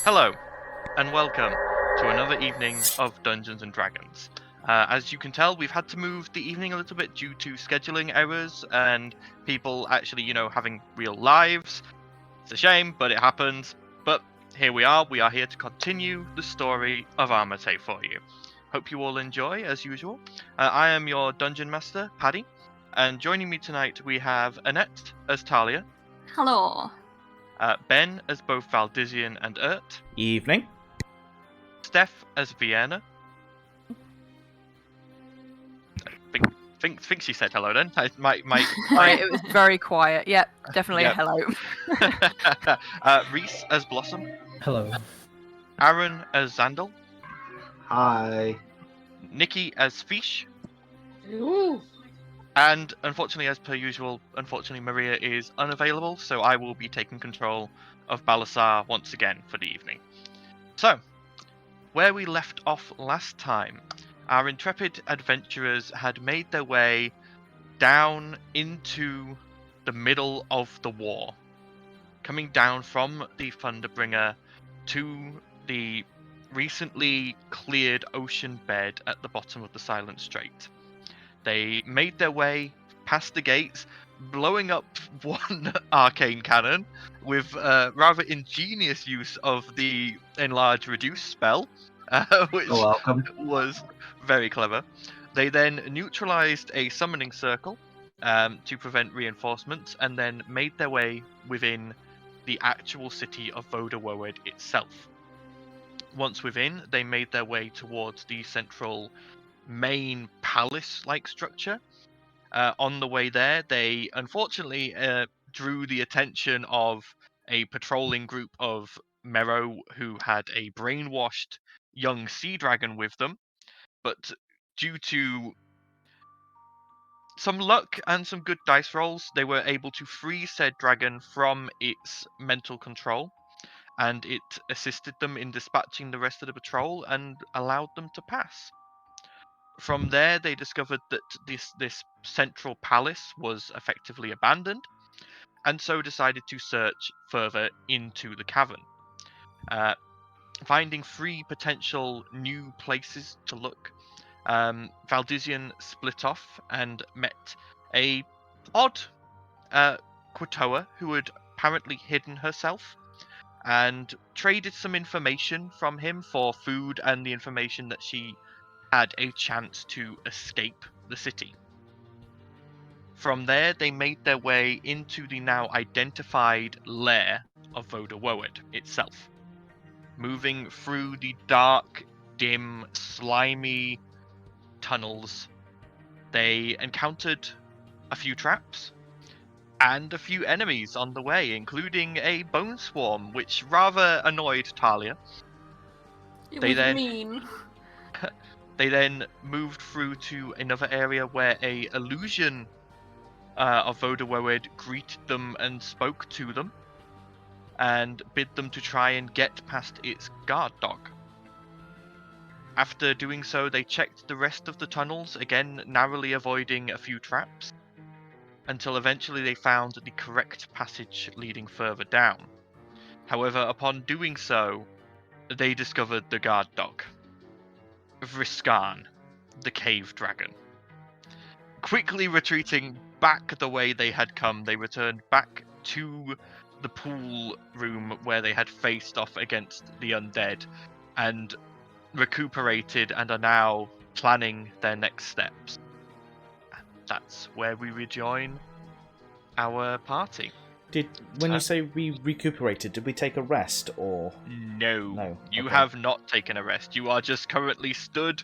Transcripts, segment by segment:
Hello, and welcome to another evening of Dungeons and Dragons. As you can tell, we've had to move the evening a little bit due to scheduling errors and people actually, having real lives. It's a shame, but it happens. But here we are. We are here to continue the story of Armatae for you. Hope you all enjoy, as usual. I am your Dungeon Master, Paddy, and joining me tonight we have Annette as Talia. Hello. Ben as both Valdizian and Urt. Evening. Steph as Vienna. Think she said hello then. Right, it was very quiet. Yep, definitely Yep. a hello. Reese as Blossom. Hello. Aaron as Zandal. Hi. Nikki as Fish. Ooh. And unfortunately, as per usual, Maria is unavailable, so I will be taking control of Balasar once again for the evening. So, where we left off last time, our intrepid adventurers had made their way down into the middle of the war, coming down from the Thunderbringer to the recently cleared ocean bed at the bottom of the Silent Strait. They made their way past the gates, blowing up one arcane cannon with rather ingenious use of the enlarge reduce spell, which was very clever. They then neutralized a summoning circle to prevent reinforcements, and then made their way within the actual city of Vodawowed itself. Once within, they made their way towards the central main palace-like structure. On the way there, they unfortunately drew the attention of a patrolling group of Mero who had a brainwashed young sea dragon with them, but due to some luck and some good dice rolls, they were able to free said dragon from its mental control, and it assisted them in dispatching the rest of the patrol and allowed them to pass. From there, they discovered that this central palace was effectively abandoned, and so decided to search further into the cavern. Finding 3 potential new places to look, Valdizian split off and met a odd Kua-toa who had apparently hidden herself, and traded some information from him for food and the information that she had a chance to escape the city. From there, they made their way into the now identified lair of Vodawowed itself. Moving through the dark, dim, slimy tunnels, they encountered a few traps and a few enemies on the way, including a bone swarm, which rather annoyed Talia. It was mean. They then moved through to another area where a illusion of Vodawowed greeted them and spoke to them, and bid them to try and get past its guard dog. After doing so, they checked the rest of the tunnels, again narrowly avoiding a few traps, until eventually they found the correct passage leading further down. However, upon doing so, they discovered the guard dog, Riskan, the cave dragon. Quickly retreating back the way they had come, they returned back to the pool room where they had faced off against the undead, and recuperated and are now planning their next steps. And that's where we rejoin our party. When you say we recuperated, did we take a rest or? No. You Okay. have not taken a rest. You are just currently stood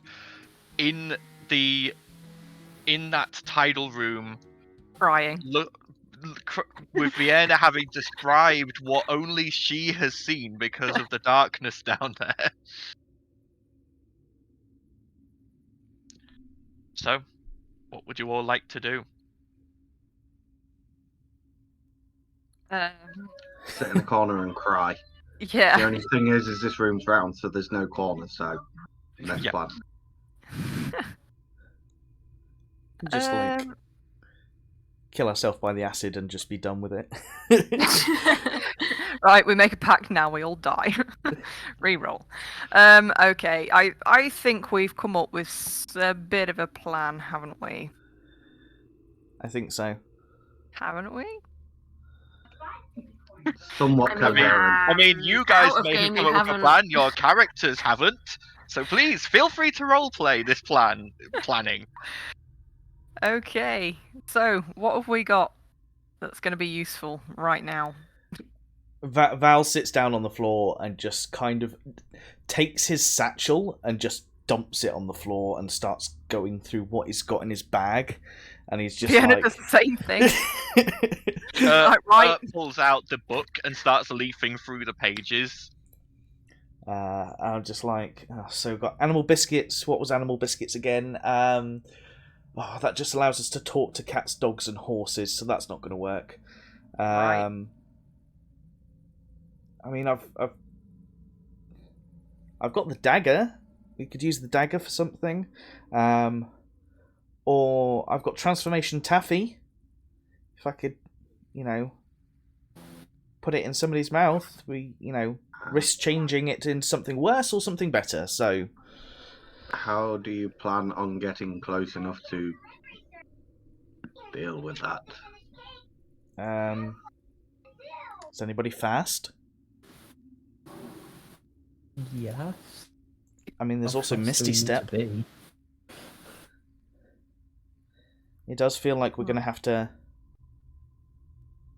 in that tidal room, Crying. with Vienna having described what only she has seen because of the darkness down there. So, what would you all like to do? Sit in the corner and cry. Yeah. The only thing is this room's round, so there's no corner, so next Yep. Just kill ourselves by the acid and just be done with it. Right, we make a pact now. We all die. Reroll. Okay, I think we've come up with a bit of a plan, haven't we? I think so. Haven't we? Somewhat I mean, coherent. I mean, you guys Out of may have game, come you up with a haven't. plan. Your characters haven't. So please feel free to roleplay this planning. Okay, so what have we got that's going to be useful right now? Val sits down on the floor and just kind of takes his satchel and just dumps it on the floor and starts going through what he's got in his bag. And he's just Fiona like... does the same thing. Right. Pulls out the book and starts leafing through the pages. I'm just like... so we've got animal biscuits. What was animal biscuits again? That just allows us to talk to cats, dogs, and horses, so that's not going to work. Right. I mean, I've got the dagger. We could use the dagger for something. Or I've got transformation taffy. If I could, put it in somebody's mouth, we, risk changing it into something worse or something better. So, How do you plan on getting close enough to deal with that? is anybody fast? Yes. I mean, there's How also fast do Misty we need to Step. be? It does feel like we're going to have to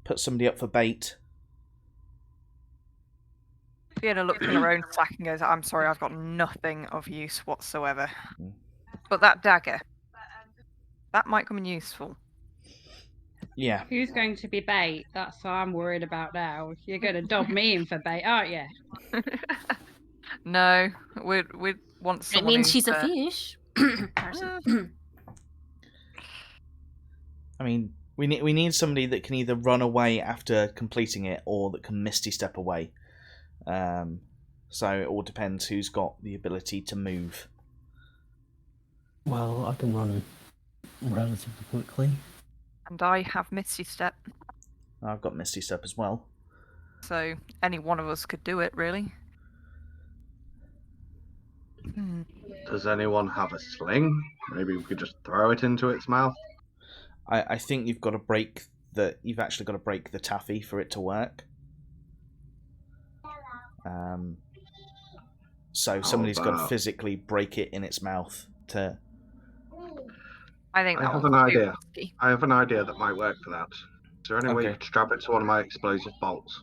put somebody up for bait. Fiona looks in her own sack and goes, I'm sorry, I've got nothing of use whatsoever. Mm. But that dagger, that might come in useful. Yeah. Who's going to be bait? That's what I'm worried about now. You're going to dob me in for bait, aren't you? No, we'd want It someone means who's, she's a fish. I mean, we need somebody that can either run away after completing it or that can Misty Step away. So it all depends who's got the ability to move. Well, I can run relatively quickly. And I have Misty Step, I've got Misty Step as well. so any one of us could do it, really. Does anyone have a sling? Maybe we could just throw it into its mouth. I think you've got to break you've actually got to break the taffy for it to work. So somebody's got to physically break it in its mouth to... I think I that have one's an too idea. risky. I have an idea that might work for that. Is there any way you Okay. could strap it to one of my explosive bolts?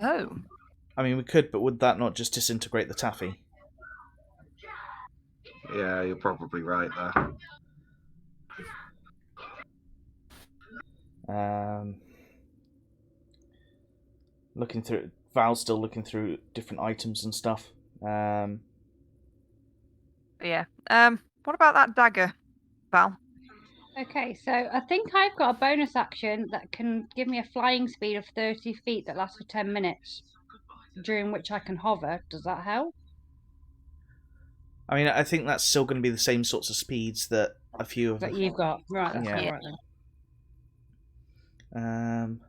Oh, I mean, we could, but would that not just disintegrate the taffy? Yeah, you're probably right there. Looking through... Val's still looking through different items and stuff. yeah. What about that dagger, Val? Okay, so I think I've got a bonus action that can give me a flying speed of 30 feet that lasts for 10 minutes, during which I can hover. Does that help? I mean, I think that's still going to be the same sorts of speeds that a few of That you've got. Right, that's Yeah. all right then.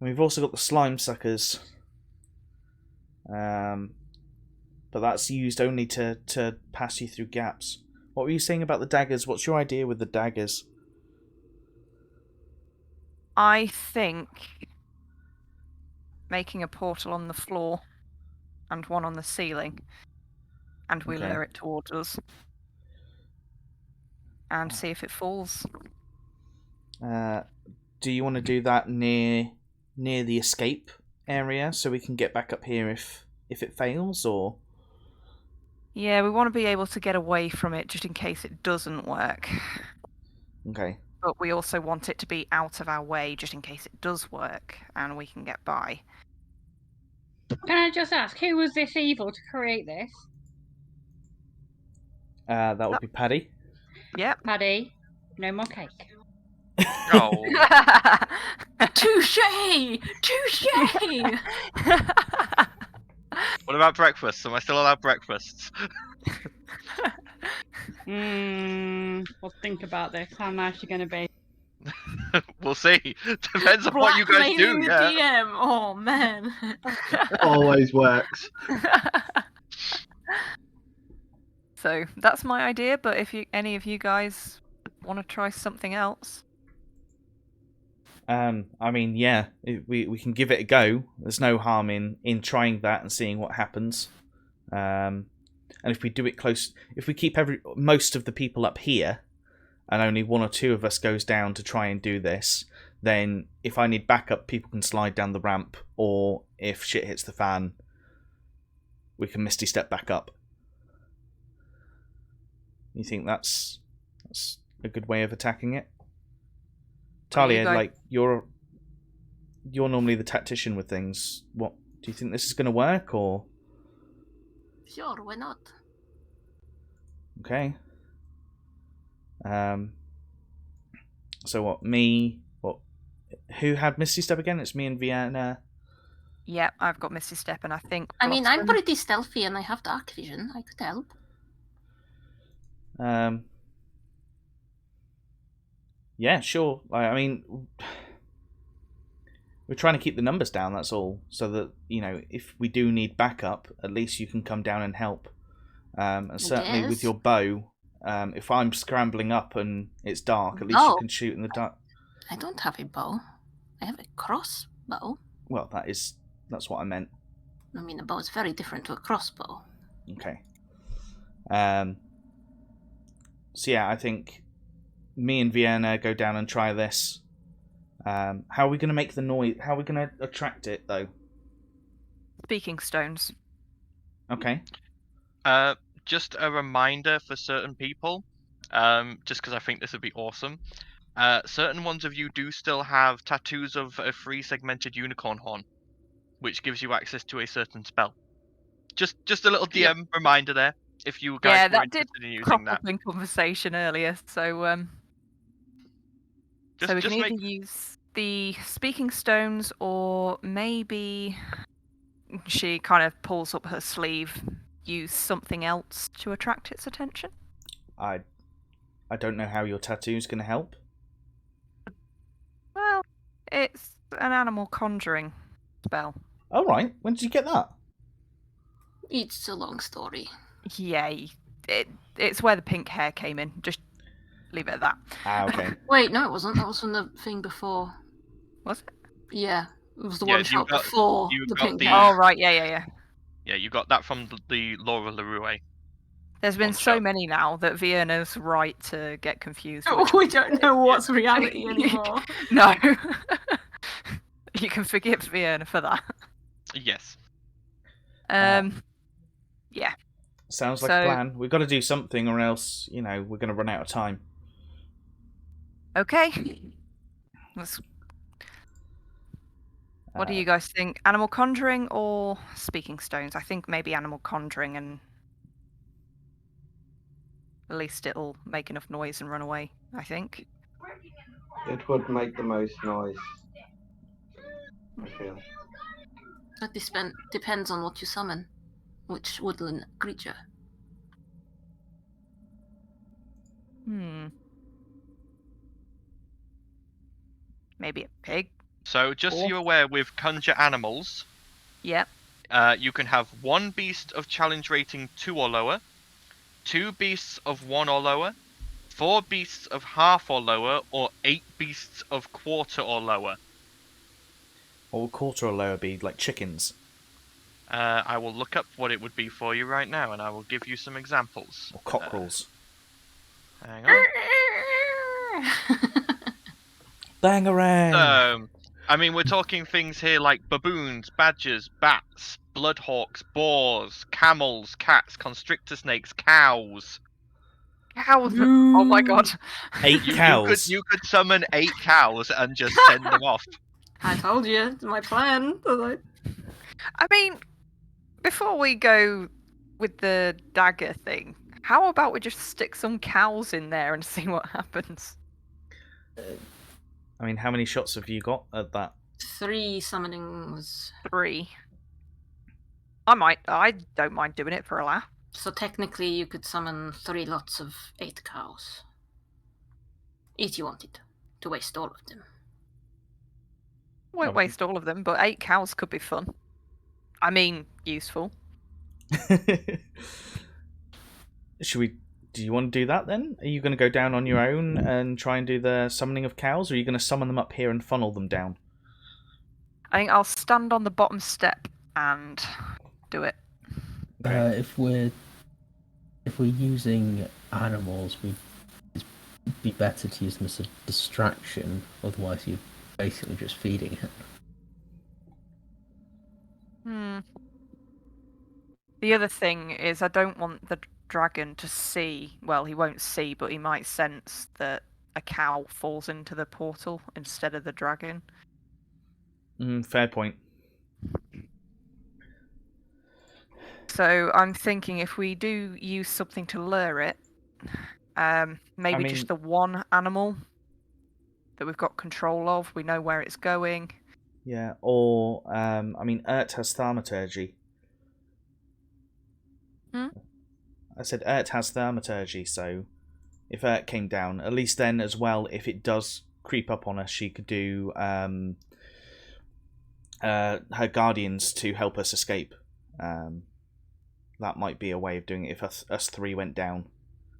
We've also got the slime suckers. But that's used only to pass you through gaps. What were you saying about the daggers? What's your idea with the daggers? I think making a portal on the floor and one on the ceiling, and we Okay. lure it towards us and see if it falls. Do you want to do that near the escape area so we can get back up here if it fails, or? Yeah, we want to be able to get away from it just in case it doesn't work. Okay. But we also want it to be out of our way just in case it does work and we can get by. Can I just ask, who was this evil to create this? That would be Paddy. Yep. Paddy, no more cake. Oh, Touche! Touche! what about breakfast? Am I still allowed breakfasts? We'll think about this. How nice you're going to be. We'll see. Depends on what you guys do. Blackmailing the Yeah. DM. Oh man. Always works. So that's my idea. But if any of you guys want to try something else, I mean, yeah, we can give it a go. There's no harm in trying that and seeing what happens. And if we do it close, if we keep most of the people up here, and only one or two of us goes down to try and do this, then if I need backup, people can slide down the ramp, or if shit hits the fan, we can Misty Step back up. You think that's a good way of attacking it? Talia, like you're normally the tactician with things. What do you think this is going to work, or? Sure, why not? Okay. So what? Me? What? Who had Misty Step again? It's me and Vienna. yeah, I've got Misty Step, and I think. I mean, I'm Blossom- pretty stealthy and I have dark vision. I could help. Yeah, sure. I mean, we're trying to keep the numbers down. That's all, so that if we do need backup, at least you can come down and help. And certainly with guess. your bow, if I'm scrambling up and it's dark, at least you No. can shoot in the dark. I don't have a bow. I have a crossbow. Well, that's what I meant. I mean, a bow is very different to a crossbow. Okay. So yeah, I think me and Vienna go down and try this. How are we going to make the noise? How are we going to attract it, though? Speaking stones. Okay. Just a reminder for certain people, just because I think this would be awesome. Certain ones of you do still have tattoos of a 3-segmented unicorn horn, which gives you access to a certain spell. Just a little DM reminder there, if you guys Yeah, were that did interested in using crop that. up in conversation earlier, so so we can either use the speaking stones, or maybe she kind of pulls up her sleeve, use something else to attract its attention. I don't know how your tattoo's going to help. Well, it's an animal conjuring spell. All right. When did you get that? It's a long story. Yay. It's where the pink hair came in. Just leave it at that. Ah, okay. Wait, no, it wasn't. That was from the thing before. Was it? Yeah, it was the Yeah, one you shot got- before you the got pink the- hair. Oh, right, yeah. Yeah, you got that from the Laura LaRue. There's been One so shot. many now that Vienna's right to get confused. Oh, which- we don't know what's reality anymore. No. You can forgive Vienna for that. Yes. Yeah. Sounds like a plan. We've got to do something, or else, we're going to run out of time. Okay. What do you guys think? Animal conjuring or speaking stones? I think maybe animal conjuring, and at least it'll make enough noise and run away, I think. It would make the most noise, I feel. That depends on what you summon. Which woodland creature? Maybe a pig? So just so you're aware, with conjure animals, Yep. you can have 1 beast of challenge rating 2 or lower, 2 beasts of 1 or lower, 4 beasts of half or lower, or 8 beasts of quarter or lower. What would quarter or lower be? Like chickens? I will look up what it would be for you right now, and I will give you some examples. Or cockerels? Hang on. Bangarang! I mean, we're talking things here like baboons, badgers, bats, bloodhawks, boars, camels, cats, constrictor snakes, cows. Cows! Oh my god. 8 cows. You could summon 8 cows and just send them off. I told you, it's my plan. I mean, before we go with the dagger thing, how about we just stick some cows in there and see what happens? I mean, how many shots have you got at that? 3 summonings. 3. I don't mind doing it for a laugh. So technically, you could summon 3 lots of 8 cows. If you wanted to waste all of them. Won't Okay. waste all of them, but 8 cows could be fun. I mean, useful. Should we? Do you want to do that then? Are you going to go down on your own and try and do the summoning of cows, or are you going to summon them up here and funnel them down? I think I'll stand on the bottom step and do it. If we're using animals, it'd be better to use them as a distraction. Otherwise, you're basically just feeding it. The other thing is I don't want the dragon to see, well, he won't see, but he might sense that a cow falls into the portal instead of the dragon. Fair point. So I'm thinking if we do use something to lure it, maybe just the one animal that we've got control of, we know where it's going. Yeah, or, Ert has thaumaturgy. I said Ert has thaumaturgy, so if Ert came down, at least then as well, if it does creep up on us, she could do her guardians to help us escape. That might be a way of doing it if us 3 went down.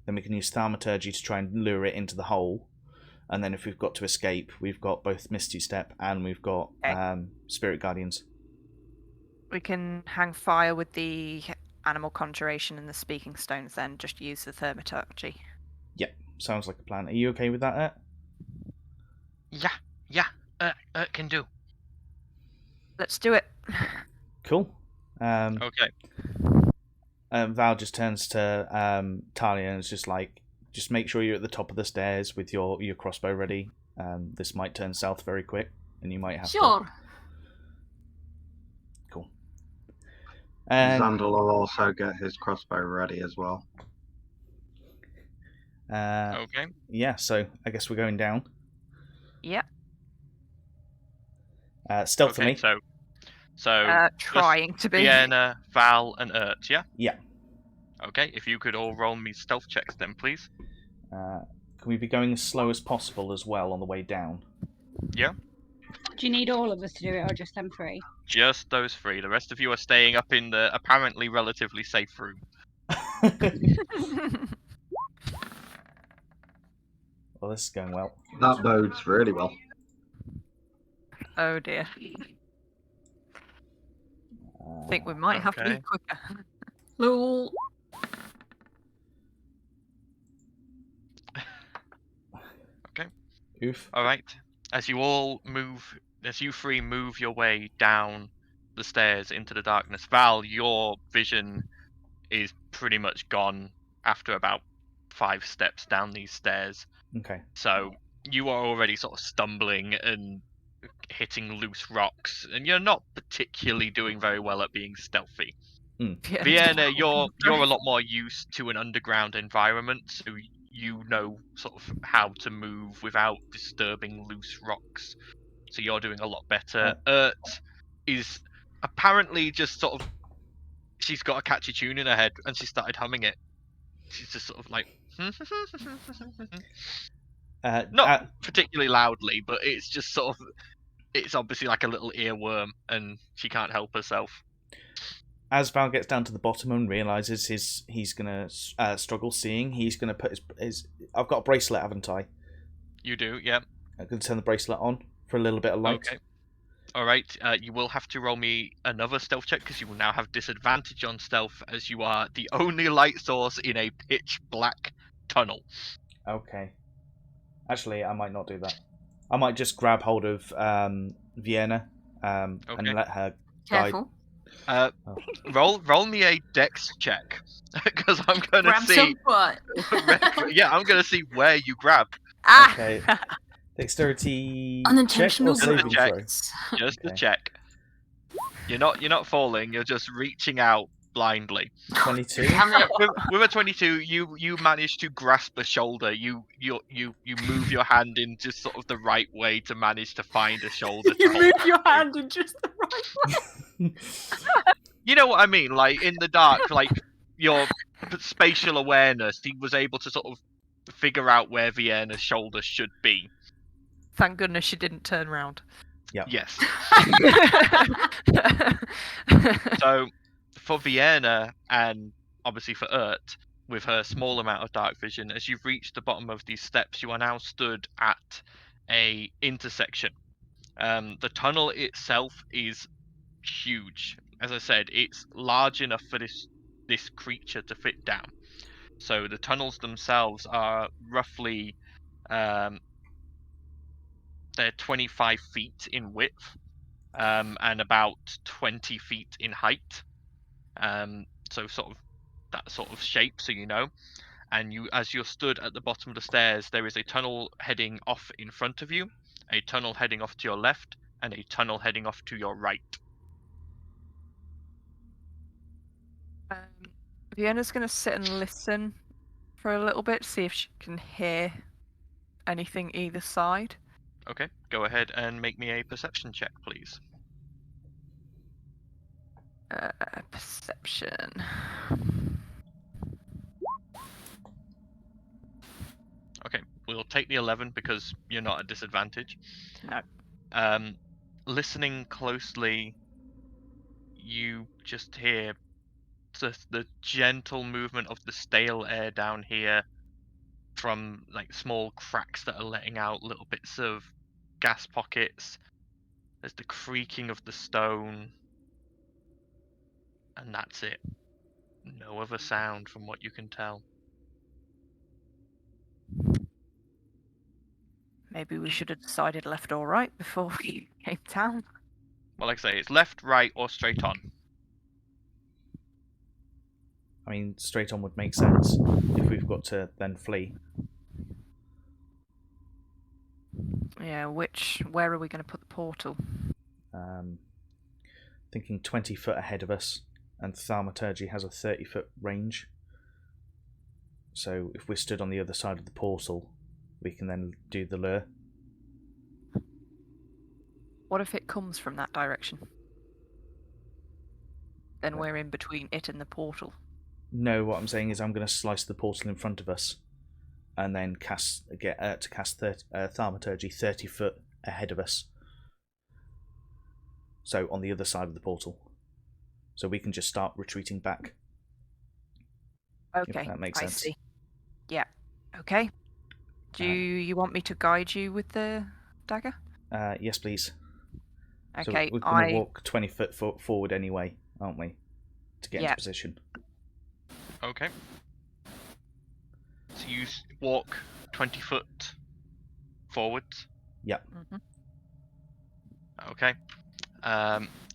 Then we can use thaumaturgy to try and lure it into the hole. And then if we've got to escape, we've got both Misty Step and we've got Spirit Guardians. We can hang fire with the animal conjuration and the speaking stones, then just use the thaumaturgy. Yep, sounds like a plan. Are you okay with that, Ert? Yeah, can do. Let's do it. Cool. Okay. Val just turns to Talia and is just like, just make sure you're at the top of the stairs with your crossbow ready. This might turn south very quick, and you might have Sure. to... Cool. And Xandal will also get his crossbow ready as well. Okay. Yeah, so I guess we're going down. Yep. Stealthily. Okay, so Trying to be. Vienna, Val, and Ert, yeah? Yeah. Okay, if you could all roll me stealth checks then, please. Can we be going as slow as possible as well on the way down? Yeah. Do you need all of us to do it, or just them 3? Just those 3. The rest of you are staying up in the apparently relatively safe room. Well, this is going well. That bodes really well. Oh dear. I think we might have to be Okay. quicker. Lol. Oof. Alright. As you 3 move your way down the stairs into the darkness, Val, your vision is pretty much gone after about 5 steps down these stairs. Okay. So you are already sort of stumbling and hitting loose rocks, and you're not particularly doing very well at being stealthy. Yeah. Vienna, you're a lot more used to an underground environment, so you know sort of how to move without disturbing loose rocks. So you're doing a lot better. Ert is apparently just sort of, she's got a catchy tune in her head and she started humming it. She's just sort of like not particularly loudly, but it's just sort of, it's obviously like a little earworm and she can't help herself. As Val gets down to the bottom and realizes he's gonna struggle seeing, he's gonna put his. I've got a bracelet, haven't I? You do, yeah. I'm gonna turn the bracelet on for a little bit of light. Okay. All right. You will have to roll me another stealth check because you will now have disadvantage on stealth as you are the only light source in a pitch black tunnel. Okay. Actually, I might not do that. I might just grab hold of Vienna and let her guide. Careful. Roll me a dex check because I'm gonna Grab see. some butt. Yeah, I'm gonna see where you grab. Ah! Okay. Dexterity Unintentional check or saving check. throw? Just Okay. a check. You're not falling. You're just reaching out blindly. 22. With a 22, you manage to grasp a shoulder. You move your hand in just sort of the right way to manage to find a shoulder. You to hold. move your hand in just the right way. You know what I mean? Like in the dark, like your spatial awareness, he was able to sort of figure out where Vienna's shoulders should be. Thank goodness she didn't turn round. Yeah. Yes. So, for Vienna, and obviously for Urt, with her small amount of dark vision, as you've reached the bottom of these steps, you are now stood at a intersection. The tunnel itself is huge. As I said, it's large enough for this creature to fit down. So the tunnels themselves are roughly they're 25 feet in width, and about 20 feet in height. So sort of that sort of shape, so you know. And you, as you're stood at the bottom of the stairs, there is a tunnel heading off in front of you, a tunnel heading off to your left, and a tunnel heading off to your right. Vienna's going to sit and listen for a little bit, see if she can hear anything either side. Okay, go ahead and make me a perception check, please. Perception. Okay, we'll take the 11 because you're not at disadvantage. No. Listening closely, you just hear the gentle movement of the stale air down here from like small cracks that are letting out little bits of gas pockets. There's the creaking of the stone, and that's it. No other sound from what you can tell. Maybe we should have decided left or right before we came down. Well, like I say, it's left, right, or straight on. I mean, straight on would make sense if we've got to then flee. Yeah, where are we going to put the portal? Thinking 20 foot ahead of us, and Thaumaturgy has a 30-foot range. So if we're stood on the other side of the portal, we can then do the lure. What if it comes from that direction? Then we're in between it and the portal. No, what I'm saying is I'm going to slice the portal in front of us, and then cast Thaumaturgy 30 foot ahead of us. So on the other side of the portal. So we can just start retreating back. Okay, if that makes sense. I see. Yeah. Okay. Do you want me to guide you with the dagger? Yes, please. Okay, so we're going to walk 20 foot forward anyway, aren't we? To get into position. Okay. So you walk 20 foot forwards? Yep. Mm-hmm. Okay.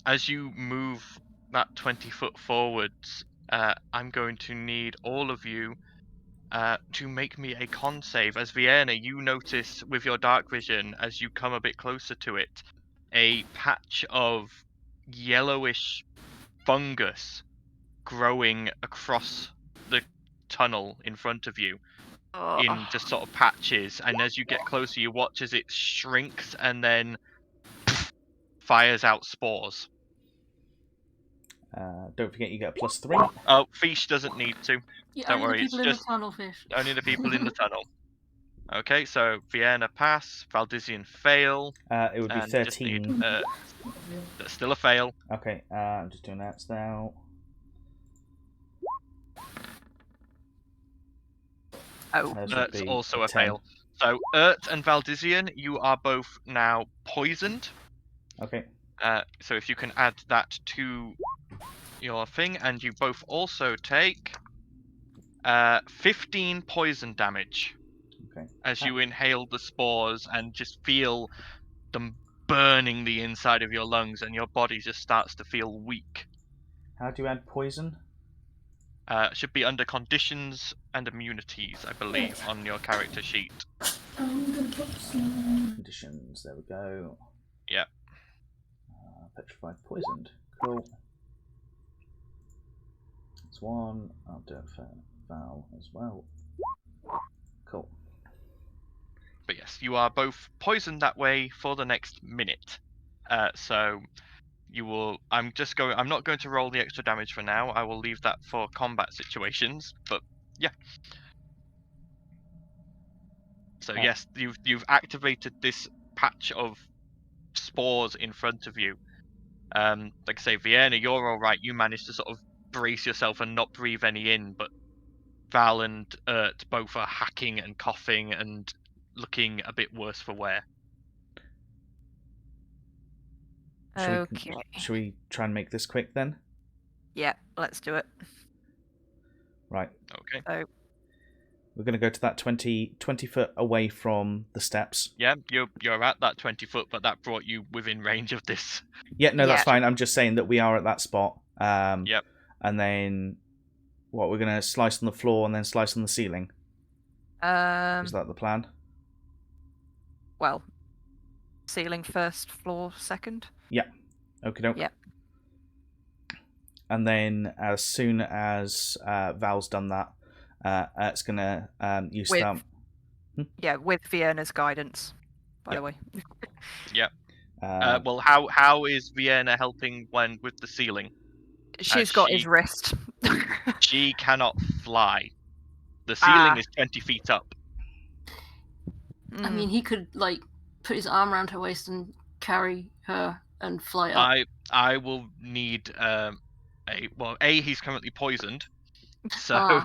As you move that 20 foot forwards, I'm going to need all of you to make me a con save. As Vienna, you notice with your dark vision, as you come a bit closer to it, a patch of yellowish fungus growing across the tunnel in front of you in just sort of patches, and as you get closer you watch as it shrinks and then fires out spores. Don't forget you get a +3. Oh, Fish doesn't need to. Yeah, Don't only worry, the people it's in just the tunnel, Fish. only the people in the tunnel. Okay, so Vienna pass, Valdizian fail. It would be and just 13. need, that's still a fail. Okay, I'm just doing that now. Oh, That's also a fail. So Urt and Valdizian, you are both now poisoned. Okay. So if you can add that to your thing, and you both also take 15 poison damage. Okay. As you inhale the spores and just feel them burning the inside of your lungs, and your body just starts to feel weak. How do you add poison? Should be under conditions and immunities, I believe, on your character sheet. Conditions, there we go. Yeah. Petrified, poisoned. Cool. That's one. I'll do it for Val as well. Cool. But yes, you are both poisoned that way for the next minute. So you will. I'm not going to roll the extra damage for now. I will leave that for combat situations. But yeah. So yes, you've activated this patch of spores in front of you. Like I say, Vienna, you're all right. You managed to sort of brace yourself and not breathe any in, but Val and Ert both are hacking and coughing and looking a bit worse for wear. Should we try and make this quick then? Yeah, let's do it. Right. Okay. So we're going to go to that 20 foot away from the steps. Yeah, you're at that 20 foot, but that brought you within range of this. Yeah, no, that's fine. I'm just saying that we are at that spot. Yep. And then, we're going to slice on the floor and then slice on the ceiling? Is that the plan? Well, ceiling first, floor second. Yeah. Okie doke. Yeah. And then as soon as Val's done that, it's going to use that. Yeah, with Vienna's guidance, by the way. Yeah. Well, how is Vienna helping with the ceiling? She's got his wrist. She cannot fly. The ceiling is 20 feet up. I mean, he could put his arm around her waist and carry her and fly up. I will need he's currently poisoned, so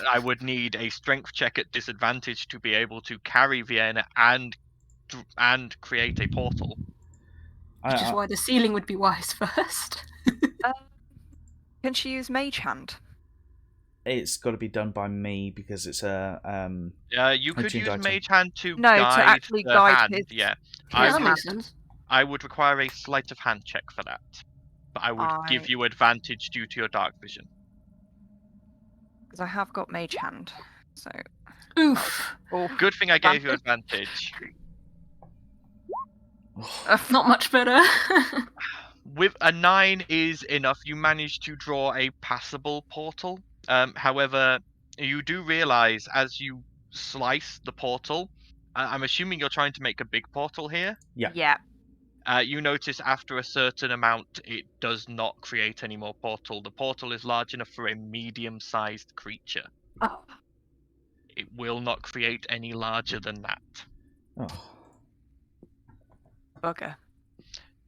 I would need a strength check at disadvantage to be able to carry Vienna and create a portal. Which is why the ceiling would be wise first. Can she use Mage Hand? It's got to be done by me because it's a. You could use Mage Hand to actually guide hand. His, I would require a sleight of hand check for that, but I would give you advantage due to your dark vision. Because I have got Mage Hand, so. Oof. Good thing I gave you advantage. Not much better. With a 9 is enough. You manage to draw a passable portal. However, you do realize as you slice the portal, I'm assuming you're trying to make a big portal here? Yeah. Yeah. You notice after a certain amount, it does not create any more portal. The portal is large enough for a medium-sized creature. Oh. It will not create any larger than that. Oh. Okay.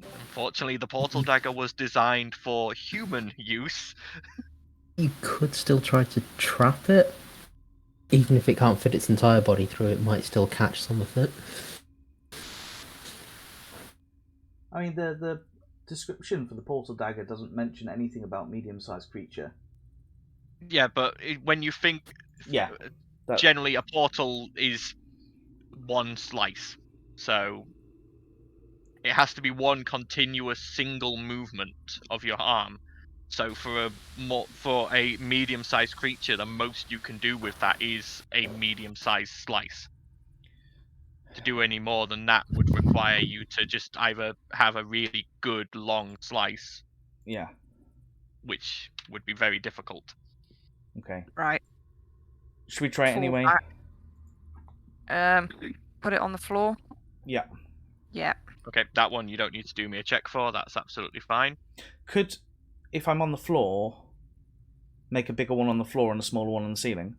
Unfortunately, the portal dagger was designed for human use. You could still try to trap it. Even if it can't fit its entire body through, it might still catch some of it. I mean, the description for the portal dagger doesn't mention anything about medium-sized creature. Yeah, but when you think... Yeah. Generally, a portal is one slice. So... it has to be one continuous single movement of your arm. So for a medium-sized creature, the most you can do with that is a medium-sized slice. To do any more than that would require you to just either have a really good long slice. Yeah. Which would be very difficult. Okay. Right. Should we try it anyway? Put it on the floor. Yeah. Yeah. Okay, that one you don't need to do me a check for. That's absolutely fine. Could, if I'm on the floor, make a bigger one on the floor and a smaller one on the ceiling?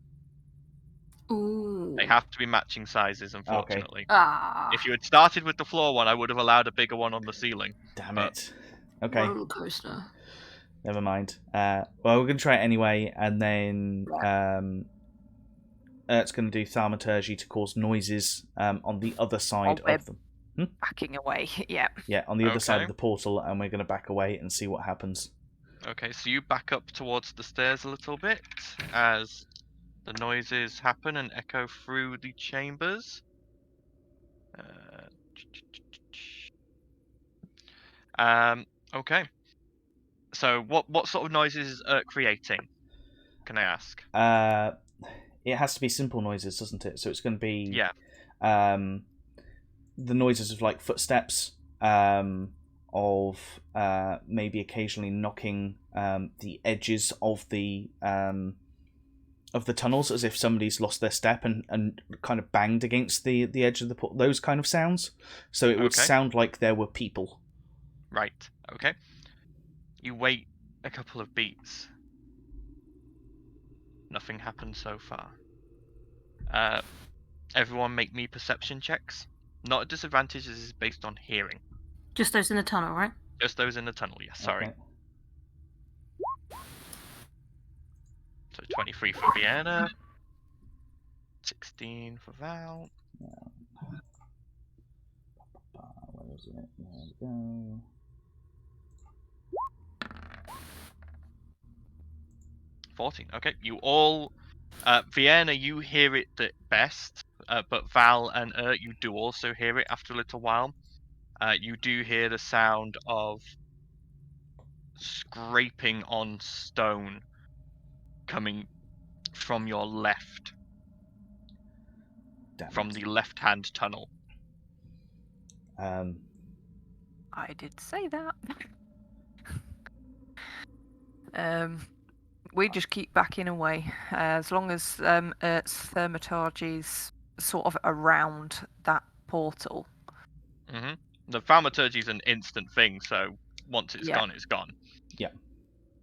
Ooh. They have to be matching sizes, unfortunately. Okay. If you had started with the floor one, I would have allowed a bigger one on the ceiling. Damn it. Okay. Roller coaster. Never mind. Well, we're going to try it anyway, and then it's going to do thaumaturgy to cause noises on the other side of them. Backing away, yeah. Yeah, on the other side of the portal, and we're going to back away and see what happens. Okay, so you back up towards the stairs a little bit as the noises happen and echo through the chambers. Okay. So what sort of noises is creating? Can I ask? It has to be simple noises, doesn't it? So it's going to be the noises of like footsteps, of maybe occasionally knocking the edges of the tunnels as if somebody's lost their step and kind of banged against the edge of the those kind of sounds. So it would sound like there were people. Right, okay. You wait a couple of beats. Nothing happened so far. Everyone make me perception checks. Not a disadvantage, this is based on hearing. Just those in the tunnel, right? Just those in the tunnel, yes, sorry. Okay. So 23 for Vienna. 16 for Val. Where is it? There we go. 14. Okay, you all... Vienna, you hear it the best, but Val and you do also hear it after a little while. You do hear the sound of scraping on stone coming from your left, Damn from it. the left-hand tunnel. I did say that. We just keep backing away. As long as Earth's thaumaturgy's sort of around that portal. Mm-hmm. The thaumaturgy is an instant thing, so once it's gone, it's gone. Yeah.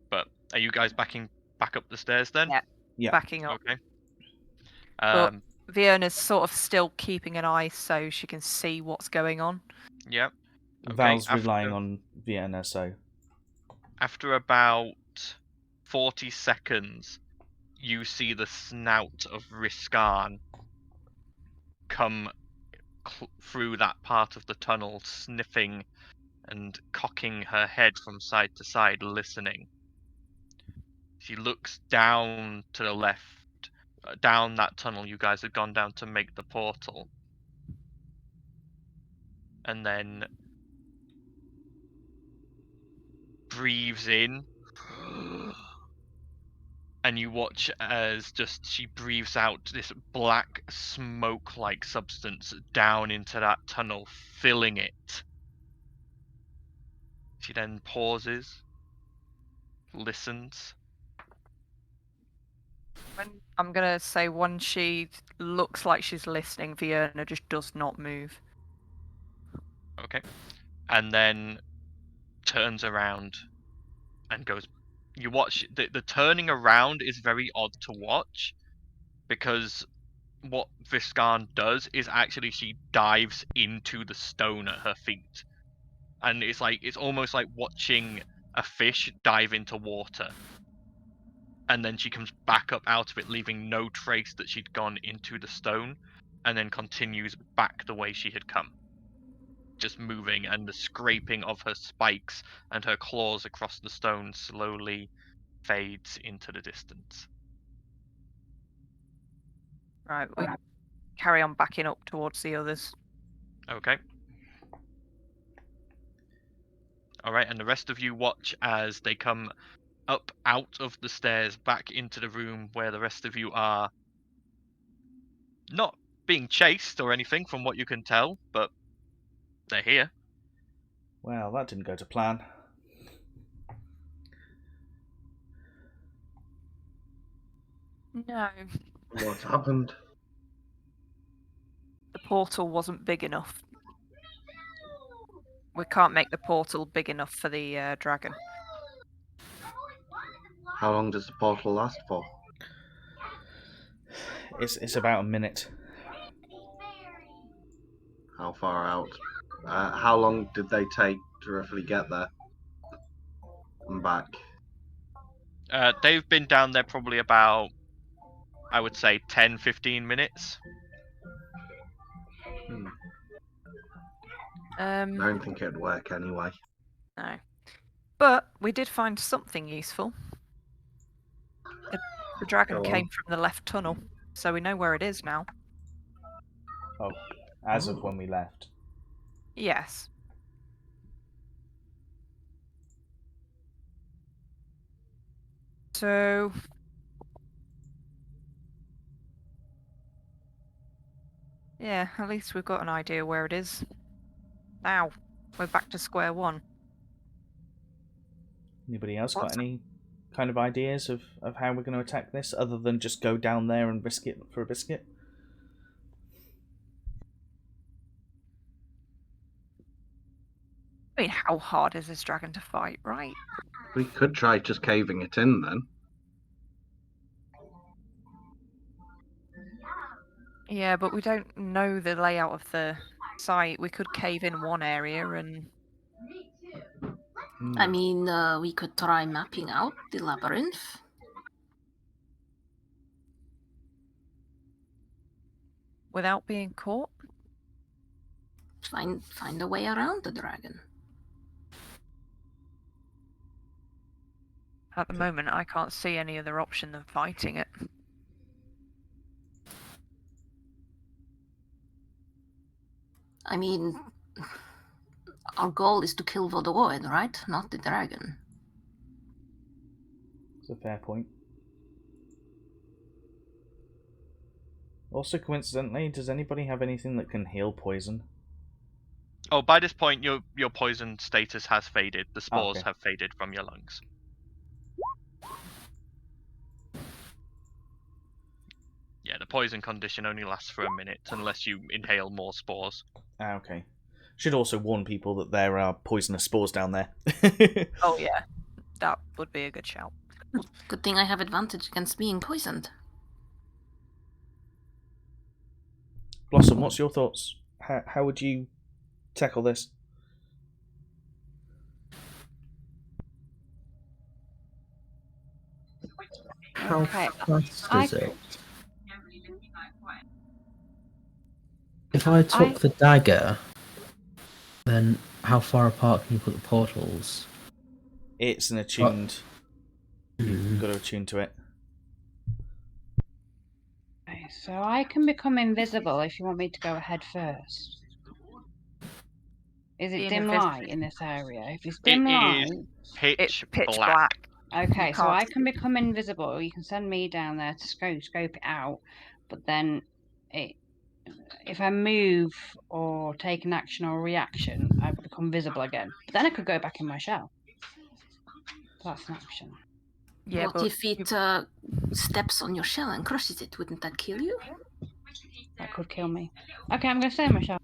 But are you guys backing back up the stairs then? Yeah. Yeah. Backing up. Okay. But Vienna's sort of still keeping an eye so she can see what's going on. Yeah. Okay. Val's relying on Vienna, so... After about 40 seconds, you see the snout of Riskan come through that part of the tunnel, sniffing and cocking her head from side to side, listening. She looks down to the left, down that tunnel you guys had gone down to make the portal. And then breathes in. And you watch as just she breathes out this black smoke-like substance down into that tunnel, filling it. She then pauses, listens. I'm gonna say when she looks like she's listening, Vienna just does not move. Okay. And then turns around and goes. You watch the turning around is very odd to watch, because what Riskan does is actually she dives into the stone at her feet, and it's almost like watching a fish dive into water, and then she comes back up out of it, leaving no trace that she'd gone into the stone, and then continues back the way she had come, just moving, and the scraping of her spikes and her claws across the stone slowly fades into the distance. Right, we carry on backing up towards the others. Okay. Alright, and the rest of you watch as they come up out of the stairs back into the room where the rest of you are not being chased or anything from what you can tell, but they're here. Well, that didn't go to plan. No. What's happened? The portal wasn't big enough. We can't make the portal big enough for the dragon. How long does the portal last for? It's about a minute. How far out? How long did they take to roughly get there and back? They've been down there probably about, I would say, 10-15 minutes. I don't think it'd work anyway. No. But we did find something useful. The dragon came from the left tunnel, so we know where it is now. Oh, as of when we left. Yes. So... yeah, at least we've got an idea where it is. Now, we're back to square one. Anybody else got any kind of ideas of how we're going to attack this, other than just go down there and risk it for a biscuit? I mean, how hard is this dragon to fight, right? We could try just caving it in then. Yeah, but we don't know the layout of the site. We could cave in one area and... I mean, we could try mapping out the labyrinth. Without being caught? Find a way around the dragon. At the moment, I can't see any other option than fighting it. I mean, our goal is to kill Vodawowed, right? Not the dragon. It's a fair point. Also, coincidentally, does anybody have anything that can heal poison? Oh, by this point, your poison status has faded. The spores Okay. have faded from your lungs. Yeah, the poison condition only lasts for a minute unless you inhale more spores. Okay. Should also warn people that there are poisonous spores down there. Oh yeah, that would be a good shout. Good thing I have advantage against being poisoned. Blossom, what's your thoughts? How would you tackle this? How Okay, fast I- is it? If I took the dagger, then how far apart can you put the portals? It's an attuned. You've got to attune to it. Okay, so I can become invisible if you want me to go ahead first. Is it Being dim invisible- light in this area? If it's dim It light, is It's pitch, pitch black. black. okay, You so can't I can see. become invisible. You can send me down there to scope it out, but then if I move or take an action or reaction, I become visible again. But then I could go back in my shell. That's an action. Yeah, What but if it steps on your shell and crushes it? Wouldn't that kill you? That could kill me. Okay, I'm going to stay in my shell.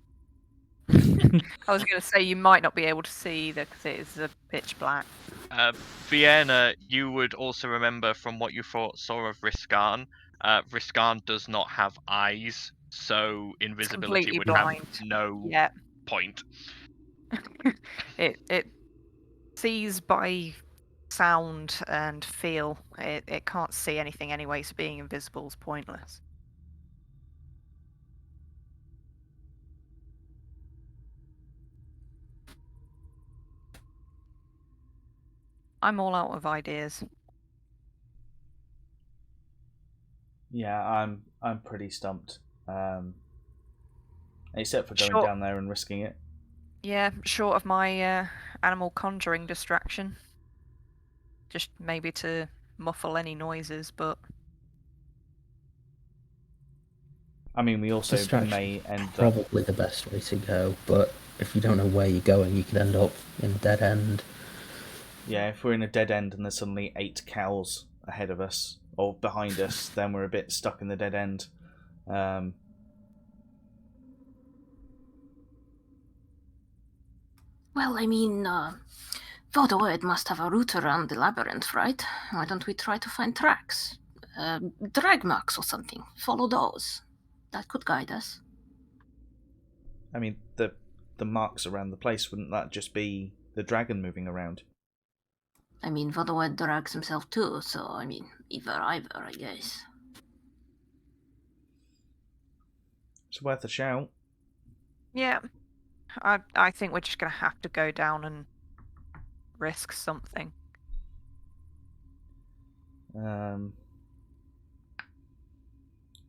I was going to say you might not be able to see either because it is a pitch black. Vienna, you would also remember from what you saw of Riskan. Riskan does not have eyes, so invisibility completely would blind. have no Yeah, point. it sees by sound and feel. It can't see anything anyway, so being invisible is pointless. I'm all out of ideas. Yeah, I'm pretty stumped. Except for going Sure. down there and risking it. Yeah, short of my animal conjuring distraction. Just maybe to muffle any noises, but I mean, we also Distraction may end up. Probably the best way to go, but if you don't know where you're going, you could end up in a dead end. Yeah, if we're in a dead end and there's suddenly 8 cows ahead of us or behind us, then we're a bit stuck in the dead end. Well, I mean, Vodawowed must have a route around the labyrinth, right? Why don't we try to find tracks? Drag marks or something. Follow those. That could guide us. I mean, the marks around the place, wouldn't that just be the dragon moving around? I mean, Vodawowed drags himself too, so, I mean, either, I guess. It's worth a shout. yeah. I think we're just going to have to go down and risk something.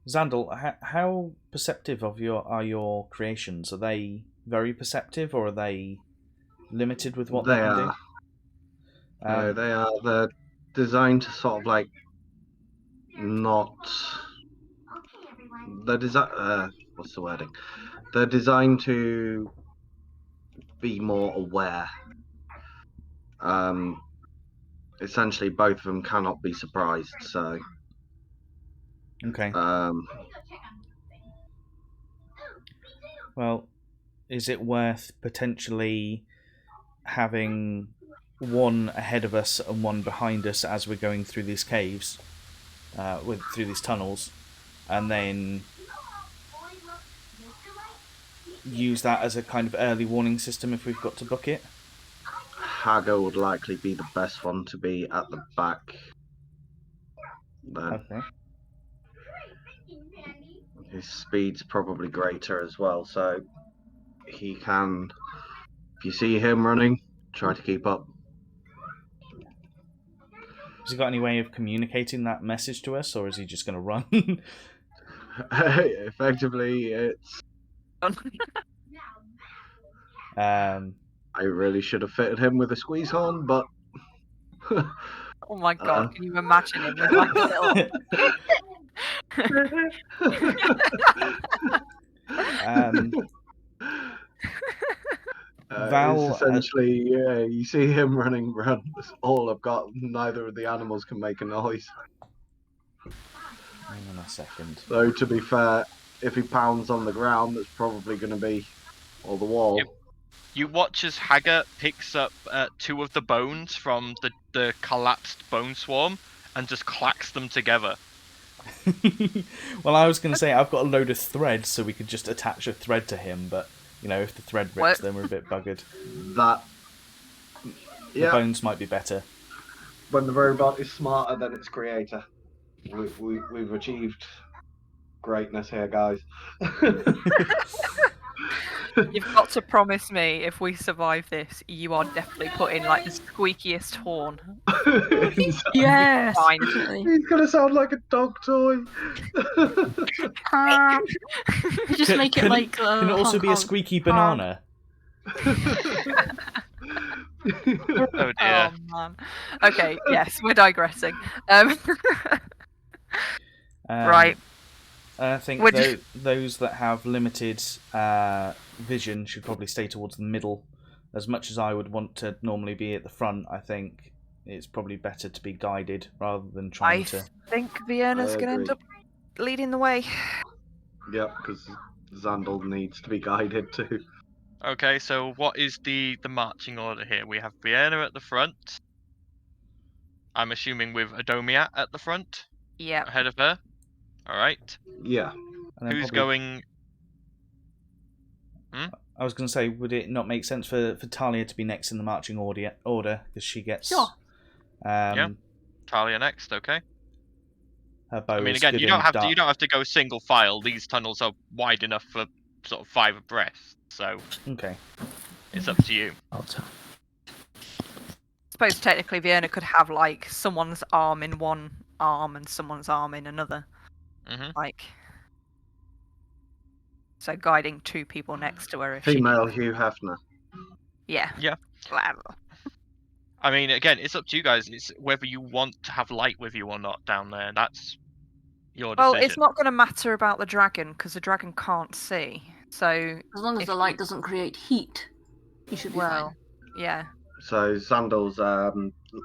Xandal, how perceptive are your creations? Are they very perceptive, or are they limited with what they can do? No, they are. They're designed to sort of like not. They're designed. What's the wording? They're designed to be more aware. Essentially, both of them cannot be surprised. So. Okay. Well, is it worth potentially having one ahead of us and one behind us as we're going through these caves, through these tunnels, and then use that as a kind of early warning system if we've got to book it. Haga would likely be the best one to be at the back. Then. Okay. His speed's probably greater as well, so he can. If you see him running, try to keep up. Has he got any way of communicating that message to us, or is he just going to run? Effectively, it's. I really should have fitted him with a squeeze horn, but. Oh my god, can you imagine him with like a little... Val, it's essentially, you see him run. That's all I've got. Neither of the animals can make a noise. Hang on a second. Though, to be fair, if he pounds on the ground, that's probably going to be... or the wall. Yep. You watch as Haga picks up 2 of the bones from the collapsed bone swarm and just clacks them together. Well, I was going to say, I've got a load of thread, so we could just attach a thread to him, but, you know, if the thread rips, then we're a bit buggered. That... The bones might be better. When the robot is smarter than its creator. We've achieved greatness here, guys. You've got to promise me, if we survive this, you are definitely putting like the squeakiest horn. Yes. Fine. He's gonna sound like a dog toy. You just make it like. Can it also be a squeaky banana? Oh dear. Oh man. Okay. Yes, we're digressing. Right. I think those that have limited vision should probably stay towards the middle. As much as I would want to normally be at the front, I think it's probably better to be guided rather than trying to... I think Vienna's going to end up leading the way. Yep, because Zandal needs to be guided too. Okay, so what is the marching order here? We have Vienna at the front. I'm assuming with Adomia at the front? Yeah. Ahead of her? Alright. Yeah. Who's going... I was going to say, would it not make sense for Talia to be next in the marching order? Because she gets... Sure. Yeah. Talia next, okay. Her bow I mean, is again, good you in don't have dark. to. You don't have to go single file. These tunnels are wide enough for sort of 5 abreast, so Okay. it's up to you. I'll tell. I suppose technically Vienna could have like someone's arm in one arm and someone's arm in another. Like, so guiding 2 people next to her. If Female Hugh Hefner. Yeah. Yeah. Blah. I mean, again, it's up to you guys. It's whether you want to have light with you or not down there. That's your decision. Well, it's not going to matter about the dragon because the dragon can't see. So As long as the light doesn't create heat, you should be fine. Yeah. So Zandal's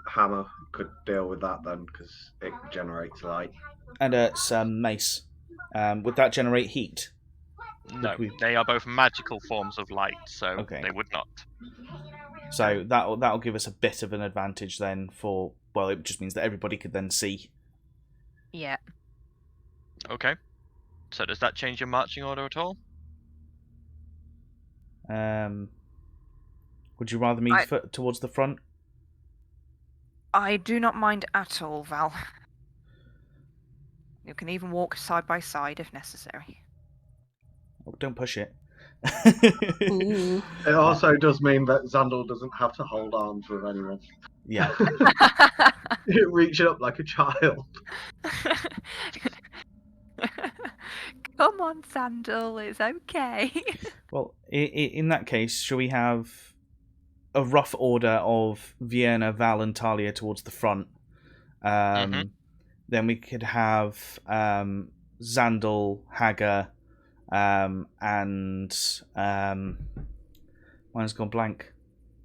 hammer could deal with that then, because it generates light. And it's mace. Would that generate heat? No, they are both magical forms of light, so they would not. So that'll give us a bit of an advantage then for... Well, it just means that everybody could then see. Yeah. Okay. So does that change your marching order at all? Would you rather me towards the front? I do not mind at all, Val. You can even walk side by side if necessary. Oh, don't push it. Ooh. It also does mean that Zandal doesn't have to hold arms with anyone. Yeah. Reach it up like a child. Come on, Sandal, it's okay. Well, in that case, shall we have a rough order of Vienna, Val, and Talia towards the front? Then we could have Zandal, Haga, and mine's gone blank.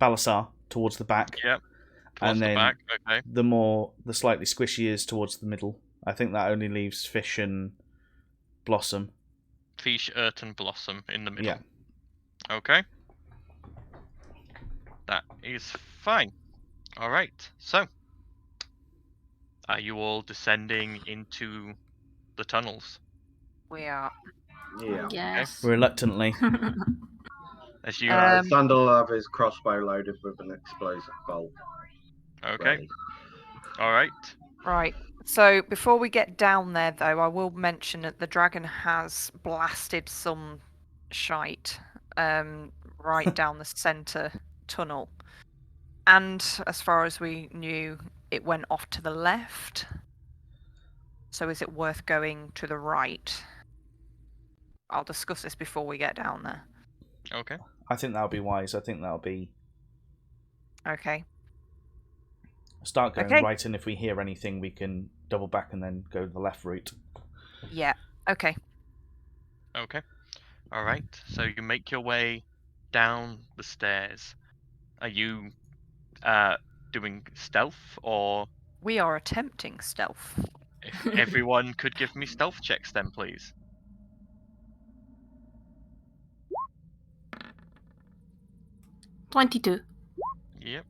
Balasar towards the back. Yep. Towards the back. Okay. The slightly squishy is towards the middle. I think that only leaves Fish and Blossom. Fish, Earth, and Blossom in the middle. Yeah. Okay. That is fine. Alright, so. Are you all descending into the tunnels? We are. Yeah. Yes. Reluctantly. As you. Thunder will have his crossbow loaded with an explosive bolt. Okay. Ready. Alright. Right. So before we get down there, though, I will mention that the dragon has blasted some shite right down the centre tunnel. And as far as we knew, it went off to the left. So is it worth going to the right? I'll discuss this before we get down there. Okay. I think that'll be wise. I think that'll be... Okay. Start going Okay. right, and if we hear anything, we can double back and then go the left route. Yeah. Okay. Okay. Alright. So you make your way down the stairs. Are you doing stealth, or We are attempting stealth. if everyone could give me stealth checks then, please? 22. Yep.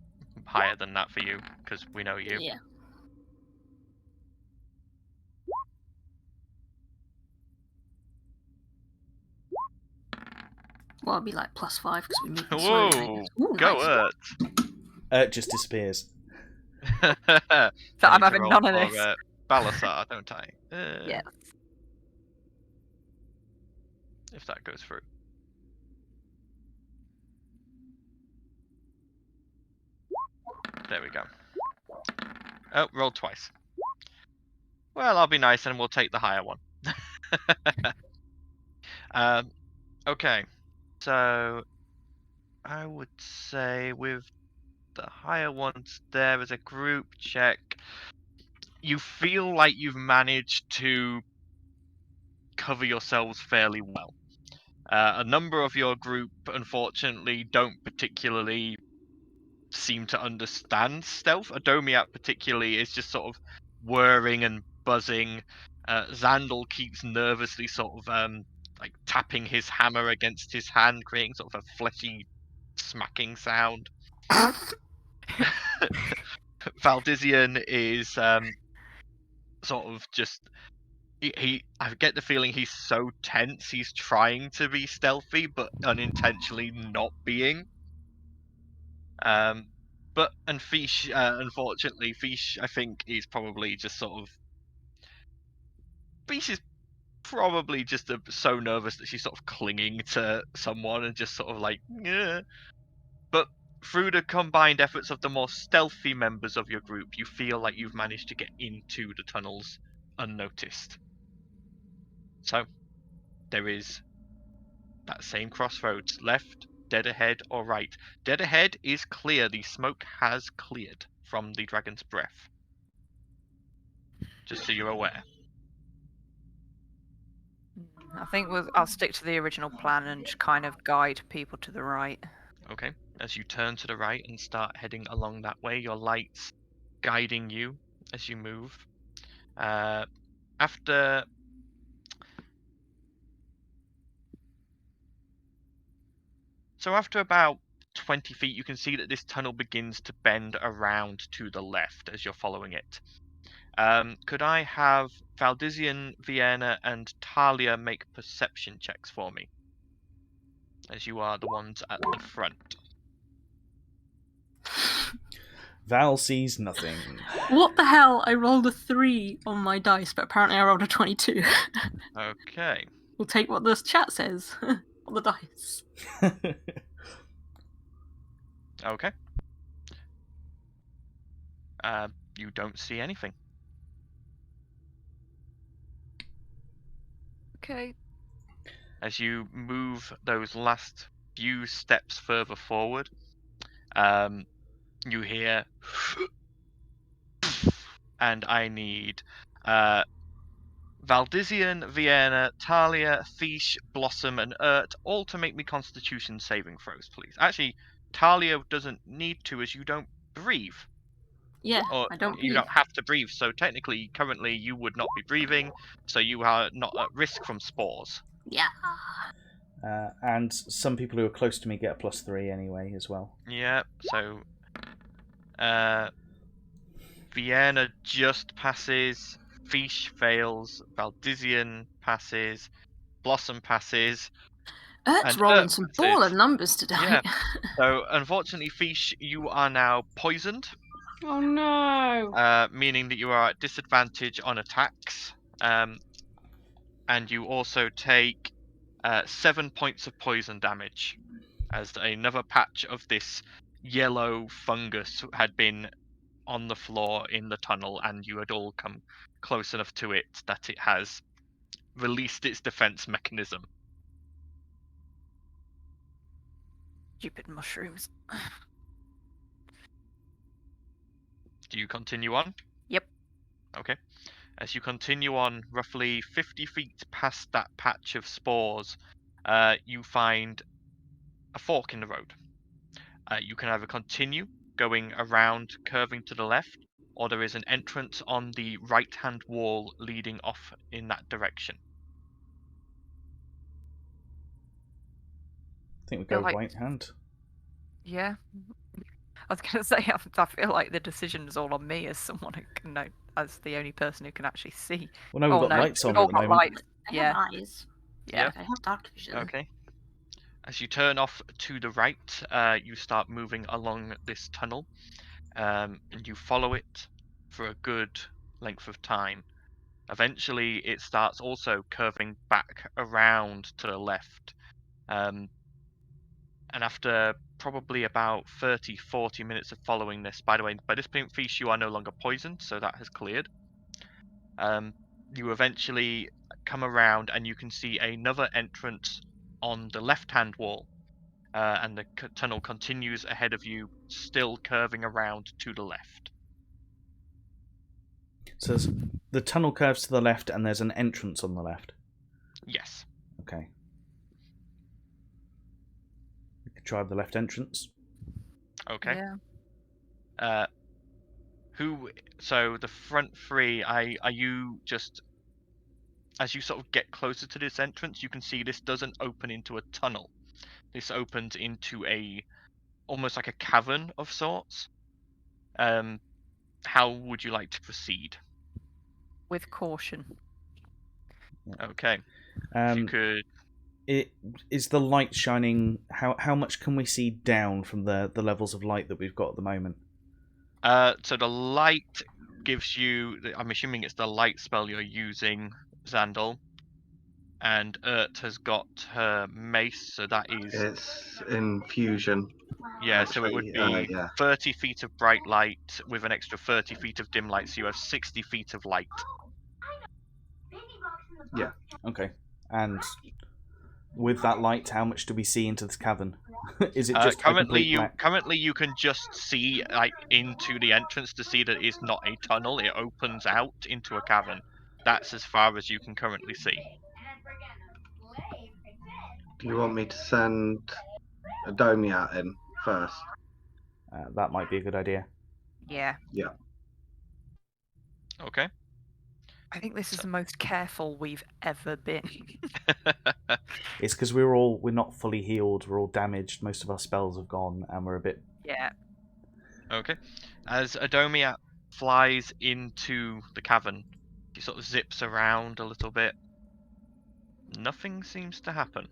Higher than that for you, because we know you. Yeah. Well, it'd be like +5 because we moved Whoa! slowly. Ooh, Go nice. It just disappears. Ert! So I'm having none of this. Balasar, don't I? Yeah. If that goes through. There we go. Oh, roll twice. Well, I'll be nice and we'll take the higher one. Okay, so I would say with the higher ones there as a group check, you feel like you've managed to cover yourselves fairly well. A number of your group, unfortunately, don't particularly seem to understand stealth. Adomiat particularly is just sort of whirring and buzzing. Xandal keeps nervously sort of like tapping his hammer against his hand, creating sort of a fleshy smacking sound. Valdizian is sort of just I get the feeling he's so tense he's trying to be stealthy but unintentionally not being. And Fish, unfortunately, Fish, I think, is probably just sort of... Fish is probably just so nervous that she's sort of clinging to someone and just sort of like, yeah. But through the combined efforts of the more stealthy members of your group, you feel like you've managed to get into the tunnels unnoticed. So, there is that same crossroads, left, dead ahead, or right. Dead ahead is clear. The smoke has cleared from the dragon's breath. Just so you're aware. I think I'll stick to the original plan and just kind of guide people to the right. Okay. As you turn to the right and start heading along that way, your lights guiding you as you move. After about 20 feet, you can see that this tunnel begins to bend around to the left as you're following it. Could I have Valdizian, Vienna, and Talia make perception checks for me? As you are the ones at the front. Val sees nothing. What the hell? I rolled a 3 on my dice, but apparently I rolled a 22. Okay. We'll take what the chat says on the dice. Okay. You don't see anything. Okay. As you move those last few steps further forward, you hear, and I need Valdizian, Vienna, Talia, Fish, Blossom, and Ert all to make me Constitution saving throws, please. Actually, Talia doesn't need to, as you don't breathe. Yeah, Or I don't you breathe. don't have to breathe, so technically, currently, you would not be breathing, so you are not at risk from spores. Yeah. And some people who are close to me get a +3 anyway as well. Yeah, so Vienna just passes, Fish fails, Valdizian passes, Blossom passes, Earth's and rolling some passes. baller numbers today. Yeah. So unfortunately, Fish, you are now poisoned, Oh no! meaning that you are at disadvantage on attacks, and you also take 7 points of poison damage, as another patch of this yellow fungus had been on the floor in the tunnel, and you had all come close enough to it that it has released its defense mechanism. Stupid mushrooms. Do you continue on? Yep. Okay. As you continue on, roughly 50 feet past that patch of spores, you find a fork in the road. You can either continue going around, curving to the left, or there is an entrance on the right-hand wall leading off in that direction. I think we go Like- right hand. Yeah. I was going to say, I feel like the decision is all on me as someone who can know, as the only person who can actually see. Well, no, we've got no, lights on we've at all the got moment. lights. I Yeah. have eyes. Yeah. I have dark vision. Okay. As you turn off to the right, you start moving along this tunnel, and you follow it for a good length of time. Eventually, it starts also curving back around to the left. And after probably about 30-40 minutes of following this, by the way, by this point, Fish, you are no longer poisoned, so that has cleared. You eventually come around and you can see another entrance on the left-hand wall. And the tunnel continues ahead of you, still curving around to the left. So the tunnel curves to the left and there's an entrance on the left. Yes. Okay. We could try the left entrance. Okay. Yeah. So the front three, are you just, as you sort of get closer to this entrance, you can see this doesn't open into a tunnel. This opens into almost like a cavern of sorts. How would you like to proceed? With caution. Okay. If you could. Is the light shining? How much can we see down from the levels of light that we've got at the moment? So the light gives you. I'm assuming it's the light spell you're using, Xandal. And Urt has got her mace, so that is. It's infusion. Yeah, actually, so it would be yeah. 30 feet of bright light with an extra 30 feet of dim light, so you have 60 feet of light. Yeah. Okay. And with that light, how much do we see into this cavern? Is it just currently you can just see into the entrance to see that it's not a tunnel. It opens out into a cavern. That's as far as you can currently see. Do you want me to send a Domiat in first? That might be a good idea. Yeah. Yeah. Okay. I think this is the most careful we've ever been. It's because we're not fully healed. We're all damaged. Most of our spells have gone, and we're a bit. Yeah. Okay. As Adomiat flies into the cavern, he sort of zips around a little bit. Nothing seems to happen.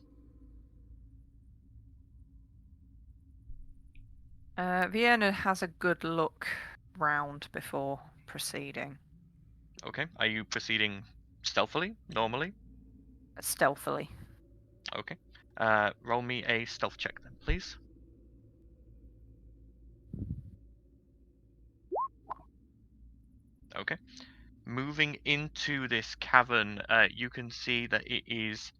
Vienna has a good look round before proceeding. Okay. Are you proceeding stealthily, normally? Stealthily. Okay. Roll me a stealth check then, please. Okay. Moving into this cavern, you can see that it is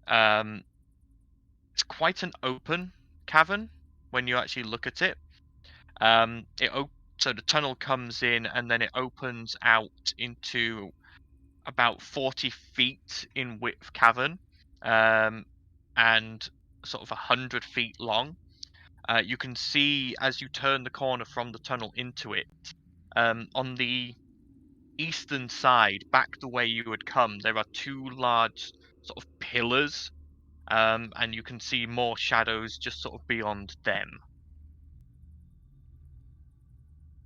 it's quite an open cavern when you actually look at it. So the tunnel comes in and then it opens out into about 40 feet in width cavern, and sort of 100 feet long. You can see as you turn the corner from the tunnel into it, on the eastern side, back the way you had come, there are two large sort of pillars and you can see more shadows just sort of beyond them.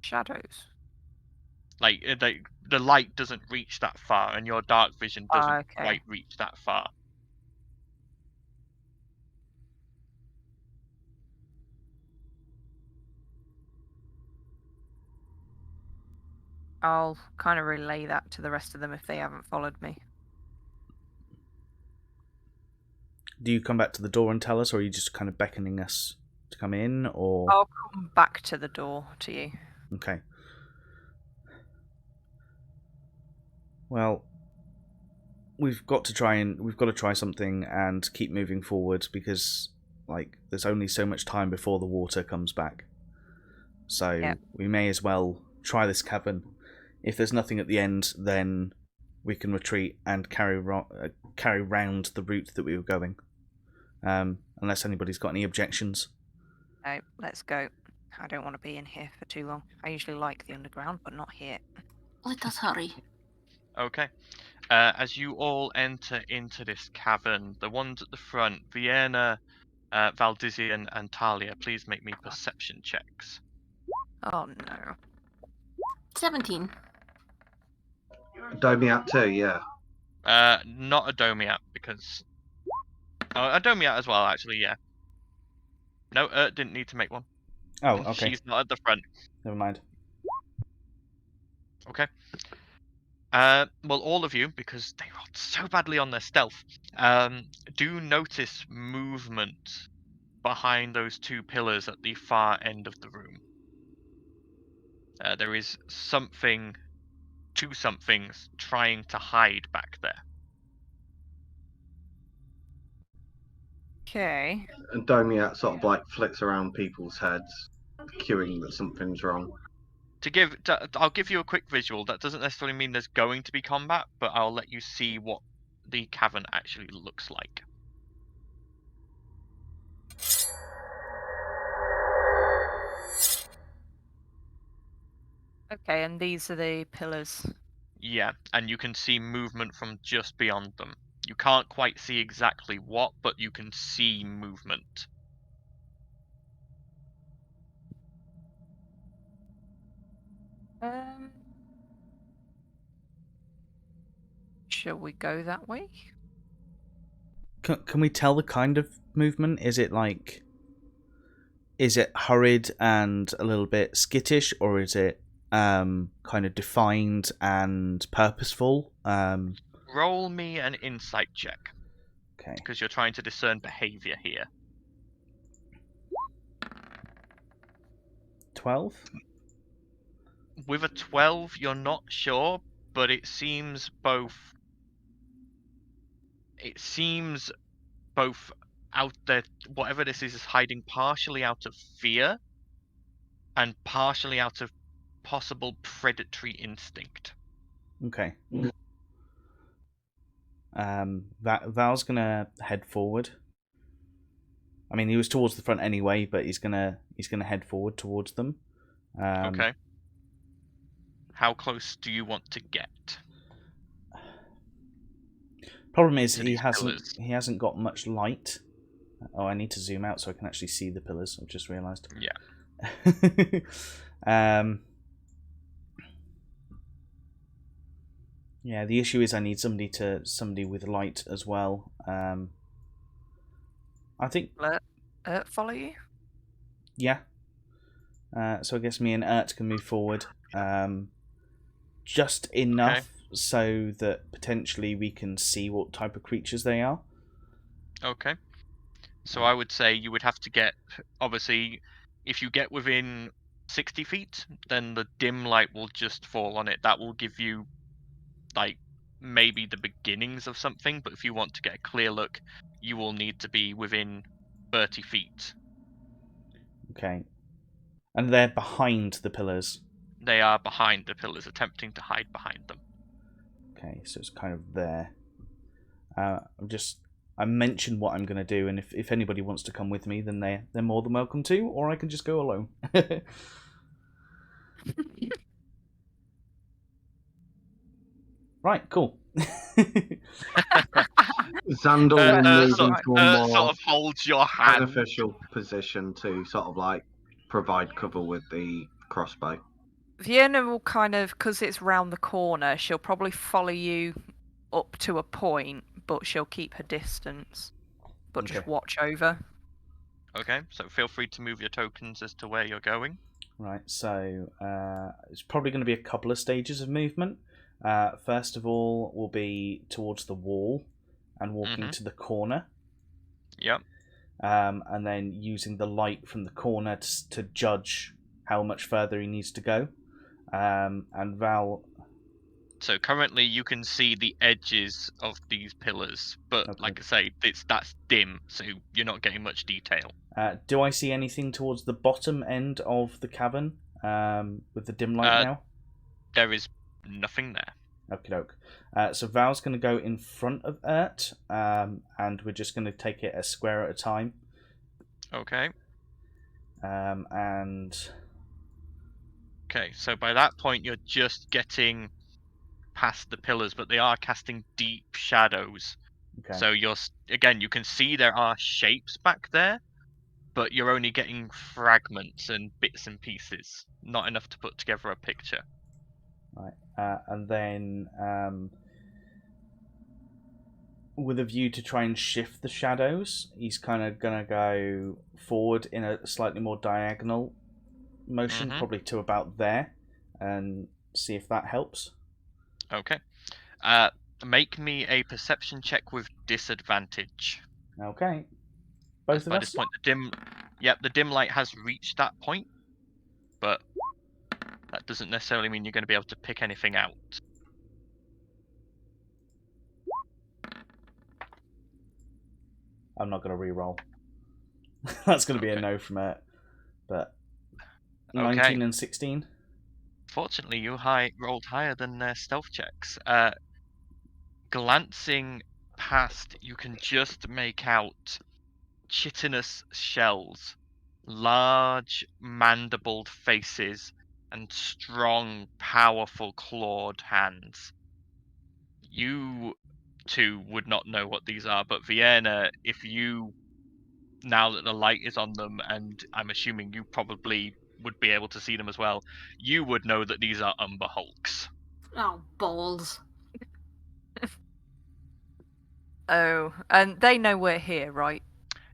Shadows. Like the light doesn't reach that far, and your dark vision doesn't Okay. quite reach that far. I'll kind of relay that to the rest of them if they haven't followed me. Do you come back to the door and tell us, or are you just kind of beckoning us to come in, or? I'll come back to the door to you. Okay. Well, we've got to try something and keep moving forward, because like there's only so much time before the water comes back. So we may as well try this cavern. If there's nothing at the end, then we can retreat and carry round the route that we were going. Unless anybody's got any objections. No, let's go. I don't want to be in here for too long. I usually like the underground, but not here. Let us hurry. Okay. As you all enter into this cavern, the ones at the front, Vienna, Valdizian, and Talia, please make me perception checks. Oh no. 17. Domiat too, yeah. Not a Domiat, because... Oh, a Domiat as well, actually, yeah. No, didn't need to make one. Oh, okay. She's not at the front. Never mind. Okay. Well, all of you, because they rolled so badly on their stealth, do notice movement behind those two pillars at the far end of the room. There is two somethings trying to hide back there. Okay. And Domiat sort of like flicks around people's heads, cueing that something's wrong. I'll give you a quick visual. That doesn't necessarily mean there's going to be combat, but I'll let you see what the cavern actually looks like. Okay, and these are the pillars. Yeah, and you can see movement from just beyond them. You can't quite see exactly what, but you can see movement. Shall we go that way? Can we tell the kind of movement? Is it hurried and a little bit skittish, or is it kind of defined and purposeful? Roll me an insight check. Okay. Because you're trying to discern behavior here. 12? With a 12, you're not sure, but it seems both out there, whatever this is hiding partially out of fear and partially out of possible predatory instinct. Okay. Val's gonna head forward. I mean, he was towards the front anyway, but he's gonna head forward towards them. Okay. How close do you want to get? Problem is to he these pillars? hasn't got much light. Oh, I need to zoom out so I can actually see the pillars. I've just realised. Yeah. Yeah, the issue is I need somebody with light as well. I think. Follow you? Yeah. So I guess me and Ert can move forward, just enough so that potentially we can see what type of creatures they are. Okay. So I would say you would have to get, obviously, if you get within 60 feet, then the dim light will just fall on it. That will give you, like, maybe the beginnings of something, but if you want to get a clear look, you will need to be within 30 feet. Okay. And they're behind the pillars. They are behind the pillars, attempting to hide behind them. Okay, so it's kind of there. I mentioned what I'm going to do, and if anybody wants to come with me, then they're more than welcome to, or I can just go alone. Right, cool. Xandal will move sort, into a more sort of holds your hand. beneficial position to sort of like provide cover with the crossbow. Vienna will kind of, because it's round the corner, she'll probably follow you up to a point, but she'll keep her distance. But just watch over. Okay, so feel free to move your tokens as to where you're going. Right, so it's probably going to be a couple of stages of movement. First of all, will be towards the wall and walking to the corner. Yep. And then using the light from the corner to judge how much further he needs to go. And Val... So currently you can see the edges of these pillars, but like I say, that's dim, so you're not getting much detail. Do I see anything towards the bottom end of the cavern with the dim light now? There is nothing there. Okie doke. So Val's going to go in front of Ert, and we're just going to take it a square at a time. Okay. And... Okay, so by that point you're just getting past the pillars, but they are casting deep shadows. Okay. So you can see there are shapes back there, but you're only getting fragments and bits and pieces, not enough to put together a picture. Right, and then with a view to try and shift the shadows, he's kind of going to go forward in a slightly more diagonal motion, probably to about there, and see if that helps. Okay. Make me a perception check with disadvantage. Okay. Both of By us? this point, the dim light has reached that point, but that doesn't necessarily mean you're going to be able to pick anything out. I'm not going to re-roll. That's going to be a no from it. But 19 and 16? Fortunately, you rolled higher than their stealth checks. Glancing past, you can just make out chitinous shells, large mandibled faces, and strong, powerful clawed hands. You two would not know what these are, but Vienna, now that the light is on them, and I'm assuming you probably would be able to see them as well, you would know that these are Umber Hulks. Oh, balls. Oh, and they know we're here, right?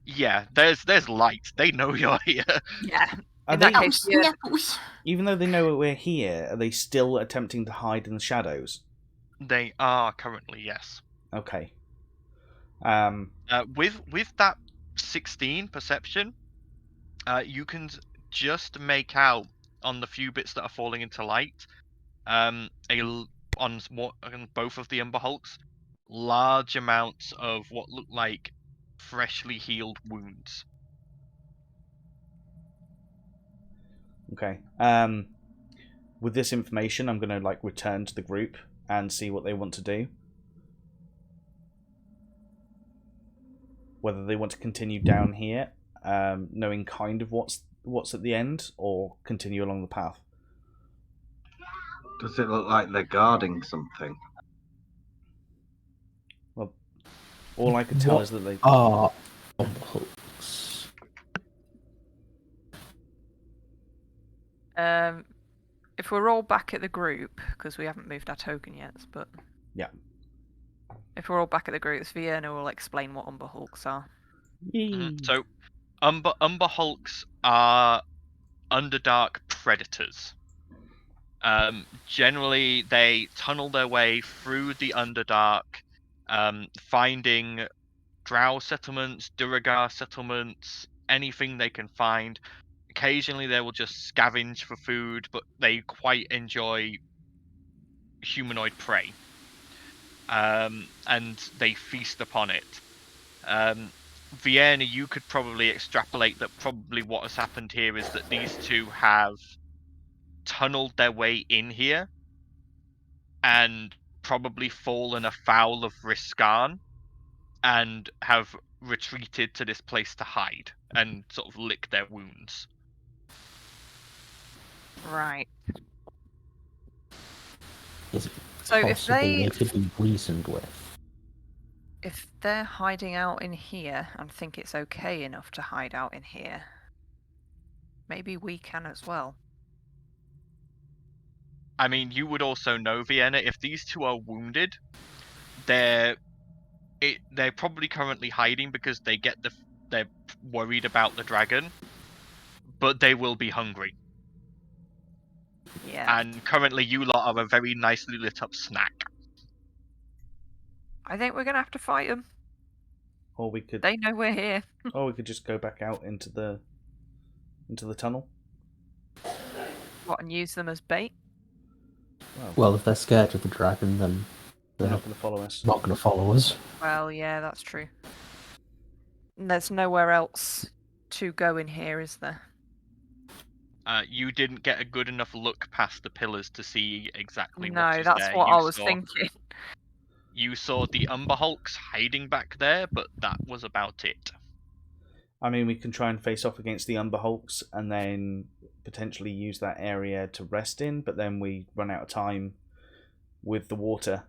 Yeah, there's light. They know you're here. Yeah. Are In that they, case, yeah. even though they know we're here, are they still attempting to hide in the shadows? They are currently, yes. Okay. With that 16 perception, you can just make out on the few bits that are falling into light, on both of the Umber Hulks, large amounts of what look like freshly healed wounds. Okay. With this information, I'm going to return to the group and see what they want to do. Whether they want to continue down here, knowing kind of what's at the end, or continue along the path. Does it look like they're guarding something? Well, all I can tell is that they are hooks. If we're all back at the group, because we haven't moved our token yet, but yeah. If we're all back at the group, Vienna will explain what Umber Hulks are. So, Umber Hulks are Underdark predators. Generally, they tunnel their way through the Underdark, finding drow settlements, Duragar settlements, anything they can find. Occasionally, they will just scavenge for food, but they quite enjoy humanoid prey. And they feast upon it. Vienna, you could probably extrapolate that probably what has happened here is that these two have tunneled their way in here and probably fallen afoul of Riskan and have retreated to this place to hide and sort of lick their wounds. Right. Is it So if possible they could be reasoned with? if they're hiding out in here and think it's okay enough to hide out in here, maybe we can as well. I mean, you would also know, Vienna, if these two are wounded, they're probably currently hiding because they're worried about the dragon, but they will be hungry. Yeah. And currently you lot are a very nicely lit up snack. I think we're gonna have to fight them. Or we could. They know we're here. Or we could just go back out into the tunnel. What, and use them as bait? Well, if they're scared of the dragon, then They're they're not going to follow us. not going to follow us. Well, yeah, that's true. And there's nowhere else to go in here, is there? You didn't get a good enough look past the pillars to see exactly what No, is that's there. what You I was saw- thinking. You saw the Umber Hulks hiding back there, but that was about it. I mean, we can try and face off against the Umber Hulks and then potentially use that area to rest in, but then we run out of time with the water.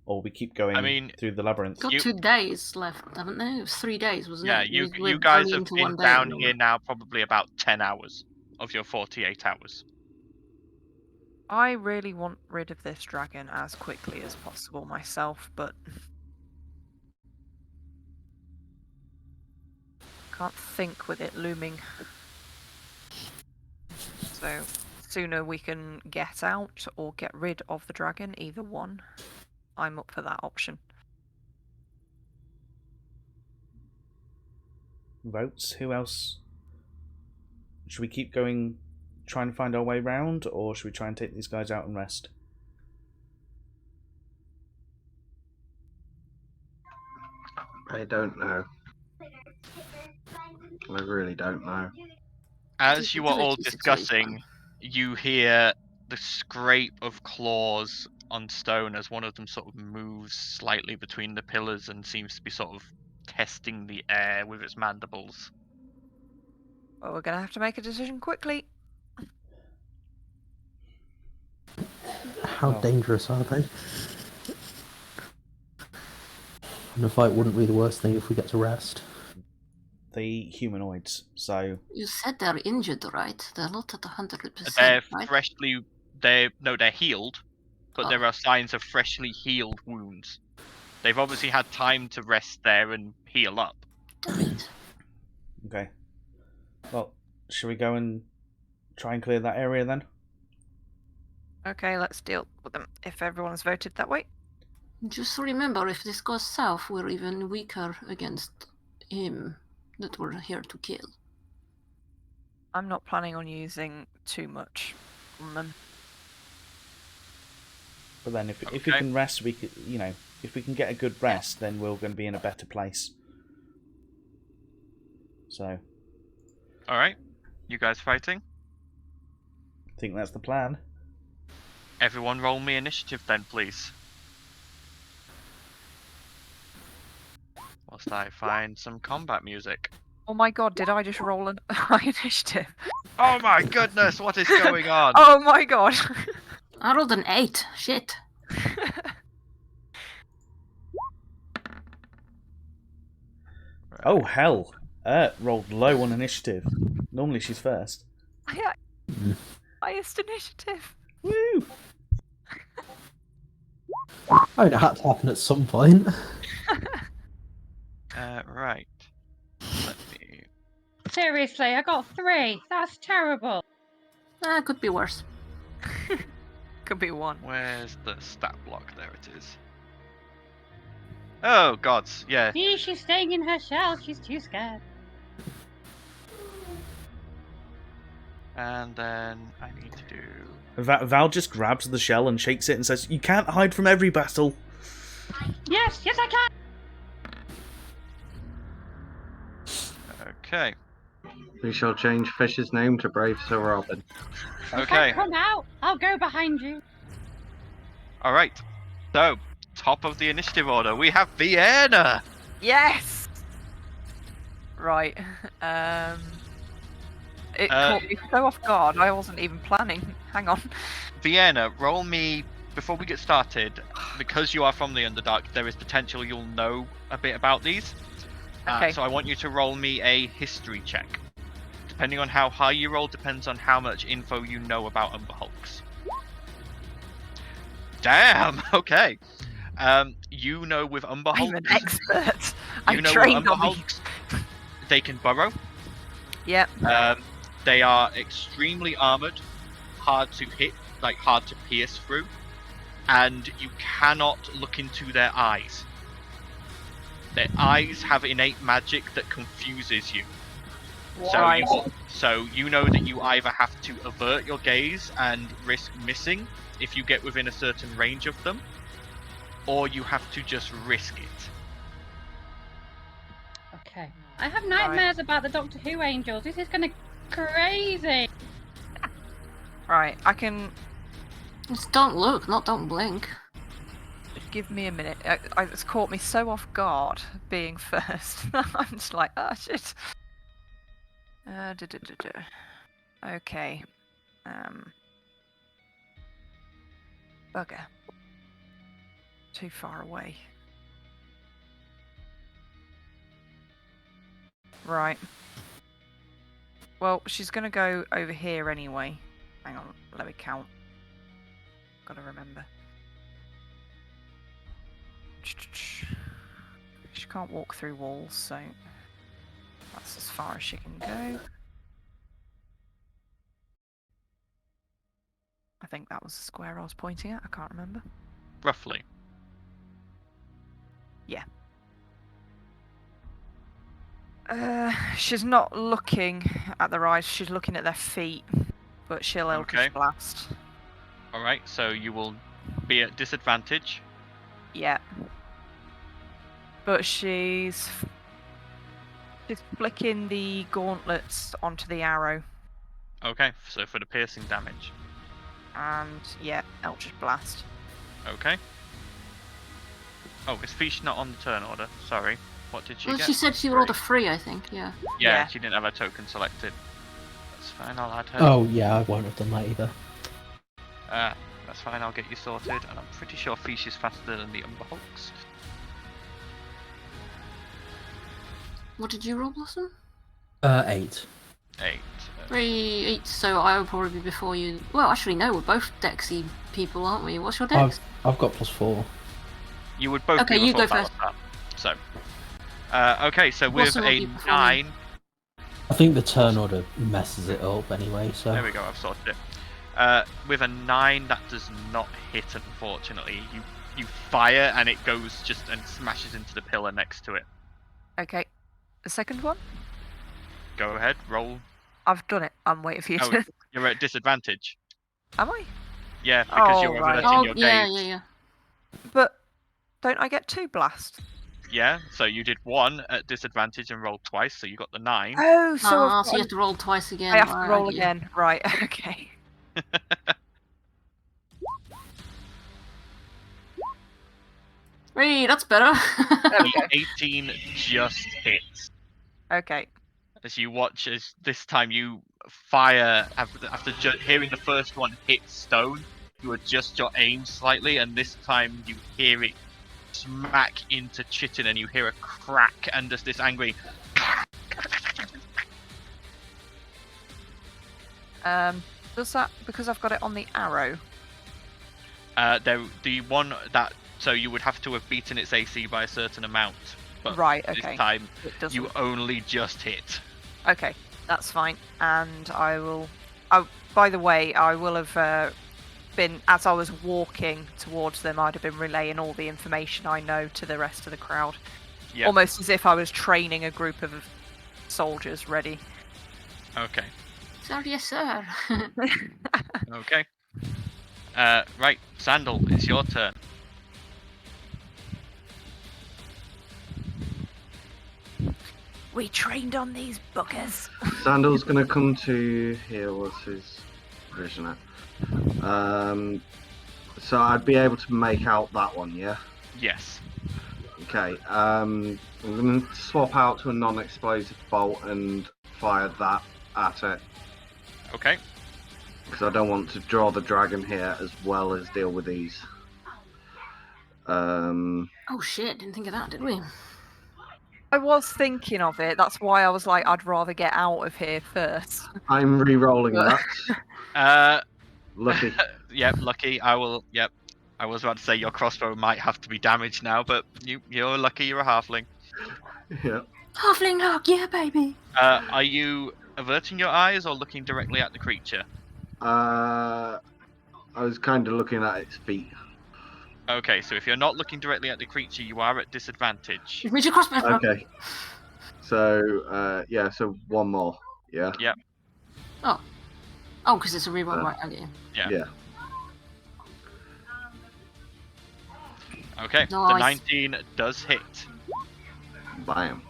Or we keep going through the labyrinth. Got 2 days left, haven't they? It was 3 days, wasn't Yeah, it? you guys have been down here now probably about 10 hours of your 48 hours. I really want rid of this dragon as quickly as possible myself, but can't think with it looming. So, sooner we can get out or get rid of the dragon, either one. I'm up for that option. Votes? Who else? Should we keep going, trying to find our way round, or should we try and take these guys out and rest? I don't know. I really don't know. As you are all discussing, you hear the scrape of claws on stone as one of them sort of moves slightly between the pillars and seems to be sort of testing the air with its mandibles. Well, we're gonna have to make a decision quickly. How dangerous are they? And a fight wouldn't be the worst thing if we get to rest. The humanoids, so... You said they're injured, right? They're not at 100%, They're right? they're healed, but there are signs of freshly healed wounds. They've obviously had time to rest there and heal up. Damn it. Okay. Well, should we go and try and clear that area then? Okay, let's deal with them if everyone's voted that way. Just remember, if this goes south, we're even weaker against him that we're here to kill. I'm not planning on using too much on them. But then if we can rest, we could, if we can get a good rest, then we're going to be in a better place. So. Alright. You guys fighting? I think that's the plan. Everyone roll me initiative then, please. Whilst I find some combat music. Oh my god, did I just roll an high initiative? Oh my goodness, what is going on? Oh my god! I rolled an 8. Shit. Oh hell! Rolled low on initiative. Normally she's first. Highest initiative. Woo! I mean, it had to happen at some point. Right. Let me... Seriously, I got 3. That's terrible. Could be worse. Could be 1. Where's the stat block? There it is. Oh gods, yeah. See, she's staying in her shell. She's too scared. And then I need to do... Val just grabs the shell and shakes it and says, "You can't hide from every battle." Yes, I can. Okay. We shall change Fish's name to Brave Sir Robin. Okay. Come out. I'll go behind you. Alright. So, top of the initiative order, we have Vienna! Yes! Right. It caught me so off guard, I wasn't even planning. Hang on. Vienna, roll me before we get started, because you are from the Underdark, there is potential you'll know a bit about these. Okay. So I want you to roll me a history check. Depending on how high you roll, depends on how much info you know about Umber Hulks. Damn. Okay. You know with Umber Hulks. I'm an expert. You I'm know with trained Umber on these. Hulks, they can burrow. Yep. They are extremely armored, hard to hit, like hard to pierce through, and you cannot look into their eyes. Their eyes have innate magic that confuses you. Why? So you know that you either have to avert your gaze and risk missing if you get within a certain range of them, or you have to just risk it. Okay. I have nightmares about the Doctor Who angels. This is gonna crazy. Right, I can. Just don't look, not don't blink. Give me a minute. It's caught me so off guard being first. I'm just like, oh shit. Okay. Bugger. Too far away. Right. Well, she's gonna go over here anyway. Hang on, let me count. Gotta remember. She can't walk through walls, so that's as far as she can go. I think that was the square I was pointing at. I can't remember. Roughly. Yeah. She's not looking at their eyes. She's looking at their feet, but she'll Eldritch Blast. All right. So you will be at disadvantage. Yeah. But she's flicking the gauntlets onto the arrow. Okay, so for the piercing damage. And yeah, Eldritch Blast. Okay. Oh, is Fish not on the turn order? Sorry. What did she Well, get? she said she rolled a 3, I think, yeah. Yeah, she didn't have a token selected. That's fine, I'll add her. Oh yeah, I won't have done that either. That's fine, I'll get you sorted. And I'm pretty sure Fish is faster than the Umber Hulks. What did you roll, Blossom? 8. 8. 8, so I will probably be before you. Well, actually, no, we're both Dexy people, aren't we? What's your Dex? I've got +4. You would both Okay, be you before go first. Balasar. So, okay, so with Blossom will a be before me. 9. I think the turn order messes it up anyway, so... There we go, I've sorted it. With a 9, that does not hit, unfortunately. You fire and it goes just and smashes into the pillar next to it. Okay. The second one? Go ahead, roll. I've done it. I'm waiting for you to... You're at disadvantage. Am I? Yeah, because you're right. averting your yeah, gaze. yeah. But don't I get 2 blasts? Yeah, so you did 1 at disadvantage and rolled twice, so you got the 9. Oh, so, So you have to roll twice again. I have to roll again. Right, okay. Hey, that's better. The 18 just hits. Okay. As you watch, as this time you fire after hearing the first one hit stone, you adjust your aim slightly, and this time you hear it smack into Chitin, and you hear a crack and just this angry. Does that, because I've got it on the arrow? The one that, so you would have to have beaten its AC by a certain amount, but right, okay. this time it you only just hit. Okay, that's fine. And I will. Oh, by the way, I will have been, as I was walking towards them, I'd have been relaying all the information I know to the rest of the crowd. Yep. Almost as if I was training a group of soldiers ready. Okay. Sir, yes, sir. Okay. Right, Sandal, it's your turn. We trained on these buggers. Sandal's gonna come to here. What's his vision at? So I'd be able to make out that one, yeah? Yes. Okay. I'm gonna swap out to a non-explosive bolt and fire that at it. Okay. because I don't want to draw the dragon here as well as deal with these. Oh shit, didn't think of that, did we? I was thinking of it. That's why I was like, I'd rather get out of here first. I'm re-rolling that. Lucky. Yep, lucky. I will. Yep. I was about to say your crossbow might have to be damaged now, but you're lucky. You're a halfling. Yeah. Halfling luck, yeah, baby. Are you averting your eyes or looking directly at the creature? I was kind of looking at its feet. Okay, so if you're not looking directly at the creature, you are at disadvantage. Give me your crossbow. Okay. So yeah, so one more. Yeah. Yep. Oh, because it's a reroll, right? Okay. Yeah. Okay, the Nice. 19 does hit. Bam.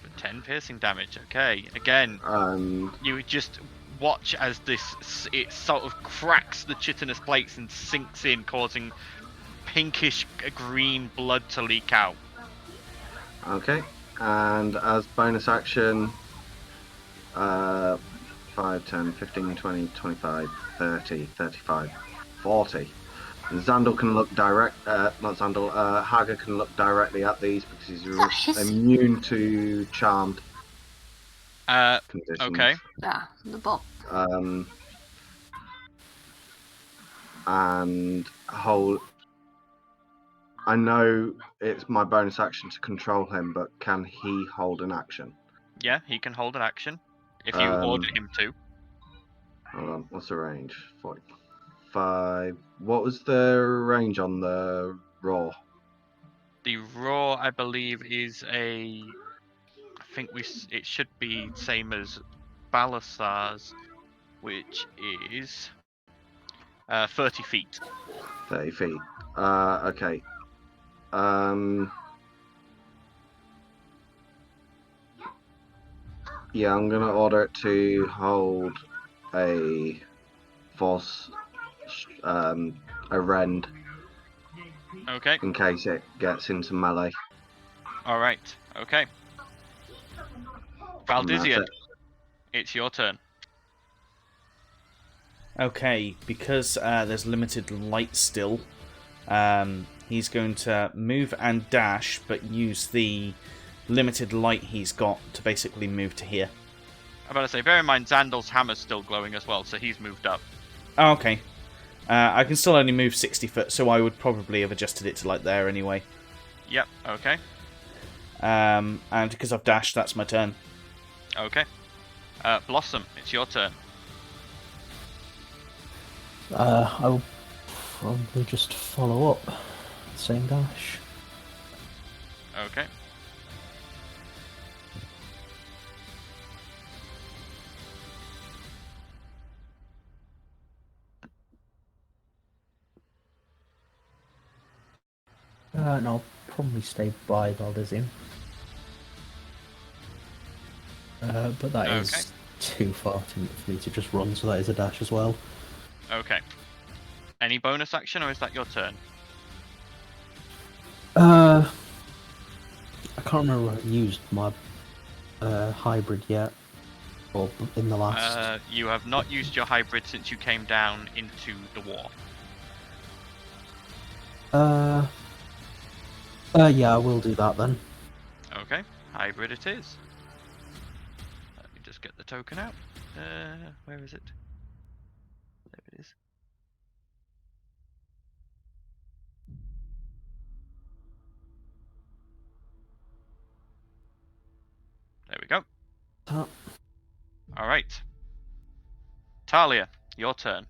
For 10 piercing damage. Okay, again, you just watch as it sort of cracks the chitinous plates and sinks in, causing pinkish green blood to leak out. Okay. And as bonus action, 5, 10, 15, 20, 25, 30, 35, 40. Xandal can look not Xandal, Haga can look directly at these because he's immune to charmed conditions. Okay. Yeah, the bot. And hold. I know it's my bonus action to control him, but can he hold an action? Yeah, he can hold an action if you order him to. Hold on, what's the range? 45. What was the range on the raw? The raw, I believe, is I think it should be same as Balasar's, which is 30 feet. 30 feet. Okay. Yeah, I'm gonna order it to hold a force, a rend. Okay. In case it gets into melee. All right. Okay. Valdizia, it. it's your turn. Okay, because there's limited light still, he's going to move and dash, but use the limited light he's got to basically move to here. I'm about to say, bear in mind, Xandal's hammer's still glowing as well, so he's moved up. Oh, okay. I can still only move 60 foot, so I would probably have adjusted it to like there anyway. Yep, okay. And because I've dashed, that's my turn. Okay. Blossom, it's your turn. I will probably just follow up. Same dash. Okay. And I'll probably stay by Valdizia. But that is too far for me to just run, so that is a dash as well. Okay. Any bonus action, or is that your turn? I can't remember if I used my hybrid yet, or in the last. You have not used your hybrid since you came down into the war. Yeah, I will do that then. Okay, hybrid it is. Let me just get the token out. Where is it? There it is. There we go. Alright. Talia, your turn.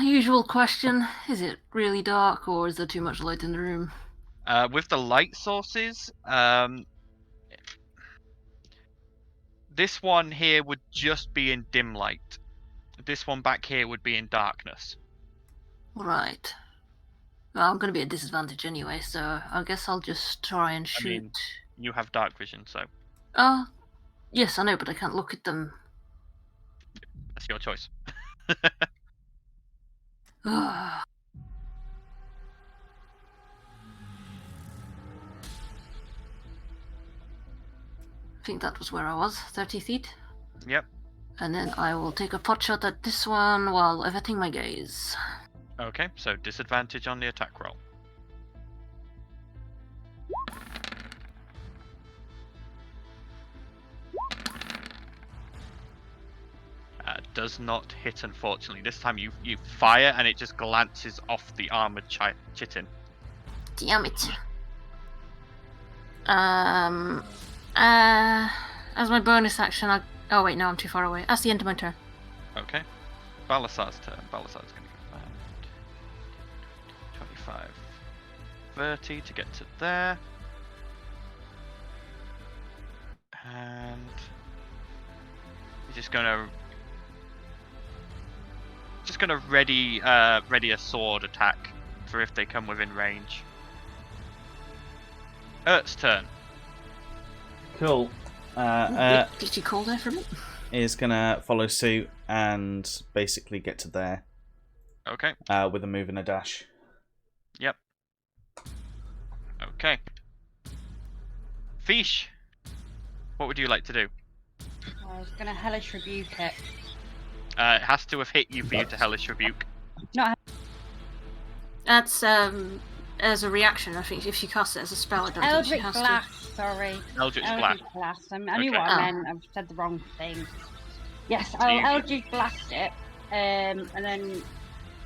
Usual question, is it really dark or is there too much light in the room? With the light sources, this one here would just be in dim light. This one back here would be in darkness. Right. Well, I'm going to be at disadvantage anyway, so I guess I'll just try and shoot. I mean, you have dark vision, so... Yes, I know, but I can't look at them. That's your choice. I think that was where I was, 30 feet. Yep. And then I will take a pot shot at this one while averting my gaze. Okay, so disadvantage on the attack roll. Does not hit, unfortunately. This time you fire and it just glances off the armored chitin. Damn it. As my bonus action, oh wait, no, I'm too far away. That's the end of my turn. Okay. Balasar's turn. Balasar's going to go 25, 30 to get to there. And he's just going to ready a sword attack for if they come within range. Ert's turn. Cool. Did you call there for me? Is gonna follow suit and basically get to there. Okay. With a move and a dash. Yep. Okay. Fish, what would you like to do? I was going to hellish rebuke it. It has to have hit you for you to hellish rebuke. That's as a reaction. I think if you cast it as a spell, I don't think Eldritch she has Blast, sorry. Eldritch Blast. I knew Okay. what I meant. I've said the wrong thing. Yes, I'll Eldritch Blast it. And then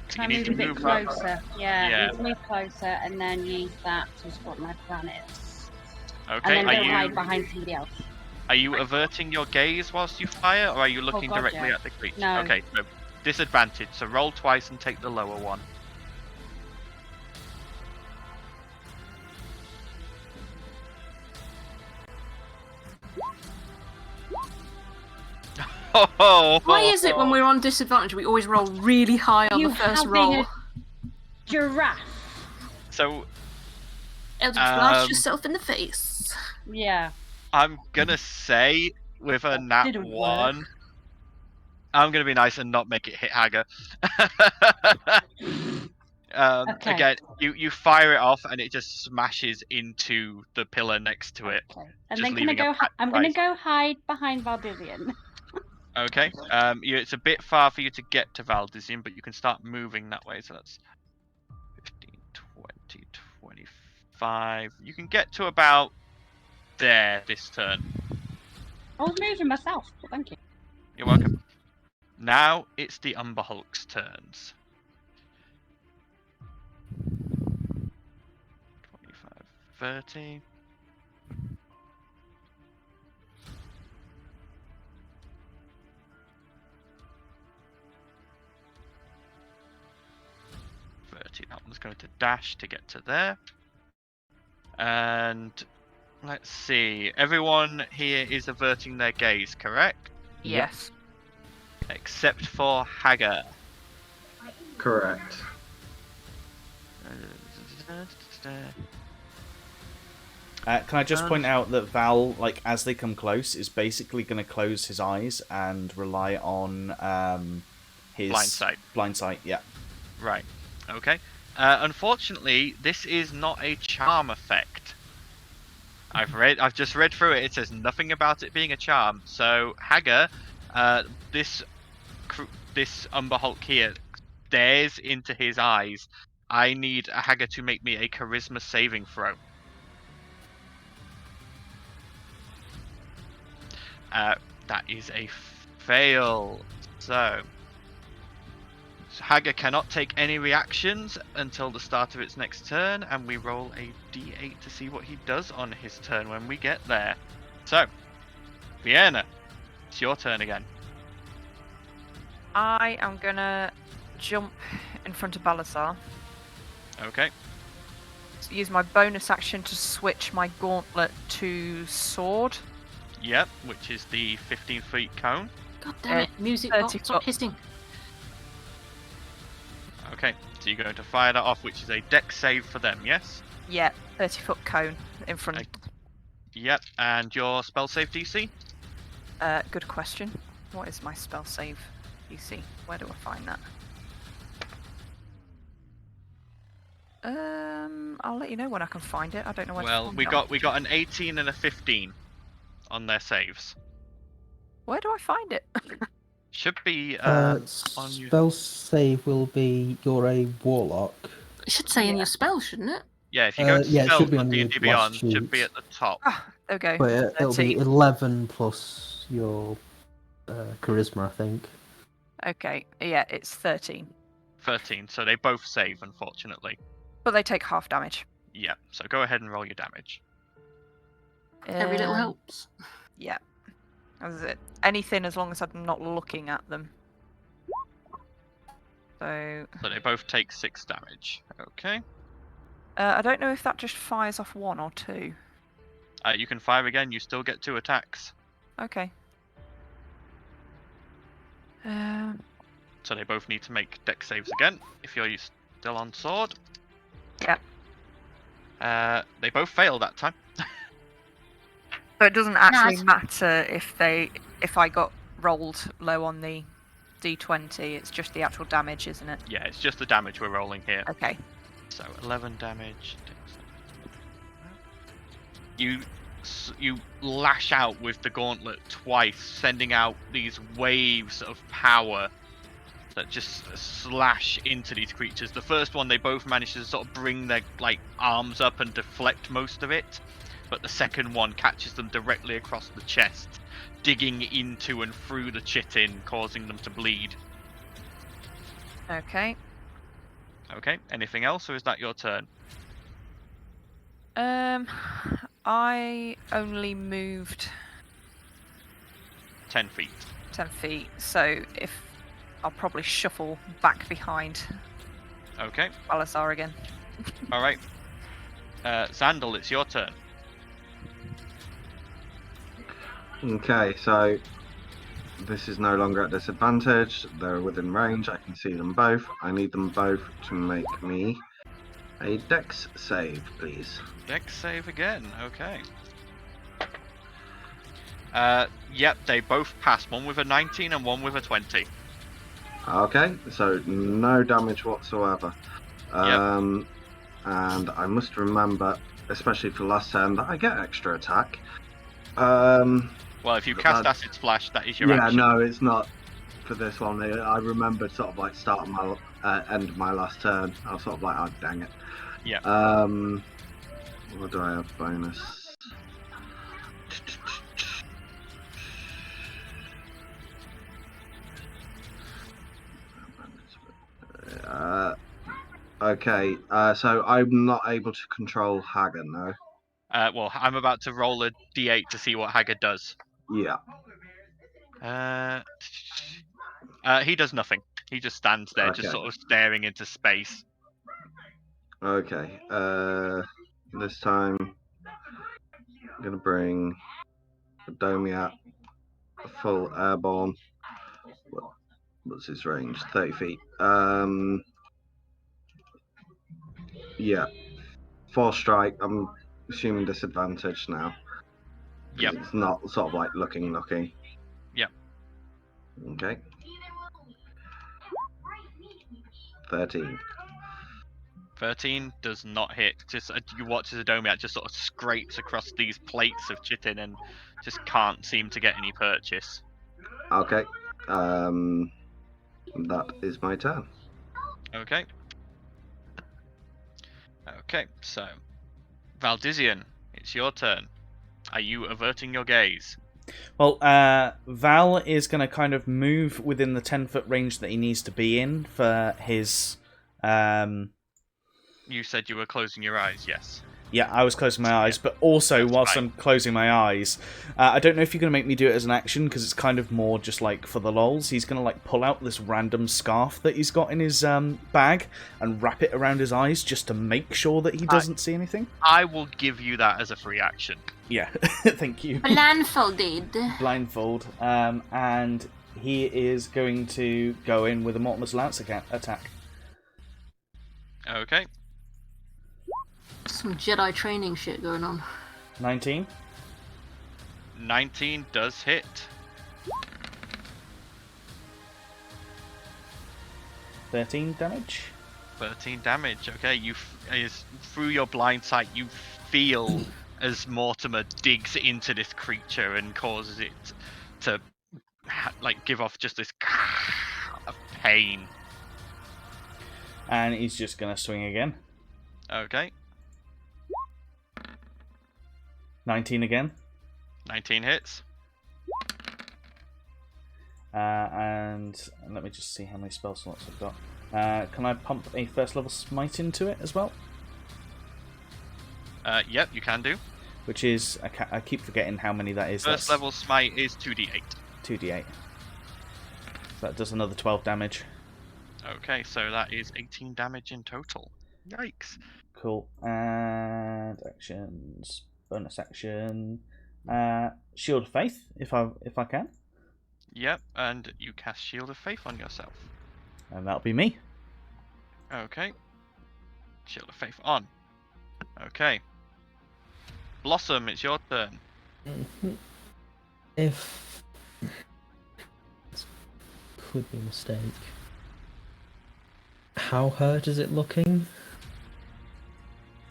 can I move a bit closer? Yeah, move closer and then use that to spot my planets. Okay, And then go hide behind somebody else. Are you averting your gaze whilst you fire, or are you looking directly at the creature? No. Okay, so disadvantage, so roll twice and take the lower one. Why is it when we're on disadvantage we always roll really high on the first roll? Giraffe. So Eldritch blast yourself in the face. Yeah. I'm gonna say with a nat 1, I'm gonna be nice and not make it hit Hagar. Okay. Again, you fire it off and it just smashes into the pillar next to it. Okay. And then I'm gonna go hide behind Valdizian. Okay. It's a bit far for you to get to Valdizian, but you can start moving that way. So that's 15, 20, 25. You can get to about there this turn. I was moving myself, but thank you. You're welcome. Now it's the Umber Hulk's turns. 25, 30. That one's going to dash to get to there. And let's see. Everyone here is averting their gaze, correct? Yes. Except for Hagar. Correct. Can I just point out that Val, like as they come close, is basically going to close his eyes and rely on his blind sight. Yeah. Right. Okay. Unfortunately, this is not a charm effect. I've just read through it. It says nothing about it being a charm. So Hagar, this Umber Hulk here stares into his eyes. I need a Hagar to make me a charisma saving throw. That is a fail. So Hagar cannot take any reactions until the start of its next turn, and we roll a d8 to see what he does on his turn when we get there. So, Vienna, it's your turn again. I am gonna jump in front of Balasar. Okay. Use my bonus action to switch my gauntlet to sword. Yep, which is the 15-feet cone. God damn it, music, stop hissing. Okay, so you're going to fire that off, which is a dex save for them, yes? Yeah, 30-foot cone in front. Yep, and your spell save DC? Good question. What is my spell save DC? Where do I find that? I'll let you know when I can find it. I don't know where to find it. Well, we got an 18 and a 15 on their saves. Where do I find it? Should be on your... Spell save will be you're a warlock. It should say in your spell, shouldn't it? Yeah, if you go to yeah, it spells should be on on your D&D last Beyond, should be sheet. at the top. Ah, there we go. But it'll be 13. 11 plus your charisma, I think. Okay, yeah, it's 13. 13, so they both save, unfortunately. But they take half damage. Yeah, so go ahead and roll your damage. Every little helps. Yeah. That's it. Anything as long as I'm not looking at them. So they both take 6 damage. Okay. I don't know if that just fires off 1 or 2. You can fire again, you still get 2 attacks. Okay. So they both need to make dex saves again, if you're still on sword. Yeah. They both fail that time. So it doesn't actually matter if I got rolled low on the d20, it's just the actual damage, isn't it? Yeah, it's just the damage we're rolling here. Okay. So 11 damage. You lash out with the gauntlet twice, sending out these waves of power that just slash into these creatures. The first one, they both manage to sort of bring their arms up and deflect most of it, but the second one catches them directly across the chest, digging into and through the chitin, causing them to bleed. Okay. Okay, anything else, or is that your turn? I only moved 10 feet. 10 feet, so I'll probably shuffle back behind Okay, Balasar again. alright. Zandal, it's your turn. Okay, so this is no longer at disadvantage. They're within range. I can see them both. I need them both to make me a dex save, please. Dex save again, okay. Yep, they both pass. One with a 19 and one with a 20. Okay, so no damage whatsoever. And I must remember, especially for last turn, that I get extra attack. Well, if you cast Acid Splash, that is your action. Yeah, no, it's not for this one. I remembered sort of starting my end of my last turn. I was sort of oh dang it. Yeah. What do I have bonus? Okay, so I'm not able to control Haggard, no? Well, I'm about to roll a d8 to see what Haggard does. Yeah. He does nothing. He just stands there, just sort of staring into space. Okay, this time I'm going to bring the Domiat, a full airborne. What's his range? 30 feet. Yeah. 4 strike. I'm assuming disadvantage now. Yep. It's not sort of looking. Yep. Okay. 13. 13 does not hit. Just you watch as Adomiat just sort of scrapes across these plates of chitin and just can't seem to get any purchase. Okay. That is my turn. Okay. Okay, so Valdizian, it's your turn. Are you averting your gaze? Well, Val is going to kind of move within the 10-foot range that he needs to be in for his... You said you were closing your eyes, yes. Yeah, I was closing my eyes, but also whilst I'm closing my eyes, I don't know if you're going to make me do it as an action, because it's kind of more just for the lols. He's going to pull out this random scarf that he's got in his bag and wrap it around his eyes just to make sure that he doesn't see anything. I will give you that as a free action. Yeah, thank you. Blindfolded. Blindfold. And he is going to go in with a Mortimer's Lance attack. Okay. Some Jedi training shit going on. 19. 19 does hit. 13 damage. 13 damage. Okay, through your blind sight, you feel as Mortimer digs into this creature and causes it to like give off just this of pain. And he's just going to swing again. Okay. 19 again. 19 hits. And let me just see how many spell slots I've got. Can I pump a first level smite into it as well? Yep, you can do. Which is, I keep forgetting how many that is. First level smite is 2d8. 2d8. So that does another 12 damage. Okay, so that is 18 damage in total. Yikes. Cool. And actions, bonus action, Shield of Faith, if I can. Yep, and you cast Shield of Faith on yourself. And that'll be me. Okay. Shield of Faith on. Okay. Blossom, it's your turn. If this could be a mistake. How hurt is it looking?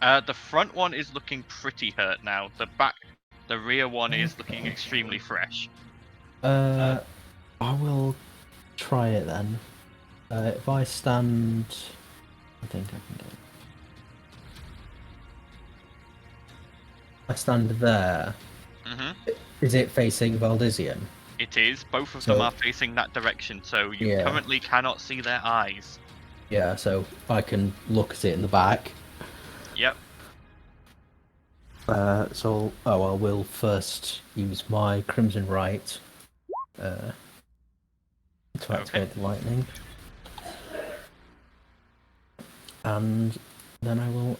The front one is looking pretty hurt now. The rear one is looking extremely fresh. I will try it then. If I stand, I think I can do it. I stand there. Mm-hmm. Is it facing Valdizian? It is. Both of them are facing that direction, so you currently cannot see their eyes. Yeah, so I can look at it in the back. Yep. So I will first use my Crimson Right to activate the lightning. And then I will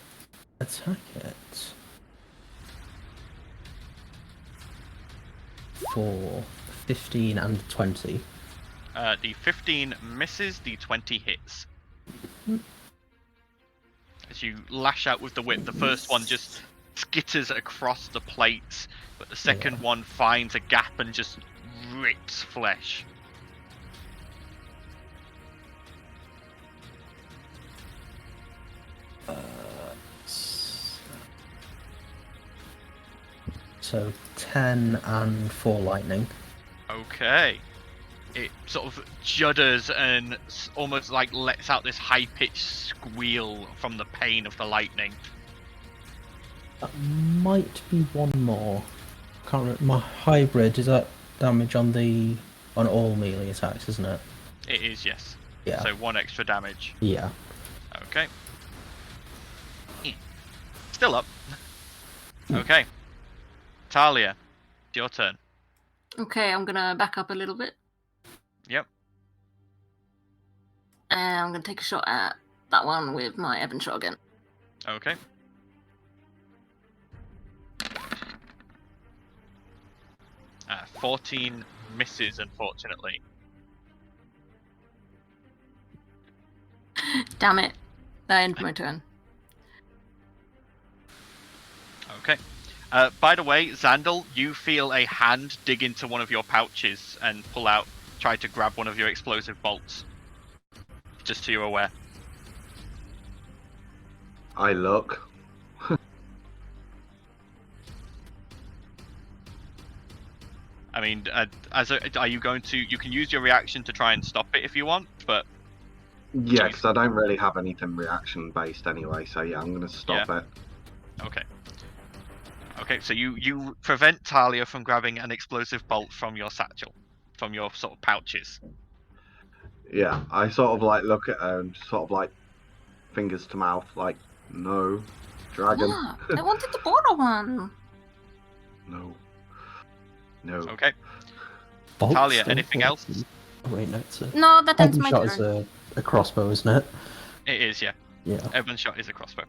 attack it. For 15 and 20. The 15 misses, the 20 hits. As you lash out with the whip, the first one just skitters across the plates, but the second one finds a gap and just rips flesh. So 10 and 4 lightning. Okay. It sort of judders and almost like lets out this high-pitched squeal from the pain of the lightning. That might be one more. Can't remember. My hybrid, is that damage on all melee attacks, isn't it? It is, yes. Yeah. So 1 extra damage. Yeah. Okay. Still up. Okay. Talia, it's your turn. Okay, I'm gonna back up a little bit. Yep. And I'm gonna take a shot at that one with my Ebon shot again. Okay. Uh, 14 misses, unfortunately. Damn it. That ends my turn. Okay. By the way, Xandal, you feel a hand dig into one of your pouches and try to grab one of your explosive bolts. Just so you're aware. I look. I mean, are you going to? You can use your reaction to try and stop it if you want, but yeah, because I don't really have anything reaction based anyway. So yeah, I'm gonna stop it. Okay. Okay, so you prevent Talia from grabbing an explosive bolt from your satchel, from your sort of pouches. Yeah, I sort of like look at her and sort of like fingers to mouth, like, no, dragon. Yeah, I wanted to borrow one. No. No. Okay. Bolts Talia, still anything else? Oh, wait, no, it's a... No, that ends Ebon my shot turn. is a crossbow, isn't it? It is, yeah. Yeah. Ebon shot is a crossbow.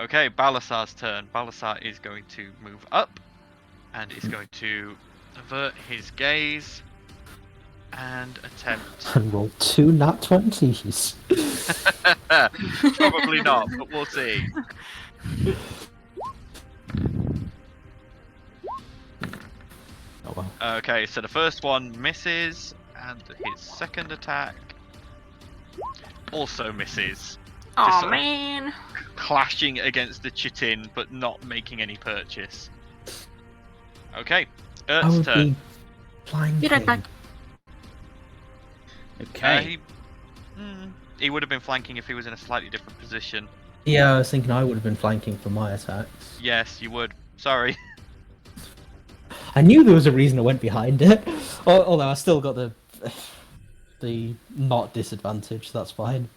Okay, Balasar's turn. Balasar is going to move up, and is going to avert his gaze and attempt. And roll 2 nat 20s. Probably not, but we'll see. Oh well. Okay, so the first one misses, and his second attack also misses. Oh sort of man. Clashing against the chitin, but not making any purchase. Okay, I Ert's would turn. be flying. Be right back. Okay. He would have been flanking if he was in a slightly different position. Yeah, I was thinking I would have been flanking for my attacks. Yes, you would. Sorry. I knew there was a reason I went behind it. Although I still got the not disadvantage, so that's fine.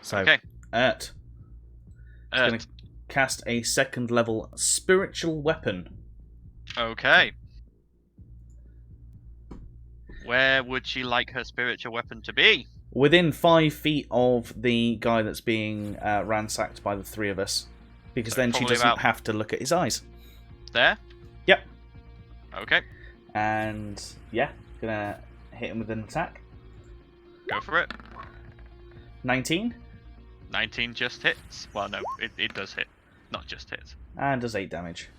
So, Okay. Ert. He's going to cast a 2nd level spiritual weapon. Okay. Where would she like her spiritual weapon to be? Within 5 feet of the guy that's being ransacked by the 3 of us. Because So then she probably doesn't about- have to look at his eyes. There? Yep. Okay, And, yeah, gonna hit him with an attack. go for it. 19. 19 just hits. Well, no, it does hit. Not just hits. And does 8 damage.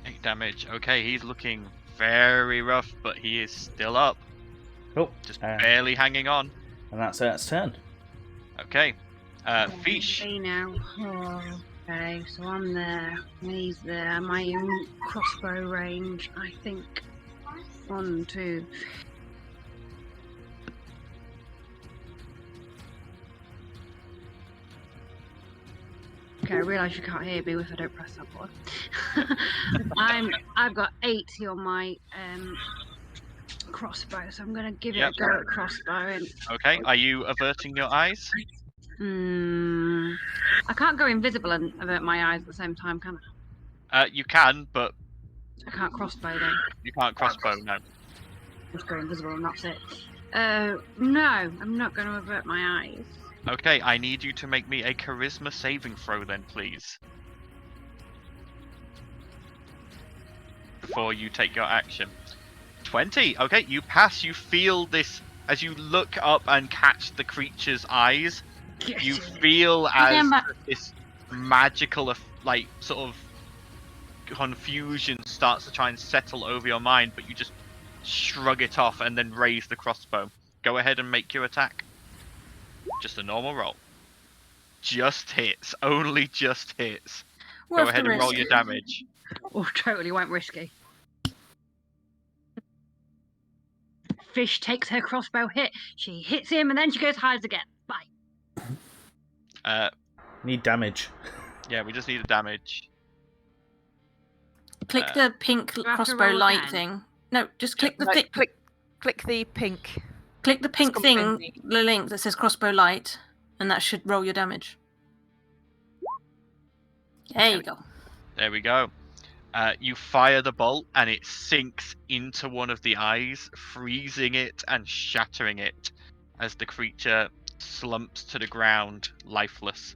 8 damage. Okay, he's looking very rough, but he is still up. Cool. Just barely hanging on. And that's Ert's turn. Okay. Fish. See now. Oh, okay, so I'm there. He's there. My own crossbow range, I think. 1, 2. Okay, I realise you can't hear me if I don't press that button. I've got 80 on my crossbow, so I'm gonna give it a go at crossbow. And Okay, are you averting your eyes? I can't go invisible and avert my eyes at the same time, can I? You can, but I can't crossbow then. you can't crossbow, no. Just go invisible and that's it. No, I'm not going to avert my eyes. Okay, I need you to make me a charisma saving throw then, please. Before you take your action. 20! Okay, you pass, you feel this, as you look up and catch the creature's eyes, you feel as this magical, like, sort of confusion starts to try and settle over your mind, but you just shrug it off and then raise the crossbow. Go ahead and make your attack. Just a normal roll. Just hits. Only just hits. Go ahead and roll your damage. Oh, totally won't risky. Fish takes her crossbow hit. She hits him and then she goes hides again. Bye. Need damage. Yeah, we just need a damage. Click the pink have to crossbow roll light again? thing. No, just click the No, thing. click the pink. Click the pink Something. thing, the link that says crossbow light, and that should roll your damage. There you go. There we go. You fire the bolt and it sinks into one of the eyes, freezing it and shattering it as the creature slumps to the ground, lifeless.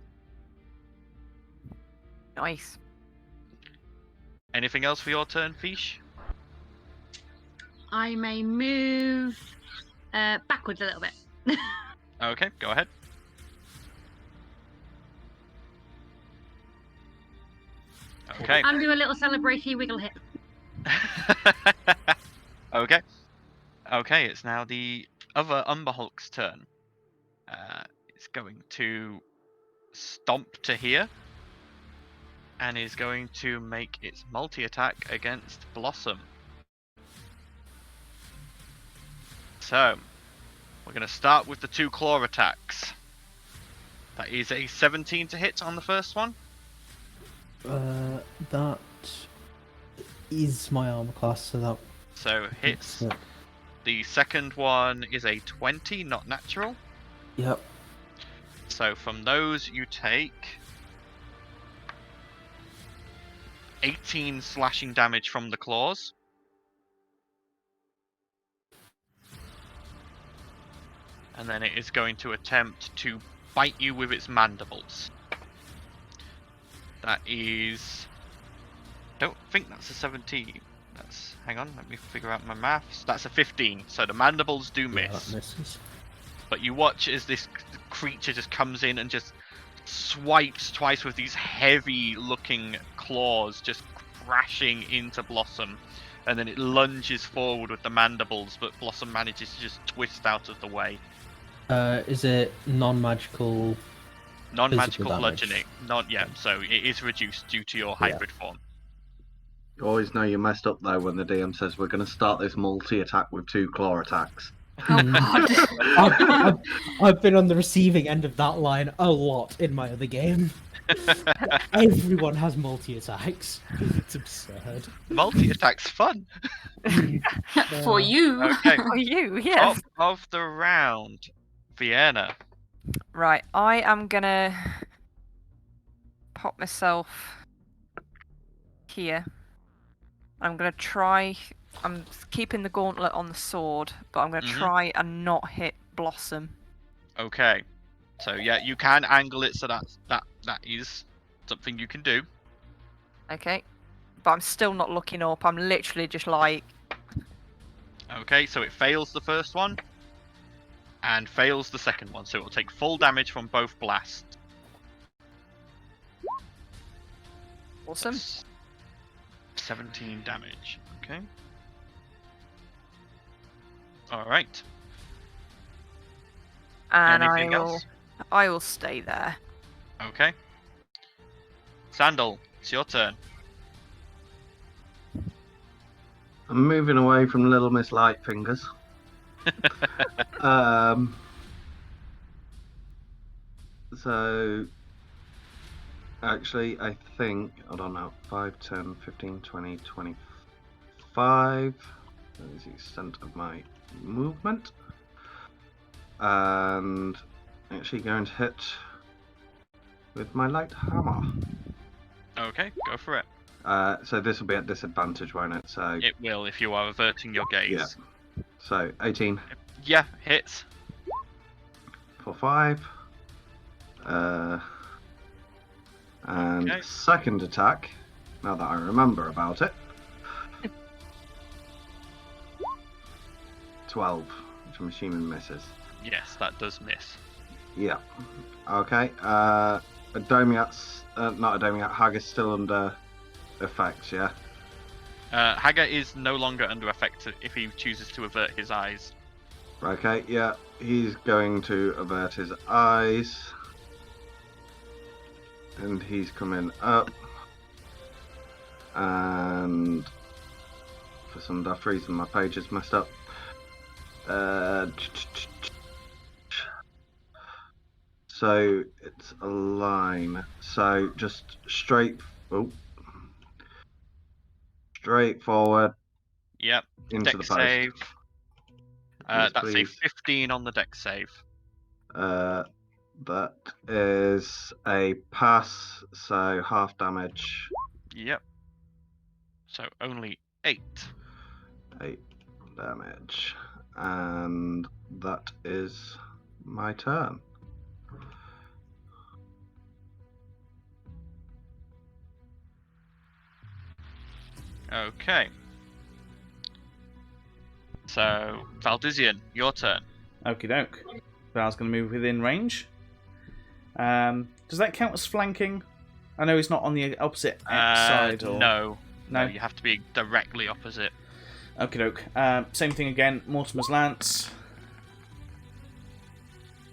Nice. Anything else for your turn, Fish? I may move backwards a little bit. Okay, go ahead. Okay. I'm doing a little celebratory wiggle hit. Okay. Okay, it's now the other Umber Hulk's turn. It's going to stomp to here. And is going to make its multi-attack against Blossom. So, we're going to start with the 2 claw attacks. That is a 17 to hit on the first one. That is my armor class, so that So hits. The second one is a 20, not natural. Yep. So from those you take 18 slashing damage from the claws. And then it is going to attempt to bite you with its mandibles. That is... I don't think that's a 17. That's... Hang on, let me figure out my maths. That's a 15, so the mandibles do miss. Yeah, that misses. But you watch as this creature just comes in and just swipes twice with these heavy-looking claws, just crashing into Blossom. And then it lunges forward with the mandibles, but Blossom manages to just twist out of the way. Is it non-magical? Non-magical Physical damage. bludgeoning. Not yet, so it is reduced due to your hybrid form. You always know you messed up though when the DM says we're going to start this multi-attack with 2 claw attacks. Oh, I've been on the receiving end of that line a lot in my other game. Everyone has multi-attacks. It's absurd. Multi-attack's fun. For you. Okay. For you, yes. Top of the round, Vienna. Right, I am gonna pop myself here. I'm gonna try. I'm keeping the gauntlet on the sword, but I'm gonna try and not hit Blossom. Okay. So yeah, you can angle it so that is something you can do. Okay, but I'm still not looking up. I'm literally just like. Okay, so it fails the first one and fails the second one, so it will take full damage from both blasts. Awesome. 17 damage. Okay. All right. And Anything else? I will stay there. Okay. Sandal, it's your turn. I'm moving away from Little Miss Lightfingers. So, actually, I think, I don't know, 5, 10, 15, 20, 25. That is the extent of my movement. And actually going to hit with my light hammer. Okay, go for it. So this will be at disadvantage, won't it? So It will if you are averting your gaze. yeah. So 18 Yeah, hits. for 5. And Okay. second attack, now that I remember about it. 12, which I'm assuming misses. Yes, that does miss. Yeah. Okay. Adomiat's not Adomiat. Haggis still under effects, yeah. Haga is no longer under effect if he chooses to avert his eyes. Okay, yeah. He's going to avert his eyes. And he's coming up. And for some daft reason my page is messed up. So it's a line. So just straight forward Yep. into Dex the post. save. Yes, That's a please. 15 on the dex save. That is a pass, so half damage. Yep. So only 8. 8 damage. And that is my turn. Okay. So, Valdizian, your turn. Okie doke. Val's going to move within range. Does that count as flanking? I know he's not on the opposite side. Or... No. No? You have to be directly opposite. Okie doke. Same thing again. Mortimer's Lance.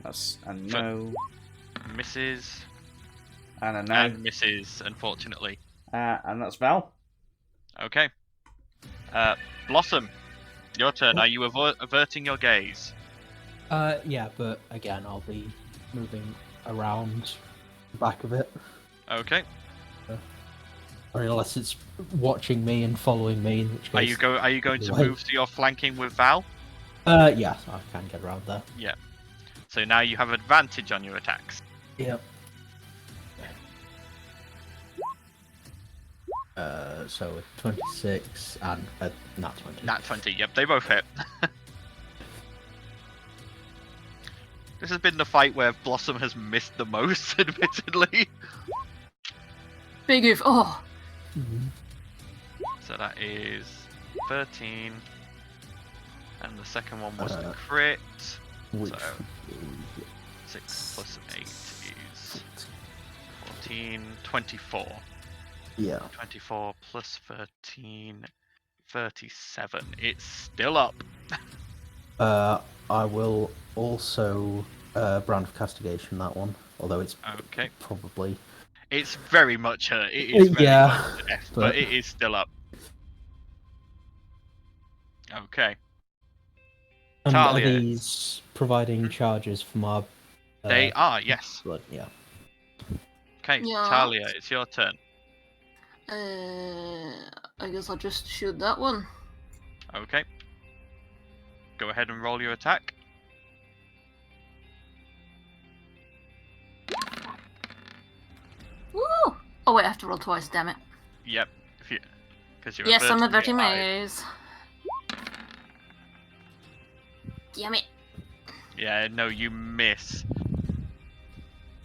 That's a no. Misses. And a no. And misses, unfortunately. And that's Val. Okay. Blossom, your turn. Are you averting your gaze? Yeah, but again, I'll be moving around the back of it. Okay. Or unless it's watching me and following me, in which case... Are you going to Right. move so you're flanking with Val? Yeah, I can get around there. Yeah. So now you have advantage on your attacks. Yep. So 26 and nat 20. Nat 20, yep, they both hit. This has been the fight where Blossom has missed the most, admittedly. Big if. Oh, Mhm. So that is 13. And the second one was the Uh, crit. Which So 6 plus 8 is 14, 24. yeah. 24 plus 13, 37. It's still up. I will also brand of castigation that one, although it's Okay. probably It's very much hurt. It is very Yeah, close to death, but but- it is still up. Okay. And are Talia. these providing charges from our... They are, yes. blood? Yeah. Okay, Yeah. Talia, it's your turn. I guess I'll just shoot that one. Okay. Go ahead and roll your attack. Woo! Oh wait, I have to roll twice, damn it. Yep. If you, because you're Yes, I'm a averting dirty the eye. maze. Damn it. Yeah, no, you miss.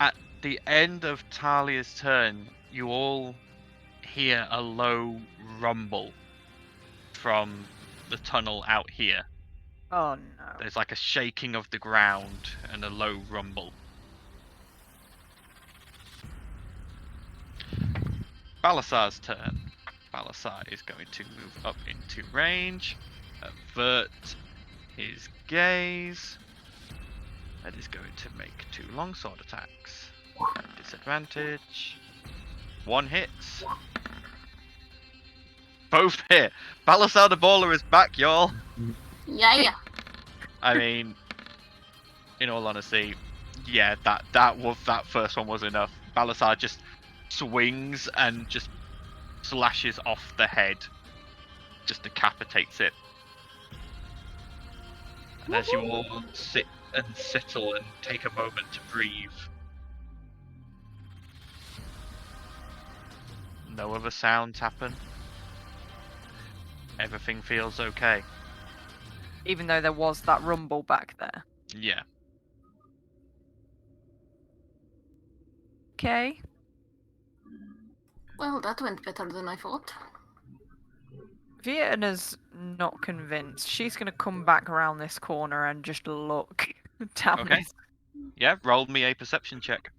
At the end of Talia's turn, you all hear a low rumble from the tunnel out here. Oh no. There's like a shaking of the ground and a low rumble. Balasar's turn. Balasar is going to move up into range, avert his gaze. That is going to make 2 longsword attacks. Disadvantage. 1 hits. Both hit. Balasar the Baller is back, y'all. Yeah. I mean, in all honesty, yeah, that first one was enough. Balasar just swings and just slashes off the head, just decapitates it. And as you all sit and settle and take a moment to breathe, no other sounds happen. Everything feels okay. Even though there was that rumble back there. Yeah. Okay. Well, that went better than I thought. Vienna's not convinced. She's going to come back around this corner and just look down Okay. this. Yeah, roll me a perception check.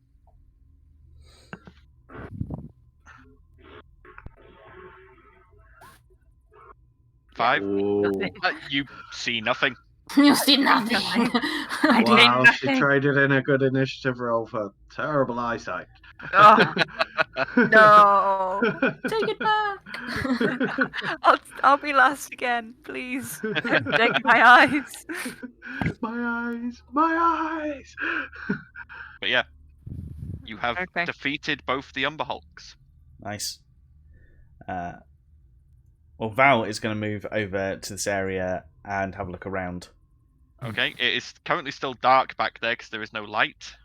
5. Ooh. You see nothing. You see nothing. I did Wow, she nothing. traded in a good initiative roll for terrible eyesight. Oh, no. Take it back. I'll be last again, please. Take my eyes. My eyes, my eyes. But yeah, you have Okay. defeated both the Umber Hulks. Nice. Well, Val is going to move over to this area and have a look around. Okay, it is currently still dark back there because there is no light.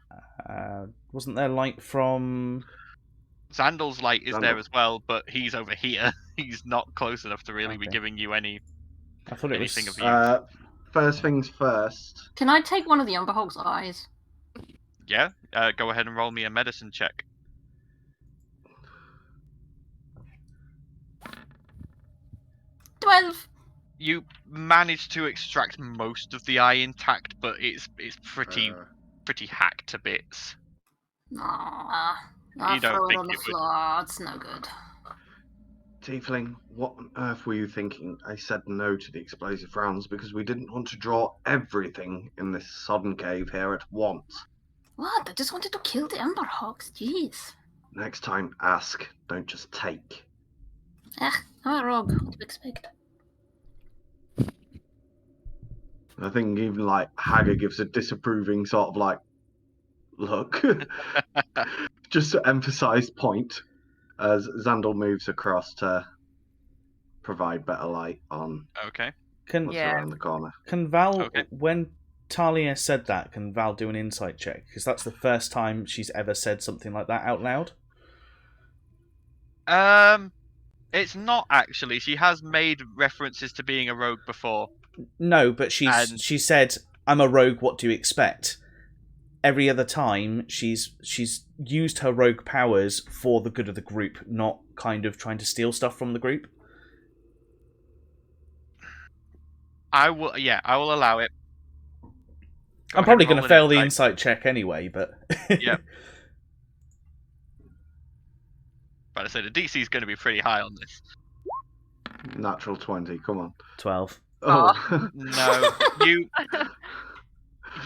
Wasn't there light from... Zandal's light is there Zandal. as well, but he's over here. He's not close enough to really be Okay. giving you any. I thought it was... Anything of you. First things first. Can I take one of the Umber Hog's eyes? Yeah, go ahead and roll me a medicine check. "12." You managed to extract most of the eye intact, but it's pretty hacked to bits. Nah, You I'll don't throw it think on the it would- floor. It's no good. Tiefling, what on earth were you thinking? I said no to the explosive rounds because we didn't want to draw everything in this sodden cave here at once. What? I just wanted to kill the Umber Hogs. Jeez. Next time, ask, don't just take. I'm a rogue. What do you expect? I think even like Hager gives a disapproving sort of like look, just to emphasize point, as Zandal moves across to provide better light on Okay. Can what's Yeah. around the corner. Can Val, Okay. when Talia said that, can Val do an insight check? Because that's the first time she's ever said something like that out loud. It's not actually. She has made references to being a rogue before. No, but she said, "I'm a rogue. What do you expect?" Every other time, she's used her rogue powers for the good of the group, not kind of trying to steal stuff from the group. I will allow it. Go I'm ahead probably and going roll to an fail the insight. insight check anyway, but Yep. But I say the DC is going to be pretty high on this. Natural 20, come on. 12. Oh, No,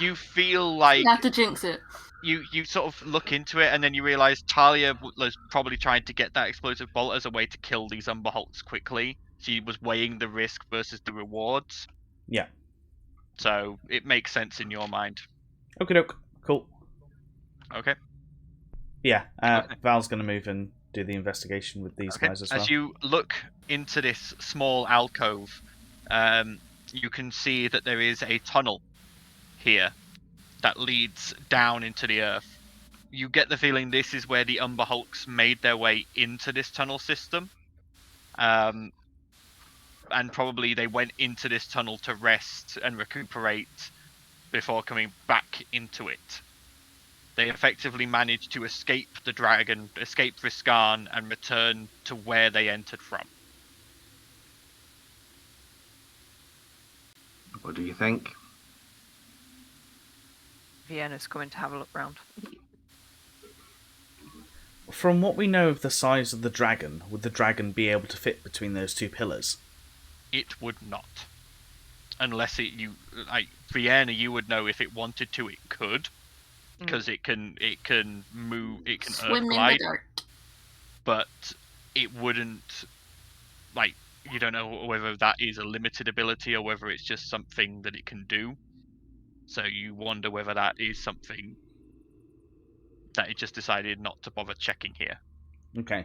you feel like You have to jinx it. you sort of look into it, and then you realise Talia was probably trying to get that explosive bolt as a way to kill these Umber Hulks quickly. She was weighing the risk versus the rewards. Yeah. So it makes sense in your mind. Okay, doke. Cool. Okay. Yeah. Okay. Val's going to move and do the investigation with these guys as well. As you look into this small alcove, you can see that there is a tunnel here that leads down into the earth. You get the feeling this is where the Umber Hulks made their way into this tunnel system. And probably they went into this tunnel to rest and recuperate before coming back into it. They effectively managed to escape the dragon, escape Riskan, and return to where they entered from. What do you think? Vienna's coming to have a look round. From what we know of the size of the dragon, would the dragon be able to fit between those two pillars? It would not. Unless Vienna, you would know if it wanted to, it could. Because it can move, it can Swim earth in glide. the dirt. But it wouldn't, you don't know whether that is a limited ability or whether it's just something that it can do. So you wonder whether that is something that it just decided not to bother checking here. Okay.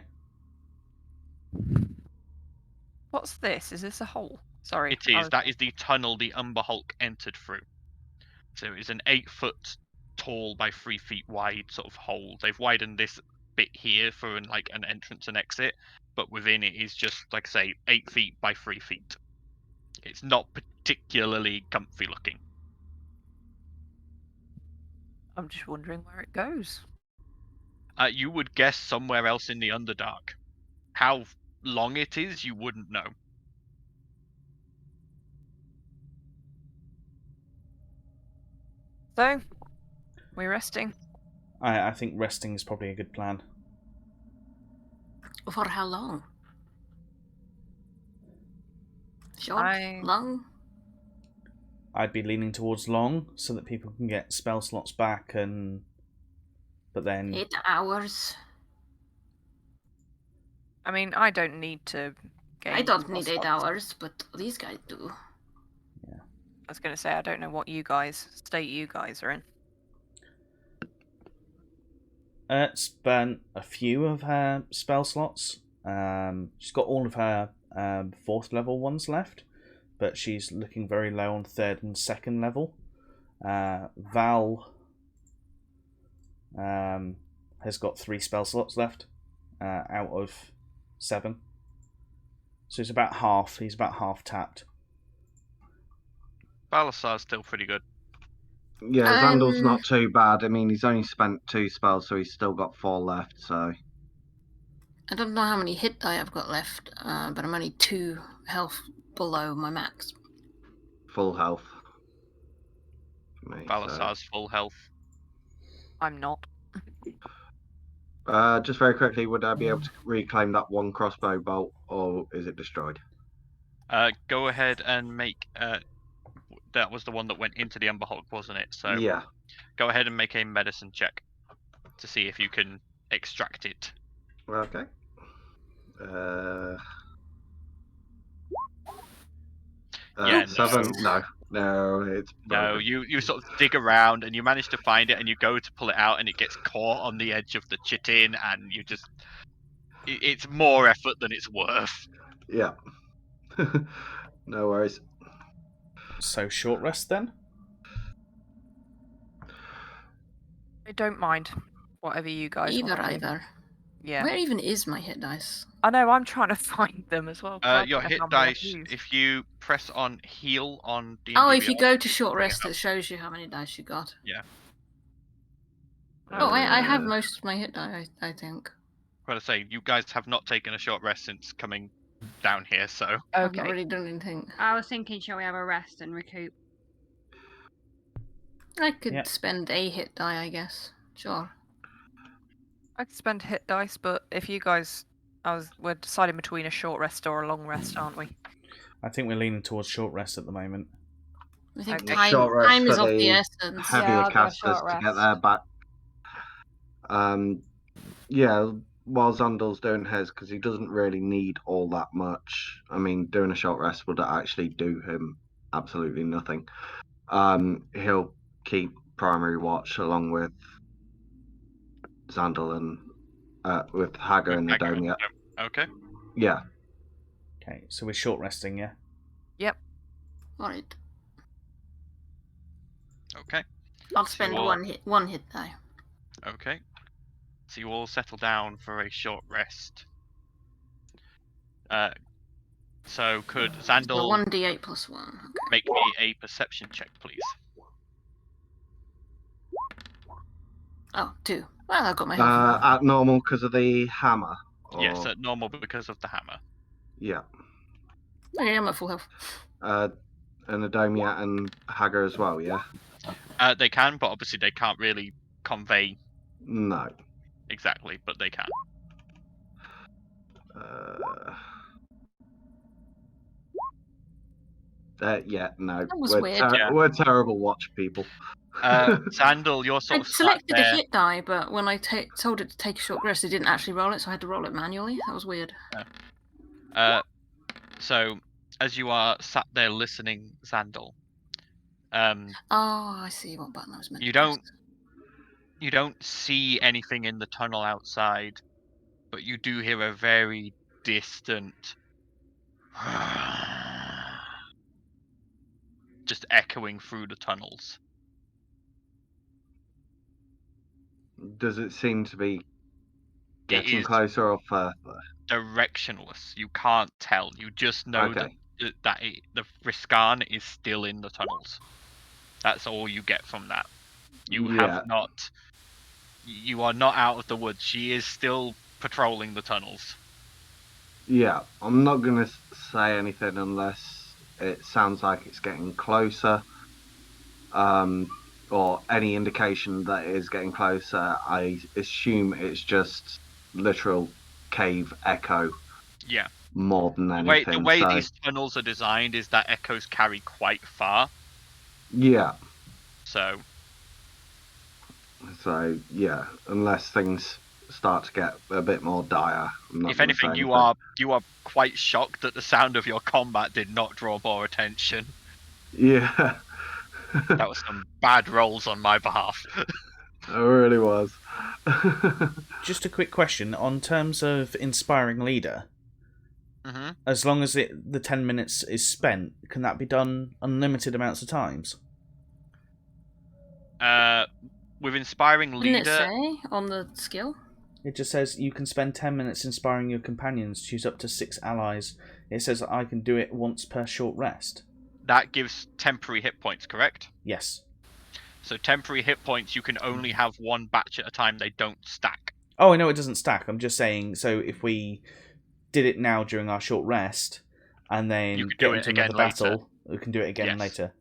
What's this? Is this a hole? Sorry. It is. That is the tunnel the Umber Hulk entered through. So it's an 8-foot tall by 3 feet wide sort of hole. They've widened this bit here for an entrance and exit, but within it is just, like I say, 8 feet by 3 feet. It's not particularly comfy looking. I'm just wondering where it goes. You would guess somewhere else in the Underdark. How long it is, you wouldn't know. So, we're resting. I think resting is probably a good plan. For how long? Short? Long? I'd be leaning towards long, so that people can get spell slots back, but then 8 hours. I mean, I don't need to gain I don't spell need 8 slots. hours, but these guys do. Yeah. I was going to say, I don't know what state you guys are in. Spent a few of her spell slots. She's got all of her 4th level ones left, but she's looking very low on 3rd and 2nd level. Val has got 3 spell slots left out of 7. So it's about half. He's about half tapped. Balasar's still pretty good. Yeah, Xandal's not too bad. I mean, he's only spent 2 spells, so he's still got 4 left, so... I don't know how many hit die I've got left, but I'm only 2 health below my max. Full health. For me, Balasar's full health. I'm not. Just very quickly, would I be able to reclaim that 1 crossbow bolt, or is it destroyed? Go ahead and make... that was the one that went into the Umber Hulk, wasn't it? So Yeah. Go ahead and make a medicine check to see if you can extract it. Okay. Yeah, 7? No, it's no. You sort of dig around and you manage to find it, and you go to pull it out, and it gets caught on the edge of the chitin, and you just it's more effort than it's worth. Yeah. No worries. So short rest then? I don't mind. Whatever you guys want. Either. Yeah. Where even is my hit dice? I know, I'm trying to find them as well. 'cause I Your don't know hit how many I've dice, used. if you press on heal on DnD Oh, if you Beyond, go to short rest, it shows you how many dice you got. Yeah. Oh, I have most of my hit die, I think. I've got to say, you guys have not taken a short rest since coming down here, so... I've not Okay. really done anything. I was thinking, shall we have a rest and recoup? I could Yep. spend a hit die, I guess. Sure. I could spend hit dice, but if you guys, we're deciding between a short rest or a long rest, aren't we? I think we're leaning towards short rest at the moment. I think Okay. time Short rest is for of the the essence. Yeah, Heavier I'll go casters short to get rest. their back Yeah, while Xandal's doing his, because he doesn't really need all that much. I mean, doing a short rest would actually do him absolutely nothing. He'll keep primary watch along with Xandal and with Hagar and Adonia. Okay. Yeah. Okay, so we're short resting, yeah? Yep. Alright. Okay. I'll spend all- one hit though. Okay. So you all settle down for a short rest. So could So Xandal 1d8 plus 1. Okay. make me a perception check, please? Oh, 2. Well, I've got my health. At normal because of the hammer. Yes, or- at normal because of the hammer. Yeah. Okay, I'm at full health. And Adomia and Hagar as well, yeah? They can, but obviously they can't really convey No. exactly, but they can. Yeah, no. That was weird. We're terrible watch people. Xandal, you're sort I of sat selected there. a hit die, but when I told it to take a short rest, it didn't actually roll it, so I had to roll it manually. That was weird. So, as you are sat there listening, Xandal, Oh, I see what button I was meant you to press. don't see anything in the tunnel outside, but you do hear a very distant just echoing through the tunnels. Does it seem to be It getting is closer or further? directionless. You can't tell. You just know Okay. that the Riskan is still in the tunnels. That's all you get from that. You have not. You are not out of the woods. She is still patrolling the tunnels. Yeah, I'm not going to say anything unless it sounds like it's getting closer. Or any indication that it is getting closer. I assume it's just literal cave echo. Yeah. More than anything. The way these tunnels are designed is that echoes carry quite far. Yeah. So yeah, unless things start to get a bit more dire. if anything, you are quite shocked that the sound of your combat did not draw more attention. Yeah. That was some bad rolls on my behalf. It really was. Just a quick question on terms of inspiring leader. Mm-hmm. As long as the 10 minutes is spent, can that be done unlimited amounts of times? With inspiring Didn't it leader, say on the skill? It just says you can spend 10 minutes inspiring your companions, choose up to 6 allies. It says I can do it once per short rest. that gives temporary hit points, correct? Yes. So temporary hit points, you can only have one batch at a time. They don't stack. Oh, I know it doesn't stack. I'm just saying, so if we did it now during our short rest, and then get into another battle, we can do it again later.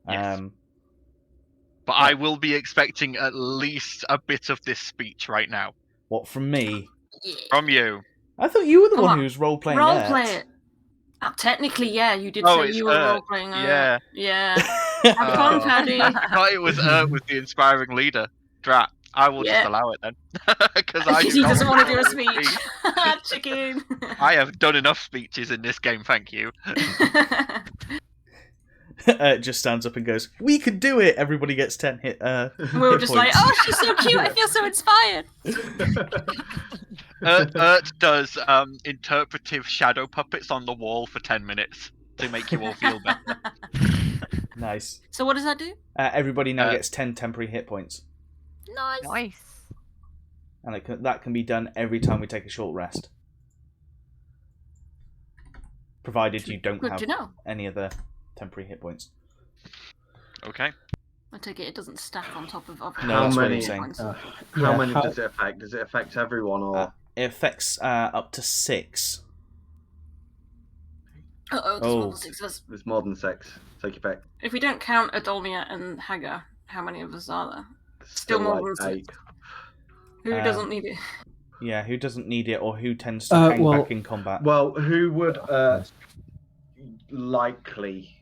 Yes. But I will be expecting at least a bit of this speech right now. What, from me? Yeah. From you. I thought you were the one who was role-playing Roleplay it. Technically, yeah, you did say you were role-playing Yeah. Yeah. Have fun, Paddy. I thought it was with the inspiring leader. Drat. I will just allow it then. Because he doesn't want to do a speech. Chicken. I have done enough speeches in this game, thank you. Just stands up and goes, "We can do it!" Everybody gets 10 hit. We were just like, "Oh, she's so cute! I feel so inspired." Ert does interpretive shadow puppets on the wall for 10 minutes to make you all feel better. Nice. So what does that do? Everybody now gets 10 temporary hit points. Nice. And that can be done every time we take a short rest. Provided you don't have any other temporary hit points. Okay. I take it doesn't stack on top of other. No, that's what I'm saying. How many does it affect? Does it affect everyone or? It affects up to 6. There's more than 6 of us. There's more than 6. Take your pick. If we don't count Adolmia and Hagar, how many of us are there? Still more than 6. Who doesn't need it? Yeah, who doesn't need it, or who tends to hang back in combat? Well, who would likely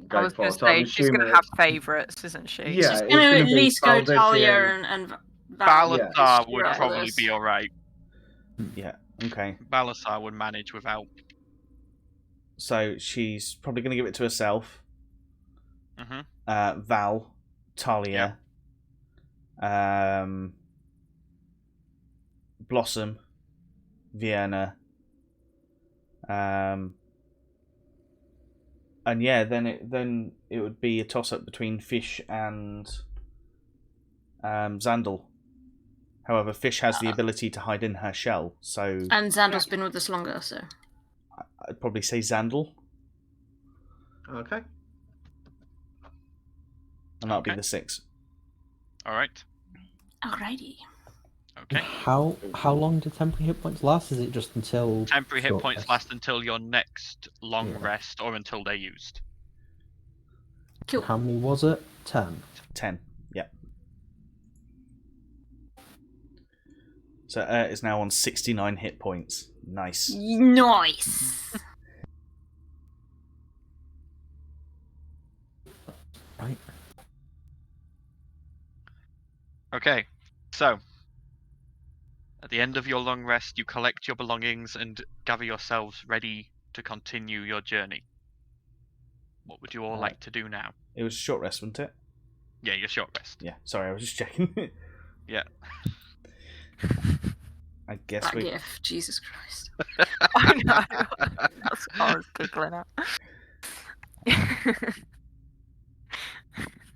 go I was going to for? say, she's going to have favourites, isn't she? Yeah, She's going to at least go Talia and Balasar would Yeah. probably be alright. Yeah. Okay. Balasar would manage without. So she's probably going to give it to herself. Mm-hmm. Val, Talia, Blossom, Vienna, and yeah, then it would be a toss up between Fish and Xandal. However, Fish has the ability to hide in her shell, so And Xandal's been with us longer, so I'd probably say Xandal, Okay. and that'll be Okay. the 6. Alright. alrighty. Okay. How long do temporary hit points last? Is it just until Temporary hit short points rest? last until your next long Yeah. rest or until they're used. Cool. How many was it? 10. 10. Yeah. So is now on 69 hit points. Nice. Nice. Right. Okay, so at the end of your long rest, you collect your belongings and gather yourselves ready to continue your journey. What would you all like to do now? It was a short rest, wasn't it? Yeah, your short rest. Yeah. Sorry, I was just checking. Yeah. I guess That we. gif, Jesus Christ. I know. That's what I was giggling at.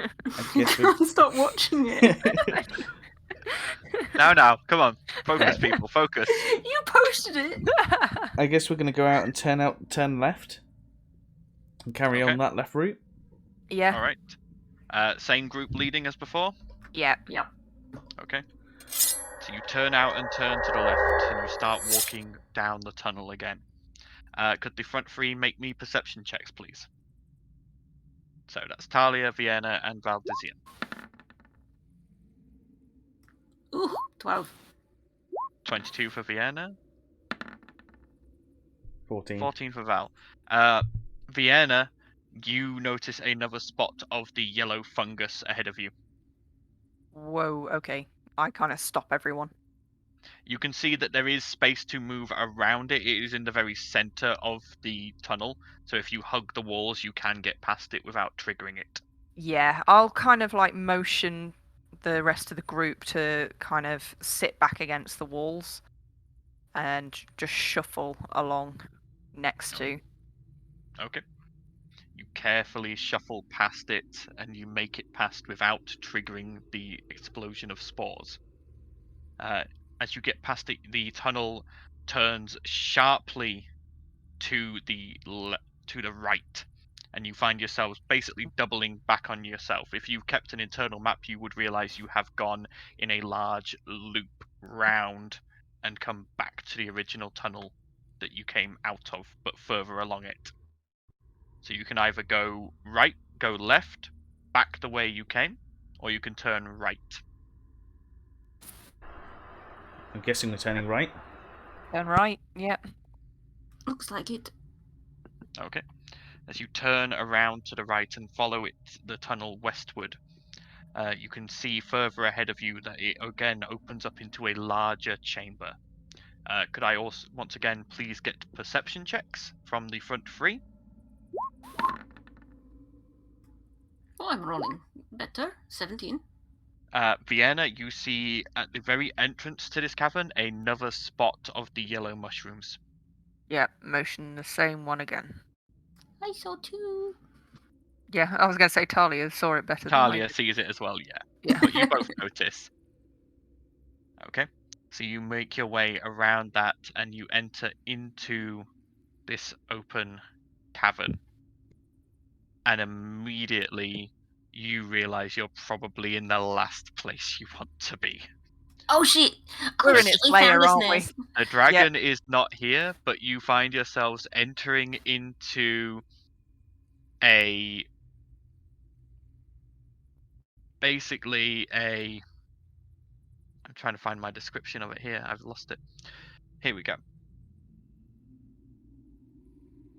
I guess we. Can't stop watching it. Now, come on, focus, people, focus. You posted it. I guess we're going to go out and turn left, and carry Okay. on that left route. Yeah. All right. Same group leading as before. Yeah. Okay. So you turn out and turn to the left, and you start walking down the tunnel again. Could the front three make me perception checks, please? So that's Talia, Vienna, and Valdizian. Ooh, 12. 22 for Vienna, 14. 14 for Val. Vienna, you notice another spot of the yellow fungus ahead of you. Whoa, okay. I kind of stop everyone. You can see that there is space to move around it. It is in the very center of the tunnel, so if you hug the walls, you can get past it without triggering it. Yeah, I'll kind of like motion the rest of the group to kind of sit back against the walls and just shuffle along next to. Okay. You carefully shuffle past it, and you make it past without triggering the explosion of spores. As you get past it, the tunnel turns sharply to the right, and you find yourselves basically doubling back on yourself. If you kept an internal map, you would realize you have gone in a large loop round and come back to the original tunnel that you came out of, but further along it. So you can either go right, go left, back the way you came, or you can turn right. I'm guessing we're turning right. Turn right, yeah. Looks like it. Okay. As you turn around to the right and follow the tunnel westward, you can see further ahead of you that it again opens up into a larger chamber. Could I also, once again, please get perception checks from the front three? Oh, I'm rolling better. 17. Vienna, you see at the very entrance to this cavern another spot of the yellow mushrooms. Yeah, motion the same one again. I saw 2. Yeah, I was going to say Talia saw it better than I Talia did. sees it as well, yeah. Yeah. But you both notice. Okay. So you make your way around that and you enter into this open cavern. And immediately you realize you're probably in the last place you want to be. Oh shit! We're Oh in shit, its we lair, found this aren't we? nest. The dragon is not here, but you find yourselves entering into basically a I'm trying to find my description of it here. I've lost it. Here we go.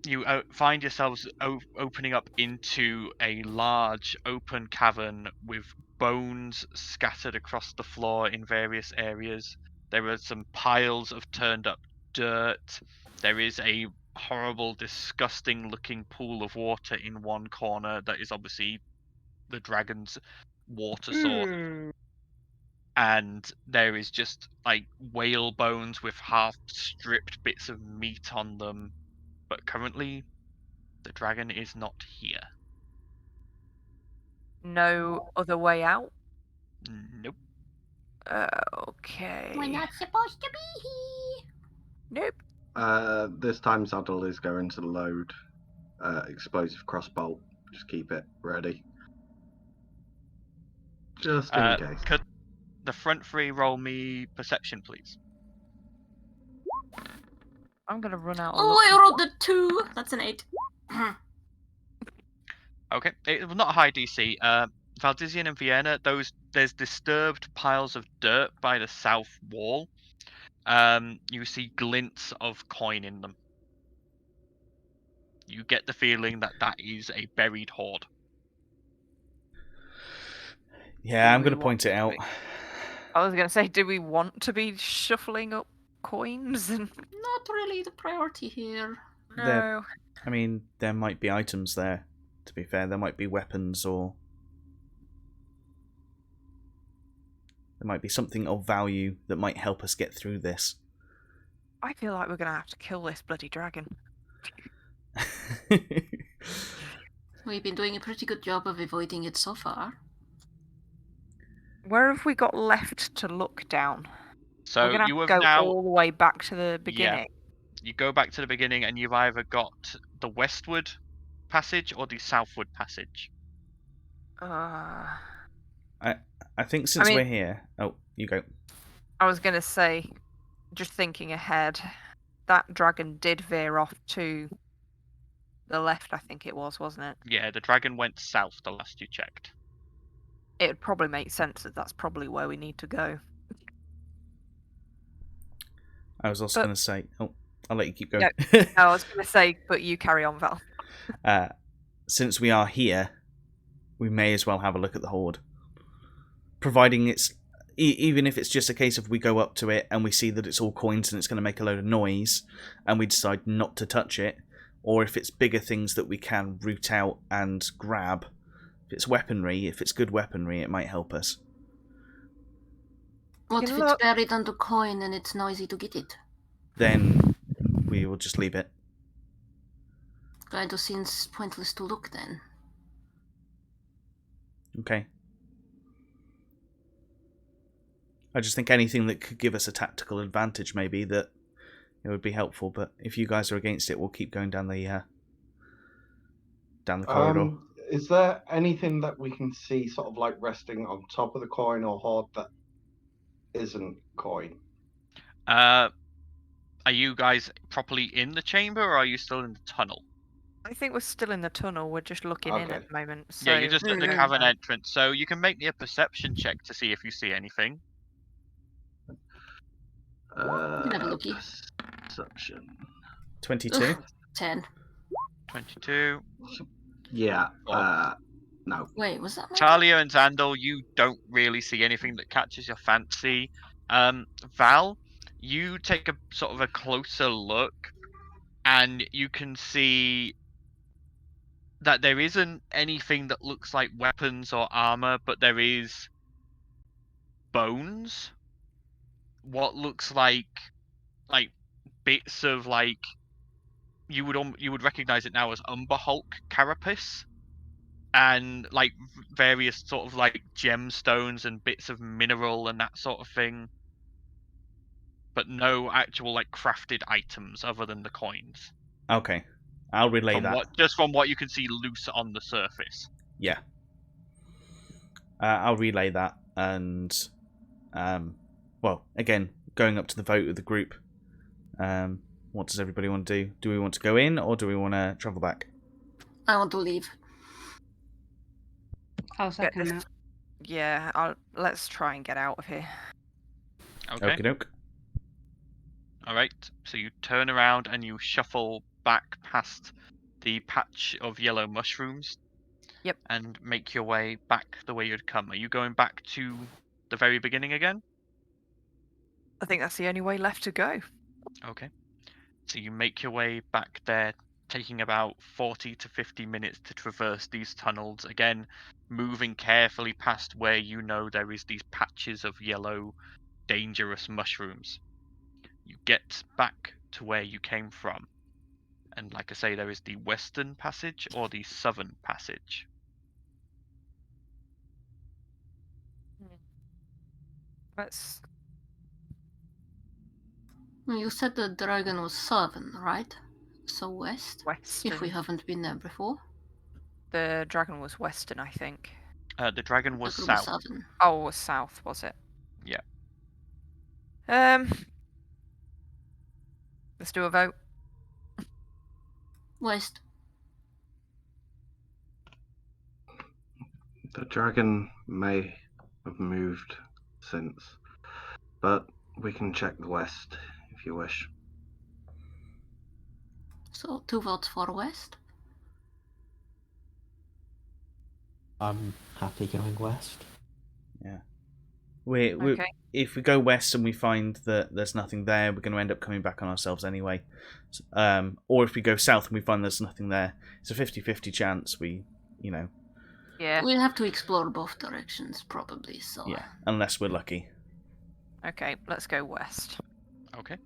you find yourselves opening up into a large open cavern with bones scattered across the floor in various areas. There are some piles of turned up dirt. There is a horrible, disgusting looking pool of water in one corner that is obviously the dragon's water source. And there is just like whale bones with half stripped bits of meat on them. But currently, the dragon is not here. No other way out? Nope. Okay. We're not supposed to be here. Nope. This time Saddle is going to load explosive crossbow. Just keep it ready. Just in case. Could the front three roll me perception, please? I'm gonna run out. Oh, I rolled a 2. That's an 8. Okay, it was not a high DC. Valdizian and Vienna, there's disturbed piles of dirt by the south wall. You see glints of coin in them. You get the feeling that is a buried hoard. Yeah, I'm going to point it out. I was gonna say, do we want to be shuffling up coins? And Not really the priority here. no. I mean, there might be items there, to be fair. There might be weapons, or there might be something of value that might help us get through this. I feel like we're gonna have to kill this bloody dragon. We've been doing a pretty good job of avoiding it so far. Where have we got left to look down? So we're gonna you have have to go now. all the way back to the beginning. You go back to the beginning, and you've either got the westward passage or the southward passage. I think since we're here... Oh, you go. I was going to say, just thinking ahead, that dragon did veer off to the left, I think it was, wasn't it? Yeah, the dragon went south the last you checked. It would probably make sense that that's probably where we need to go. I was also going to say... Oh, I'll let you keep going. No, I was going to say, but you carry on, Val. Since we are here, we may as well have a look at the hoard. Providing it's... even if it's just a case of we go up to it and we see that it's all coins and it's going to make a load of noise, and we decide not to touch it, or if it's bigger things that we can root out and grab. If it's weaponry, if it's good weaponry, it might help us. What if it's buried under coin and it's noisy to get it? Then we will just leave it. Kind of seems pointless to look then. Okay. I just think anything that could give us a tactical advantage, maybe, that it would be helpful. But if you guys are against it, we'll keep going down the corridor. Is there anything that we can see sort of like resting on top of the coin or hoard that isn't coin? Are you guys properly in the chamber, or are you still in the tunnel? I think we're still in the tunnel. We're just looking in at the moment. So... Yeah, you're just at the cavern entrance. So you can make me a perception check to see if you see anything. Perception. 22. 10. 22. Yeah. No. Wait, was that? Talia and Zandal, you don't really see anything that catches your fancy. Val, you take a sort of a closer look, and you can see that there isn't anything that looks like weapons or armor, but there is bones. What looks like bits of you would recognize it now as Umber Hulk carapace, and like various sort of like gemstones and bits of mineral and that sort of thing, but no actual like crafted items other than the coins. Okay, I'll relay that. Just from what you can see loose on the surface. Yeah. I'll relay that, and well, again, going up to the vote of the group. What does everybody want to do? Do we want to go in, or do we want to travel back? I want to leave. I'll second that. Yeah, let's try and get out of here. Okay. Okie doke. Alright, so you turn around and you shuffle back past the patch of yellow mushrooms. Yep. And make your way back the way you'd come. Are you going back to the very beginning again? I think that's the only way left to go. Okay. So you make your way back there, taking about 40 to 50 minutes to traverse these tunnels. Again, moving carefully past where you know there is these patches of yellow, dangerous mushrooms. You get back to where you came from. And like I say, there is the western passage or the southern passage. Let's. You said the dragon was southern, right? So west? Western. If we haven't been there before. The dragon was western, I think. The dragon was That could be south. southern. Oh, it was south, was it? Yeah. Let's do a vote. West. The dragon may have moved since, but we can check the west if you wish. So 2 votes for west. I'm happy going west. Yeah. Okay. If we go west and we find that there's nothing there, we're going to end up coming back on ourselves anyway. Or if we go south and we find there's nothing there, it's a 50-50 chance Yeah. We'll have to explore both directions, probably, so... Yeah, unless we're lucky. Okay, let's go west. Okay.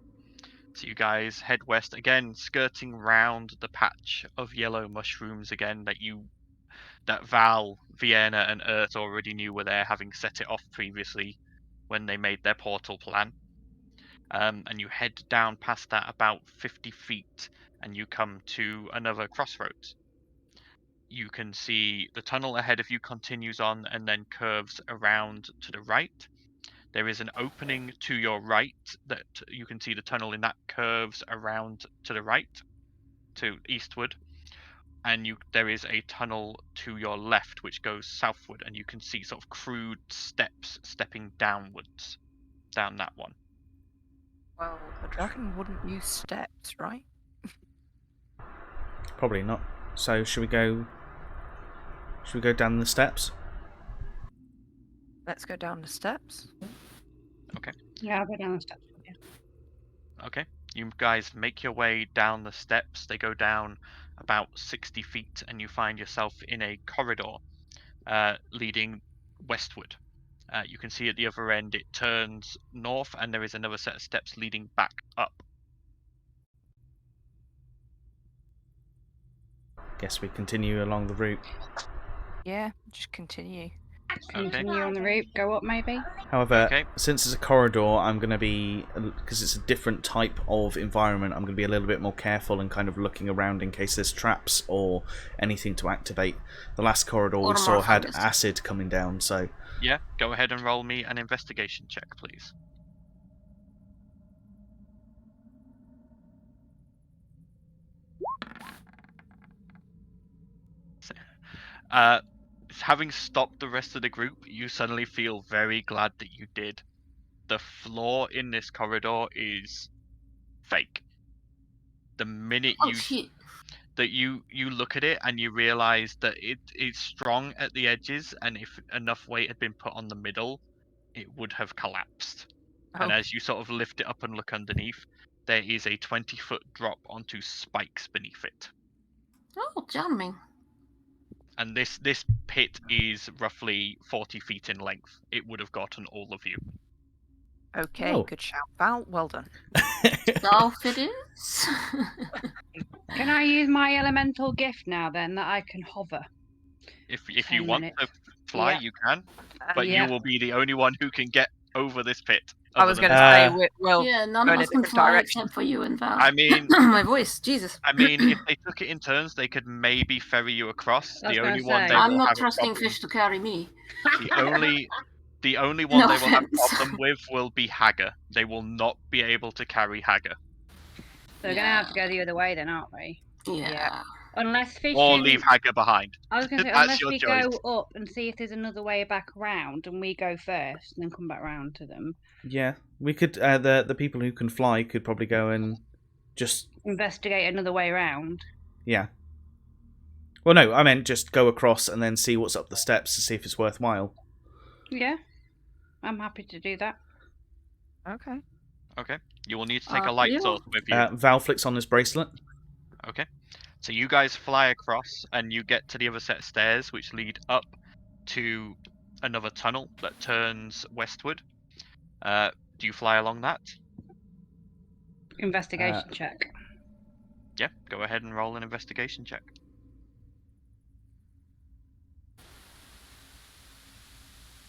So you guys head west again, skirting round the patch of yellow mushrooms again that Val, Vienna, and Earth already knew were there, having set it off previously when they made their portal plan. And you head down past that about 50 feet, and you come to another crossroads. You can see the tunnel ahead of you continues on and then curves around to the right. There is an opening to your right that you can see the tunnel in that curves around to the right, to eastward. And there is a tunnel to your left which goes southward, and you can see sort of crude steps stepping downwards down that one. Well, the dragon wouldn't use steps, right? Probably not. So should we go down the steps? Let's go down the steps. Okay. Yeah, I'll go down the steps. Yeah. Okay. You guys make your way down the steps. They go down about 60 feet, and you find yourself in a corridor leading westward. You can see at the other end it turns north, and there is another set of steps leading back up. Guess we continue along the route. Yeah, just continue. Continue on the route, go up maybe. However, Okay. since it's a corridor, I'm going to be, because it's a different type of environment, I'm going to be a little bit more careful and kind of looking around in case there's traps or anything to activate. The last corridor we saw had acid coming down, so... Yeah, go ahead and roll me an investigation check, please. Having stopped the rest of the group, you suddenly feel very glad that you did. The floor in this corridor is fake. The minute you look at it and you realize that it's strong at the edges, and if enough weight had been put on the middle, it would have collapsed. Oh. And as you sort of lift it up and look underneath, there is a 20-foot drop onto spikes beneath it. Oh, charming. And this pit is roughly 40 feet in length. It would have gotten all of you. Okay, Oh. good shout, Val. Well done. South it is. Can I use my elemental gift now then, that I can hover? If 10 you want minutes. to fly, Yeah. you can. But Yeah. you will be the only one who can get over this pit. I was other going than- to say, well, Yeah, none go of in a us can different fly direction. except for you and Val. I mean, My voice, Jesus. I mean, if they took it in turns, they could maybe ferry you across. I was The gonna only one say. they I'm will not have a trusting problem- fish to carry me. The only one No they will have a offense. problem with will be Hager. They will not be able to carry Hager. So we're going to have to go the other way then, aren't we? Yeah. Unless fish. Or leave Hager behind. I was going to say, That's unless your we choice. go up and see if there's another way back round and we go first and then come back round to them. Yeah, We could the people who can fly could probably go and just Investigate another way around. yeah. Well, no, I meant just go across and then see what's up the steps to see if it's worthwhile. Yeah, I'm happy to do that. Okay. Okay. You will need to take a light yeah. source with you. Val flicks on his bracelet. Okay. So you guys fly across and you get to the other set of stairs which lead up to another tunnel that turns westward. Do you fly along that? Investigation check. Yeah, go ahead and roll an investigation check.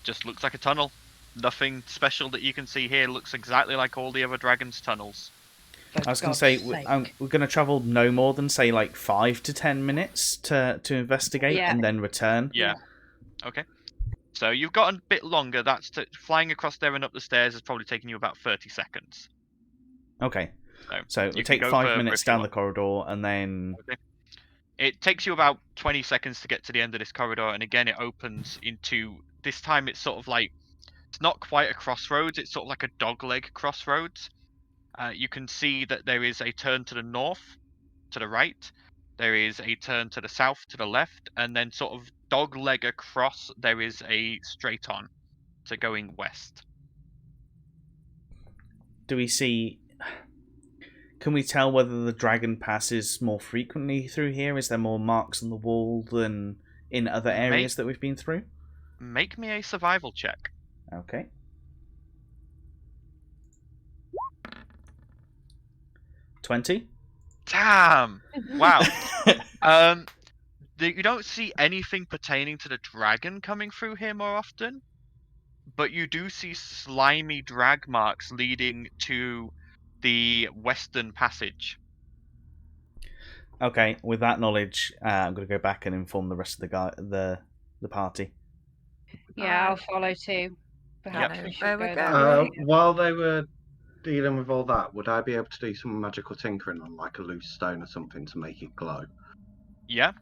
Just looks like a tunnel. Nothing special that you can see here. Looks exactly like all the other dragon's tunnels. I was going to say, we're going to travel no more than, say, like 5 to 10 minutes to investigate and then return. Yeah. Okay. So you've got a bit longer. Flying across there and up the stairs has probably taken you about 30 seconds. Okay. So we you take can go 5 further minutes if you down the want. corridor and then... Okay. It takes you about 20 seconds to get to the end of this corridor, and again it opens into... This time it's sort of like... It's not quite a crossroads, it's sort of like a dogleg crossroads. You can see that there is a turn to the north, to the right. There is a turn to the south, to the left, and then sort of dogleg across, there is a straight on to going west. Do we see... Can we tell whether the dragon passes more frequently through here? Is there more marks on the wall than in other areas that we've been through? Make me a survival check. Okay. 20. Damn! Wow. You don't see anything pertaining to the dragon coming through here more often, but you do see slimy drag marks leading to the western passage. Okay, with that knowledge, I'm going to go back and inform the rest of the party. Yeah, I'll follow too. Perhaps we should There we go go. that way. While they were dealing with all that, would I be able to do some magical tinkering on like a loose stone or something to make it glow? Yeah.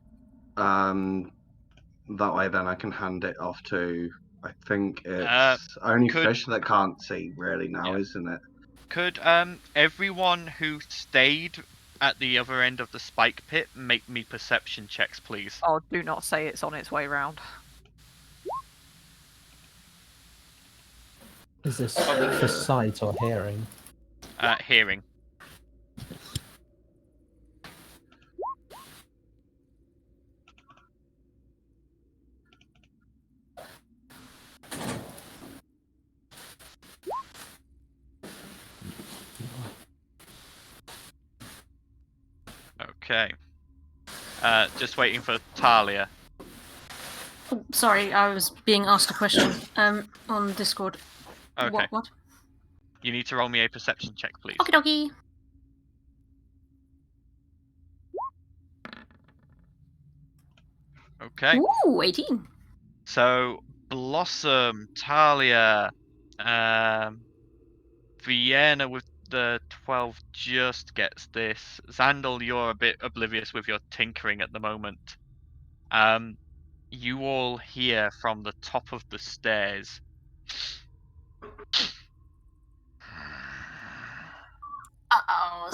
That way then I can hand it off to, I think it's only fish that can't see really now, isn't it? Could everyone who stayed at the other end of the spike pit make me perception checks, please? Oh, do not say it's on its way round. Is this for sight or hearing? Hearing. Okay. Just waiting for Talia. Oh, sorry, I was being asked a question on Discord. Okay. What? You need to roll me a perception check, please. Okie dokie. Okay. Ooh, 18. So, Blossom, Talia, Vienna with the 12 just gets this. Xandal, you're a bit oblivious with your tinkering at the moment. You all hear from the top of the stairs. Uh-oh.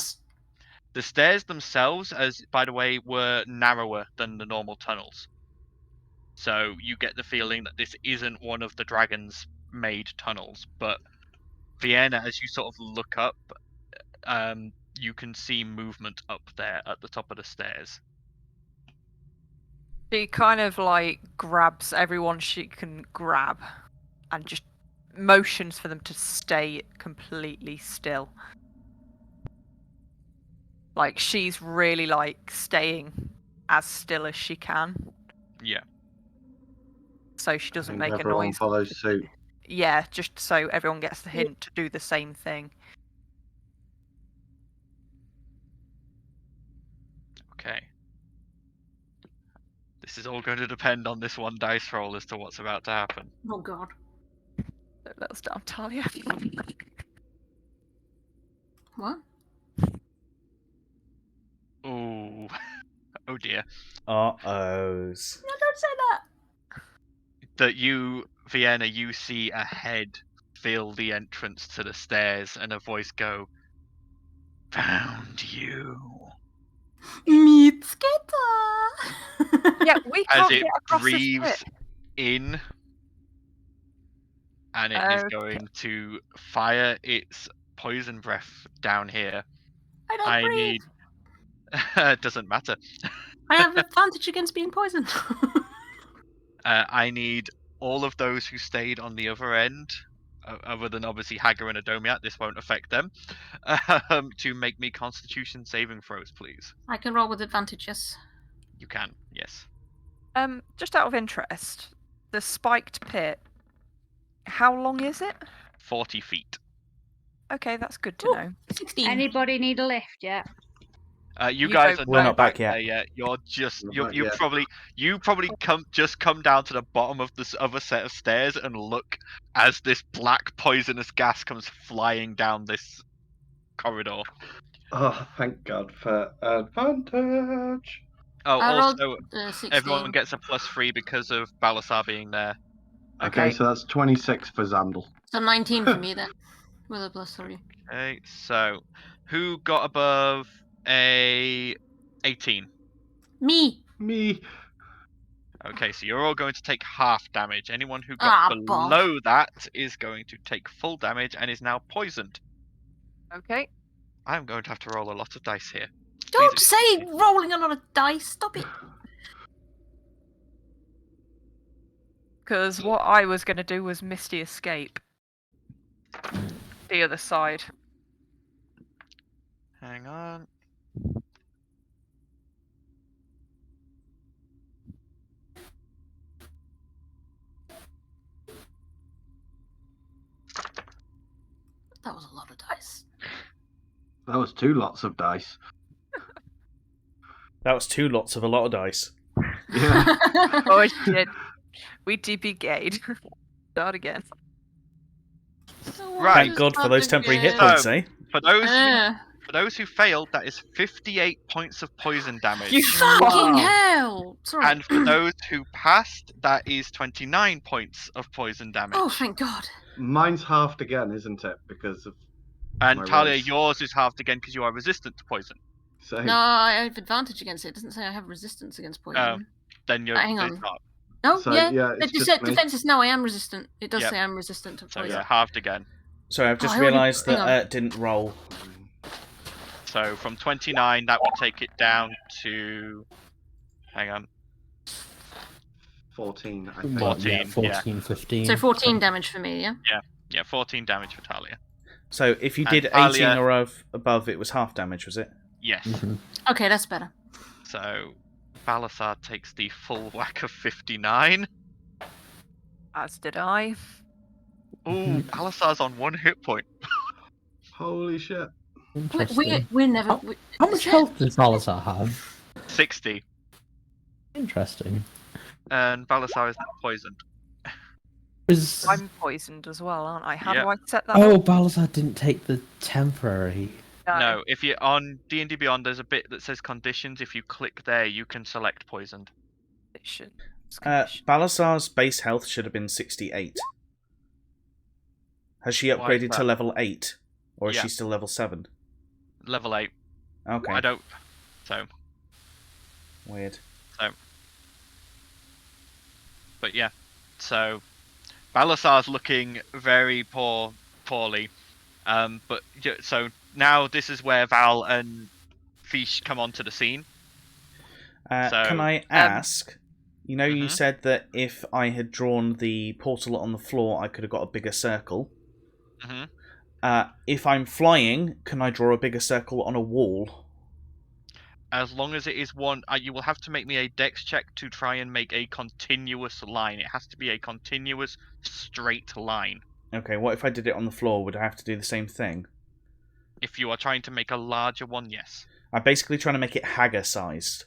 The stairs themselves, as by the way, were narrower than the normal tunnels. So you get the feeling that this isn't one of the dragon's made tunnels. But Vienna, as you sort of look up, you can see movement up there at the top of the stairs. She kind of like grabs everyone she can grab and just motions for them to stay completely still. Like she's really like staying as still as she can. Yeah. So she doesn't make a everyone noise. follows suit. Yeah, just so everyone gets the hint to do the same thing. Okay. This is all going to depend on this one dice roll as to what's about to happen. Oh god. Don't let us down, Talia. What? Ooh. Oh dear. Uh-ohs. No, don't say that. That you, Vienna, you see ahead reveal the entrance to the stairs and a voice go, "Found you." Mitsketa! Yeah, we As can't it get across this breathes bit. in, and it is going to fire its poison breath down here. I don't I breathe. need. It doesn't matter. I have advantage against being poisoned. I need all of those who stayed on the other end, other than obviously Hagar and Adomiat, this won't affect them, to make me Constitution saving throws, please. I can roll with advantage, yes. You can, yes. Just out of interest, the spiked pit, how long is it? 40 feet. Okay, that's good to Ooh. know. 16. Anybody need a lift yet? You You guys don't- are We're not back there yet. yet. You're just Not you yet. probably come down to the bottom of this other set of stairs and look as this black poisonous gas comes flying down this corridor. Oh, thank God for advantage. Oh, I rolled also 16. everyone gets a +3 because of Balasar being there. Okay, so that's 26 for Xandal. So 19 for me then. With a +3. Okay, so who got above a 18? Me! Me. Okay, so you're all going to take half damage. Anyone who got below that is going to take full damage and is now poisoned. Okay. I'm going to have to roll a lot of dice here. Don't Please say excuse me. rolling a lot of dice. Stop it. Because what I was going to do was Misty Escape. The other side. Hang on. That was a lot of dice. That was 2 lots of dice. That was 2 lots of a lot of dice. Yeah. Oh shit. We TPK'd. Start again. Right. Thank God for those temporary hit again. points, eh? For those who failed, that is 58 points of poison damage. You fucking hell! Sorry. And for those who passed, that is 29 points of poison damage. Oh, thank God. Mine's halved again, isn't it? Because of And my Talia, race. yours is halved again because you are resistant to poison. So No, I have advantage against it. It doesn't say I have resistance against poison. Then you're Hang it's on. not. No, So, yeah. yeah, It it's just just said me. defenses. No, I am resistant. It does Yep. say I'm resistant to So poison. yeah, halved again. So I've just I already- realised hang that on. didn't roll. So from 29, that would take it down to. Hang on. 14, I think. What, 14, yeah, yeah. 14, 15. So 14 damage for me, yeah? Yeah, 14 damage for Talia. So if you And did 18 Talia- or above, it was half damage, was it? Yes. Mhm. Okay, that's better. So Balasar takes the full whack of 59. As did I. Ooh, Balasar's on 1 hit point. Holy shit. Interesting. We're never. How much health does Balasar have? 60. Interesting. And Balasar is not poisoned. Is... I'm poisoned as well, aren't I? How Yep. do I set that Oh, up? Balasar didn't take the temporary. No, if you're on D&D Beyond, there's a bit that says conditions. If you click there, you can select poisoned. It should. It's condition. Balasar's base health should have been 68. Has she Why is upgraded to that? level 8? Or is Yeah. she still level 7? Level 8. Okay, I don't. So, weird. but yeah. So, Balasar's looking very poorly. So now this is where Val and Fish come onto the scene. So, Can I ask, you know you Mhm. said that if I had drawn the portal on the floor, I could have got a bigger circle. Mhm. If I'm flying, can I draw a bigger circle on a wall? As long as it is one, you will have to make me a dex check to try and make a continuous line. It has to be a continuous, straight line. Okay, what if I did it on the floor? Would I have to do the same thing? If you are trying to make a larger one, yes. I'm basically trying to make it Hagar-sized.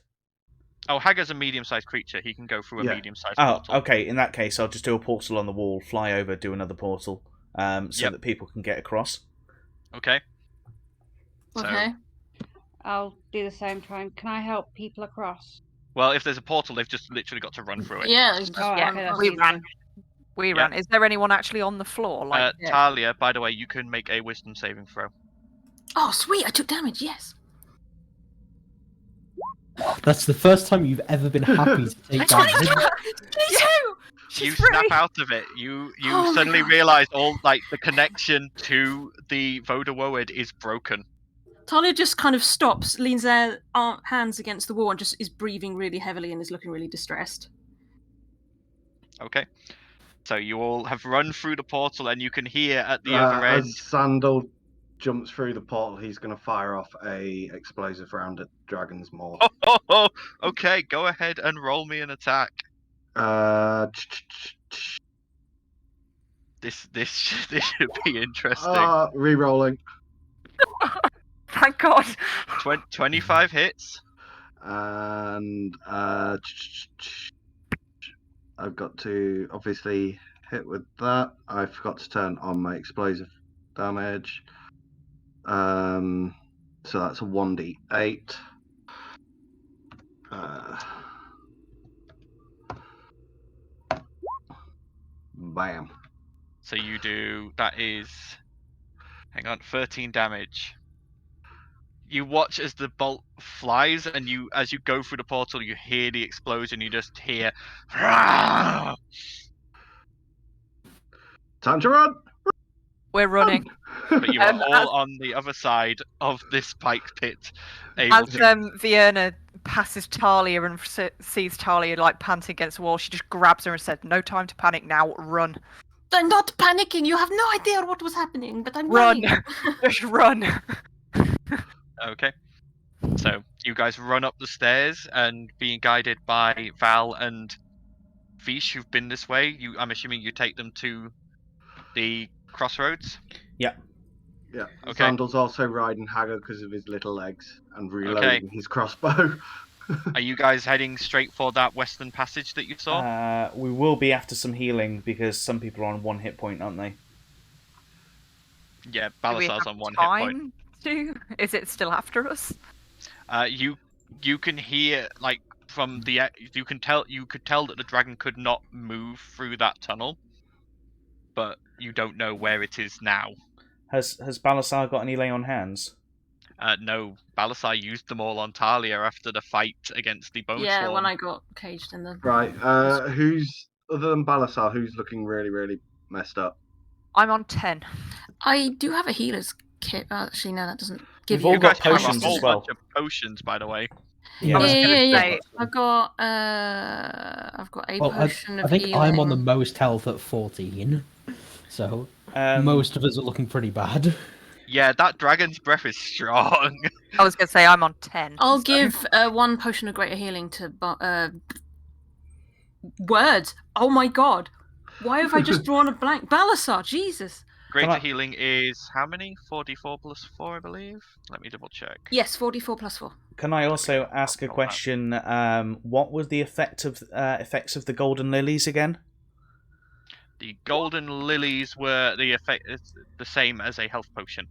Oh, Hagar's a medium-sized creature. He can go through a Yeah. medium-sized Oh, portal. okay, in that case, I'll just do a portal on the wall, fly over, do another portal, so Yep. that people can get across. Okay. So, Okay. I'll do the same. Can I help people across? well, if there's a portal, they've just literally got to run through it. Yeah, just Oh, run okay, across. that's easy. We ran. Is there anyone actually on the floor? Like Talia, by the way, you can make a wisdom saving throw. Oh, sweet! I took damage. Yes. That's the first time you've ever been happy to take damage. You snap out of it. You suddenly realise all the connection to the Vodawowed is broken. Talia just kind of stops, leans their hands against the wall, and just is breathing really heavily and is looking really distressed. Okay. So you all have run through the portal, and you can hear at the other end. As Sandal jumps through the portal, he's going to fire off a explosive round at Dragon's Maw. Okay, go ahead and roll me an attack. This should be interesting. Re-rolling. Thank God. 25 hits. And I've got to obviously hit with that. I forgot to turn on my explosive damage. So that's a 1d8. Bam. So you do, that is, hang on, 13 damage. You watch as the bolt flies, and as you go through the portal, you hear the explosion. You just hear, "Rah!" Time to run. We're running. But you are all on the other side of this spike pit. As Vienna passes Talia and sees Talia panting against the wall, she just grabs her and said, "No time to panic now. Run." I'm not panicking. You have no idea what was happening, but I'm run. running. Just run. Okay. So you guys run up the stairs, and being guided by Val and Fish, who've been this way. I'm assuming you take them to the crossroads. Yeah. Yeah. Okay. Sandal's also riding Haggard because of his little legs and reloading his crossbow. Are you guys heading straight for that western passage that you saw? We will be after some healing because some people are on 1 hit point, aren't they? Yeah, Balasar's on 1 hit point. Is it still after us? You can hear from the you could tell that the dragon could not move through that tunnel, but you don't know where it is now. Has Balasar got any lay on hands? No, Balasar used them all on Talia after the fight against the Bone Swarm. Yeah, when I got caged in the... Right, who's, other than Balasar, who's looking really, really messed up? I'm on 10. I do have a healer's kit. Actually, no, that doesn't give We've all got guys potions have a whole as well. bunch of potions, by the way. Yeah. Yeah. I've got a potion of I think healing. I'm on the most health at 14, so most of us are looking pretty bad. Yeah, that dragon's breath is strong. I was going to say I'm on 10. I'll give 1 potion of greater healing to... Words! Oh my god! Why have I just drawn a blank? Balasar, Jesus! Greater healing is how many? 44 plus 4, I believe? Let me double check. Yes, 44 plus 4. Can I also ask a question? What was the effects of the golden lilies again? The golden lilies were the same as a health potion.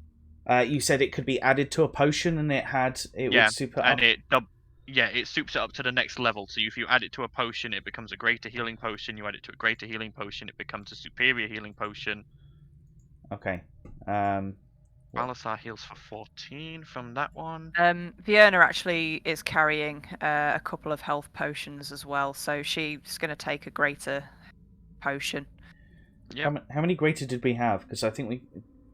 You said it could be added to a potion, and would super up. And it soups it up to the next level. So if you add it to a potion, it becomes a greater healing potion. You add it to a greater healing potion, it becomes a superior healing potion. Okay. Balasar heals for 14 from that one. Vienna actually is carrying a couple of health potions as well, so she's going to take a greater potion. Yep. How many greater did we have? Because I think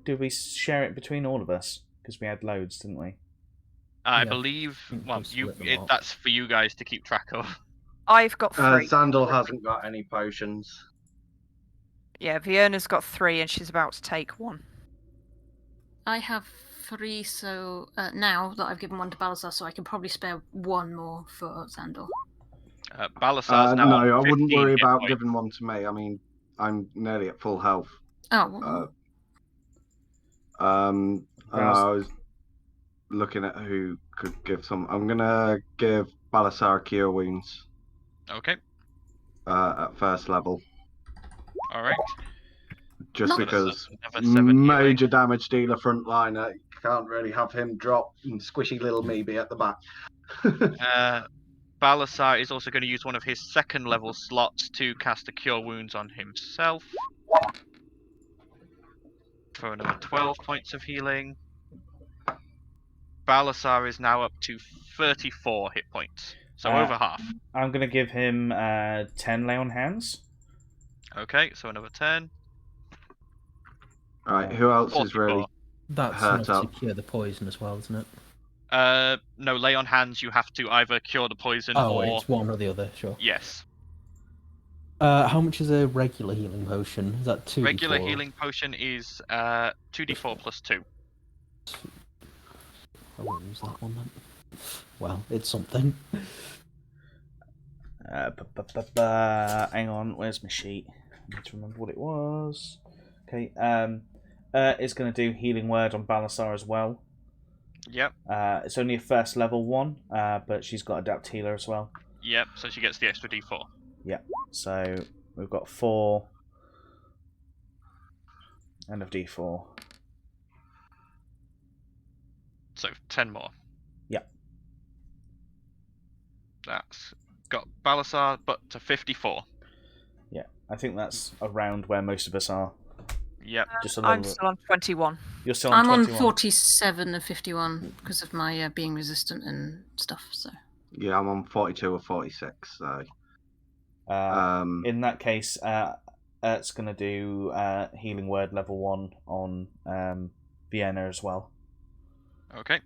we share it between all of us? Because we had loads, didn't we? I believe. Well, that's for you guys to keep track of. I've got 3. Sandal hasn't got any potions. Yeah, Vienna's got 3, and she's about to take 1. I have 3, so now that I've given 1 to Balasar, so I can probably spare 1 more for Sandal. Balasar's now. No, on I wouldn't 15 worry hit about points. giving 1 to me. I mean, I'm nearly at full health. Oh. I was looking at who could give some. I'm gonna give Balasar Cure Wounds. Okay. At first level. All right. Just Not because another 7 major damage dealer frontliner, you can't really have him drop and squishy little me be at the back. Balasar is also going to use one of his second level slots to cast a Cure Wounds on himself. For another 12 points of healing. Balasar is now up to 34 hit points. So over half. I'm going to give him 10 lay on hands. Okay, so another 10. Alright, who else 44. is really That's hurt enough up? to cure the poison as well, isn't it? No, lay on hands, you have to either cure the poison or... it's one or the other, sure. Yes. How much is a regular healing potion? Is that 2d4? Regular healing potion is 2d4 plus 2. I won't use that one then. Well, it's something. Hang on, where's my sheet? I need to remember what it was. Okay, it's going to do Healing Word on Balasar as well. Yep. It's only a first level one, but she's got Adapt Healer as well. Yep, so she gets the extra d4. Yep, so we've got 4 and a d4. So 10 more. Yep. That's got Balasar, but to 54. Yeah, I think that's around where most of us are. Yep. Just a little I'm bit. still on 21. You're still on I'm 21. on 47 of 51 because of my being resistant and stuff. So Yeah, I'm on 42 or 46, so... In that case, it's going to do Healing Word level 1 on Vienna as well. Okay.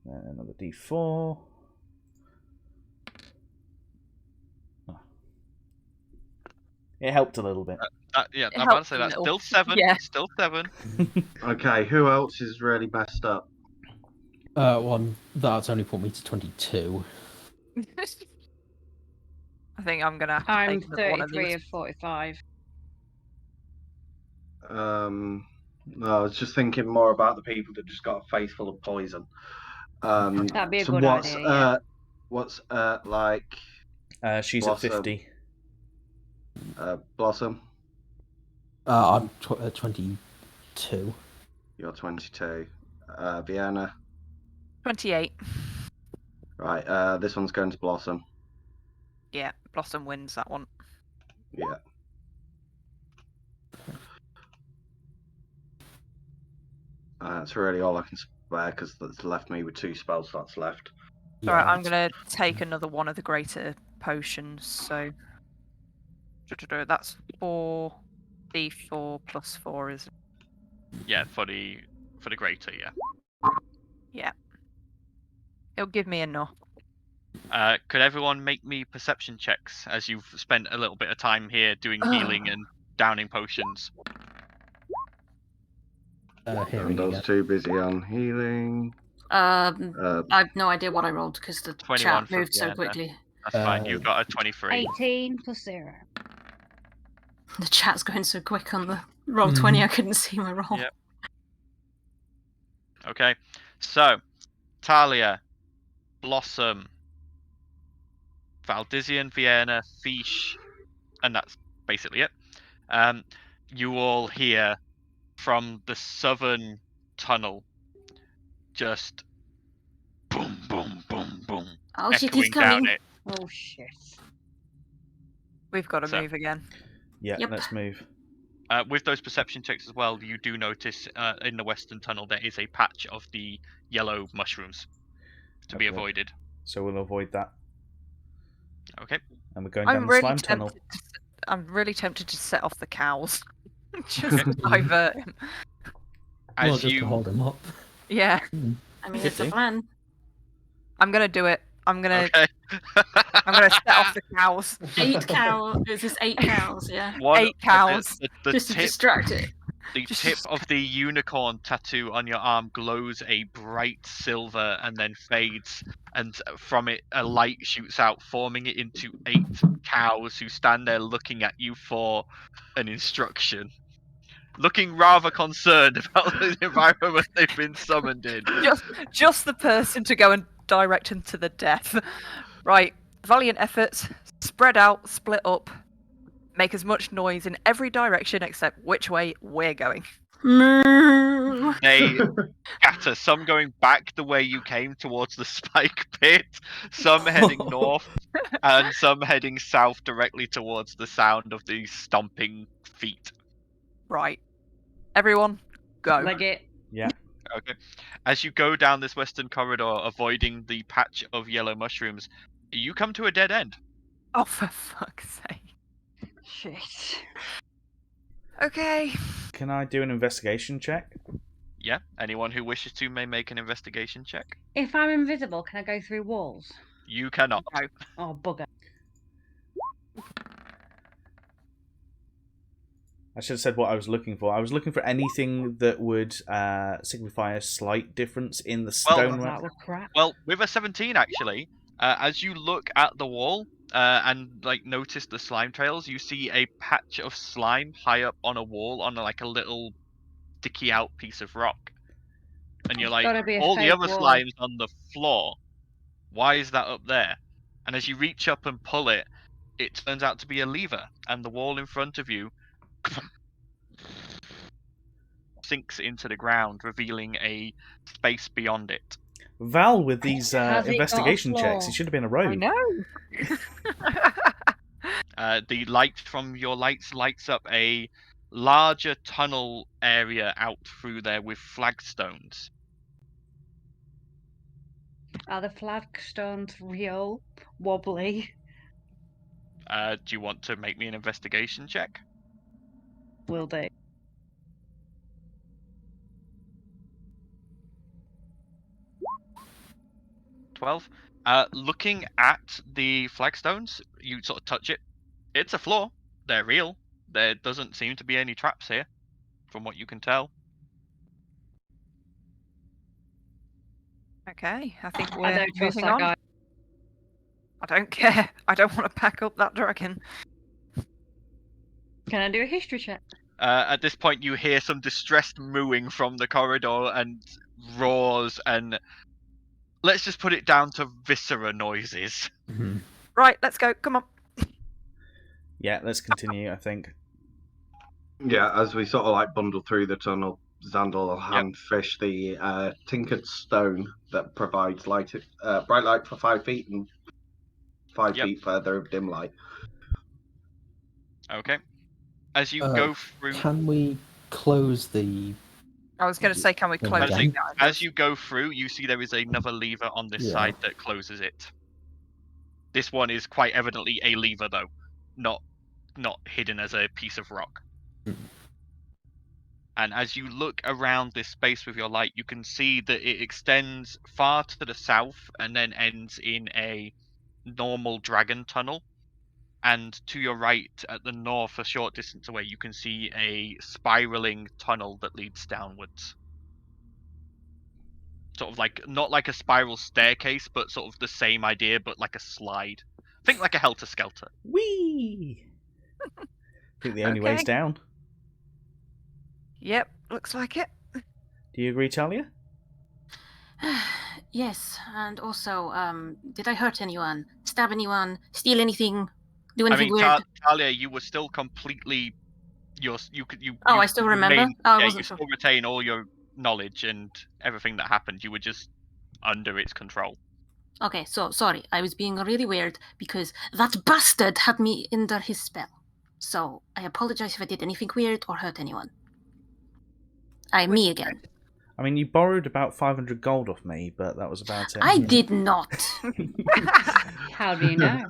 Another d4. Oh. It helped a little bit. Yeah, It I'm about to helps say a that's little. still 7. Yeah. Still 7. Okay, who else is really messed up? One that's only put me to 22. I think I'm gonna have to I'm take another one of 33 these. of 45. No, I was just thinking more about the people that just got a face full of poison. That'd be a so good what's, idea, yeah. What's, like... She's Blossom. at 50. Blossom? I'm 22. You're 22. Vienna? 28. Right, this one's going to Blossom. Yeah, Blossom wins that one. Yeah. That's really all I can spare, because that's left me with 2 spell slots left. Alright, I'm gonna take another one of the greater potions, so... That's 4d4 plus 4, is it? Yeah, for the greater, yeah. Yeah. It'll give me enough. Could everyone make me perception checks as you've spent a little bit of time here doing healing and downing potions? Hearing And those again. 2 busy on healing. I've no idea what I rolled because the 21 chat for moved so Vienna. quickly. That's fine. You've got a 23. 18 plus 0. The chat's going so quick on the roll 20, I couldn't see my roll. Yep. Okay, so Talia, Blossom, Valdizian, Vienna, Fish, and that's basically it. You all hear from the southern tunnel just boom, boom, boom, boom, Oh shit, he's echoing down coming. it. Oh shit. We've got to So- move again. Yeah, Yep. let's move. With those perception checks as well, you do notice in the western tunnel there is a patch of the yellow mushrooms to be Okay. avoided. So we'll avoid that. Okay. And we're going down the slime tunnel. I'm really tempted to set off the cows. Just divert him. As Well, just you to hold him up. Yeah, I mean, Could it's a do. plan. I'm gonna do it. I'm gonna okay. I'm gonna set off the cows. 8 cows. Is this 8 cows? Yeah. One 8 cows. The Just to tip, distract it. the Just- tip of the unicorn tattoo on your arm glows a bright silver and then fades, and from it a light shoots out, forming it into 8 cows who stand there looking at you for an instruction, looking rather concerned about the environment they've been summoned in. Just the person to go and direct him to the death. Right, valiant efforts. Spread out, split up, make as much noise in every direction except which way we're going. They scatter, some going back the way you came towards the spike pit, some heading north, and some heading south directly towards the sound of these stomping feet. Right. Everyone, go. Leg it. Yeah. Okay. As you go down this western corridor, avoiding the patch of yellow mushrooms, you come to a dead end. Oh, for fuck's sake. Shit. Okay. Can I do an investigation check? Yeah, anyone who wishes to may make an investigation check. If I'm invisible, can I go through walls? You cannot. No. Oh, bugger. I should have said what I was looking for. I was looking for anything that would signify a slight difference in the stonework. That was crap. Well, with a 17, actually, as you look at the wall and like notice the slime trails, you see a patch of slime high up on a wall on like a little sticky out piece of rock, and you're It's like, gotta be a all the fake other wall. slime's on the floor. Why is that up there? And as you reach up and pull it, it turns out to be a lever, and the wall in front of you sinks into the ground, revealing a space beyond it. Val with these Has it got a investigation checks. floor? He should have been a I rogue. know. The light from your lights lights up a larger tunnel area out through there with flagstones. Are the flagstones real? Wobbly? Do you want to make me an investigation check? Will do. Looking at the flagstones, you sort of touch it. It's a floor. They're real. There doesn't seem to be any traps here, from what you can tell. Okay, I think I we're don't trust moving that on. guy. I don't care. I don't want to pack up that dragon. Can I do a history check? At this point, you hear some distressed mooing from the corridor and roars, and let's just put it down to viscera noises. Mhm. Right, let's go. Come on. Yeah, let's continue, I think. Yeah, as we sort of like bundle through the tunnel, Xandal will handfish the tinkered stone that provides light, bright light for 5 feet and 5 Yep. feet further of dim light. Okay. As you go through, Can we close the... I was going to say, can we Well, close again. it down? as you go through, you see there is another lever on this Yeah. side that closes it. This one is quite evidently a lever, though, not hidden as a piece of rock. Mm. And as you look around this space with your light, you can see that it extends far to the south and then ends in a normal dragon tunnel. And to your right, at the north, a short distance away, you can see a spiraling tunnel that leads downwards. Sort of like, not like a spiral staircase, but sort of the same idea, but like a slide. Think like a helter-skelter. Whee! I think the only way's Okay. down. Yep, looks like it. Do you agree, Talia? Yes, and also, did I hurt anyone? Stab anyone? Steal anything? Do anything weird? Talia, you were still completely... You Oh, I still remember? remain- Oh, I yeah, wasn't you sure. still retain all your knowledge and everything that happened. You were just under its control. Okay, so sorry, I was being really weird because that bastard had me under his spell. So I apologize if I did anything weird or hurt anyone. I'm me again. I mean, you borrowed about 500 gold off me, but that was about it. I did not. How do you know?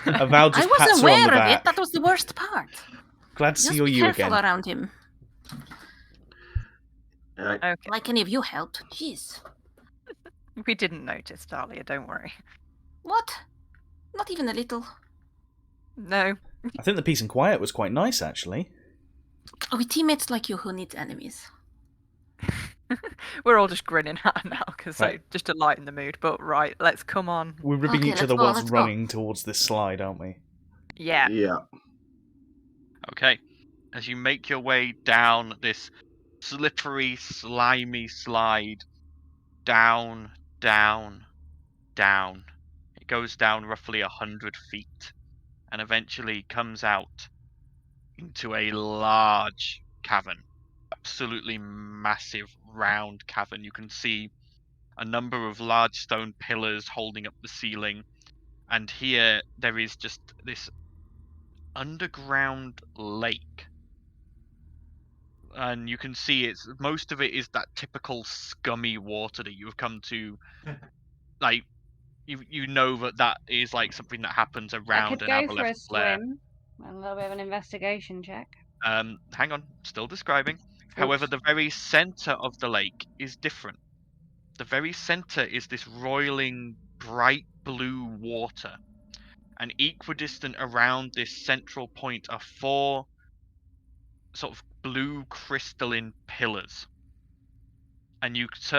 Val just I was pats her on the aware of back. it. That was the worst part. Glad to see Just you're be you careful again. around him. Okay. Like any of you helped. Jeez. We didn't notice, Dahlia, don't worry. What? Not even a little. No. I think the peace and quiet was quite nice, actually. Oh, we teammates like you who need enemies. We're all just grinning at her now, because Right. just to lighten the mood. But right, let's come on. We're ribbing Okay, each let's other go, whilst let's go. running towards this slide, aren't we? Yeah. Yeah. Okay. As you make your way down this slippery, slimy slide, down, down, down. It goes down roughly 100 feet and eventually comes out into a large cavern. absolutely massive round cavern. You can see a number of large stone pillars holding up the ceiling, and here there is just this underground lake. And you can see most of it is that typical scummy water that you've come to, like, you know that is like something that happens I around could an go for a Aboleth lair. swim. A little bit of an investigation check. Hang on, still describing. However, the very center of the lake is different. The very center is this roiling, bright blue water. And equidistant around this central point are 4 sort of blue crystalline pillars. And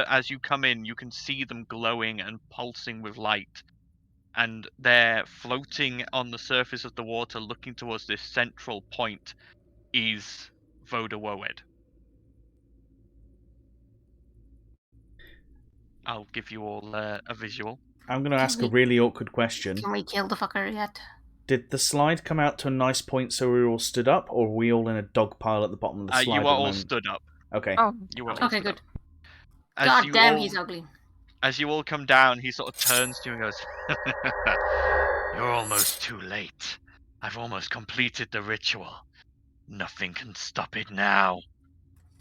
as you come in, you can see them glowing and pulsing with light. And they're floating on the surface of the water, looking towards this central point, is Vodawowed. I'll give you all a visual. I'm going to ask a really awkward question. Can we kill the fucker yet? Did the slide come out to a nice point so we were all stood up, or were we all in a dog pile at the bottom of the slide? You are all stood up. Okay. Oh, You are all Okay, stood good. up. God damn, he's ugly. As you all come down, he sort of turns to you and goes, "You're almost too late. I've almost completed the ritual. Nothing can stop it now."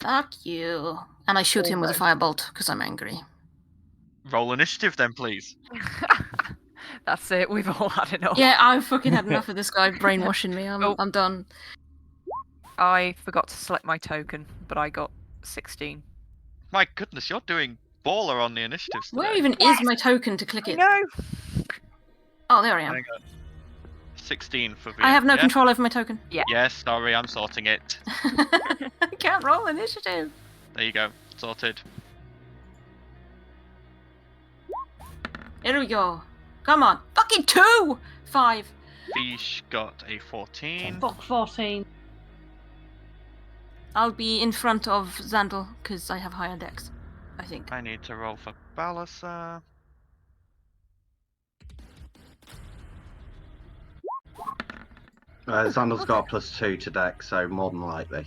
Fuck you. And I shoot him with a firebolt, because I'm angry. Roll initiative then, please. That's it. We've all had enough. Yeah, I've fucking had enough of this guy brainwashing me. I'm done. I forgot to select my token, but I got 16. My goodness, you're doing baller on the initiatives today. Where even is my token to click it? No. Oh, there I am. Hang on. 16 for I have no yeah? control over my token. Yes, sorry, I'm sorting it. I can't roll initiative. There you go, sorted. Here we go. Come on. Fucking 2! 5. Fish got a 14. Fuck 14. I'll be in front of Xandal, because I have higher dex, I think. I need to roll for Balasar. Xandal's got a +2 to dex, so more than likely.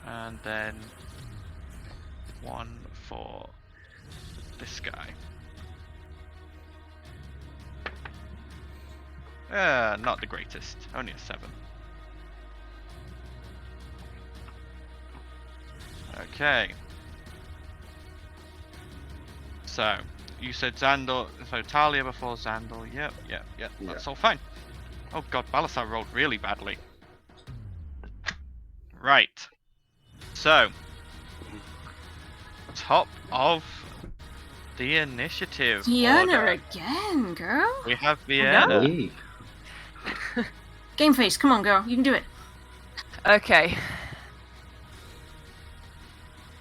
And then 1 for this guy. Not the greatest. Only a 7. Okay. So, you said Xandal, so Talia before Xandal. Yep. That's all fine. Oh god, Balasar rolled really badly. Right. So, top of the initiative. Fiona order. again, girl. We have Vienna. Yee. Game face, come on, girl. You can do it. Okay.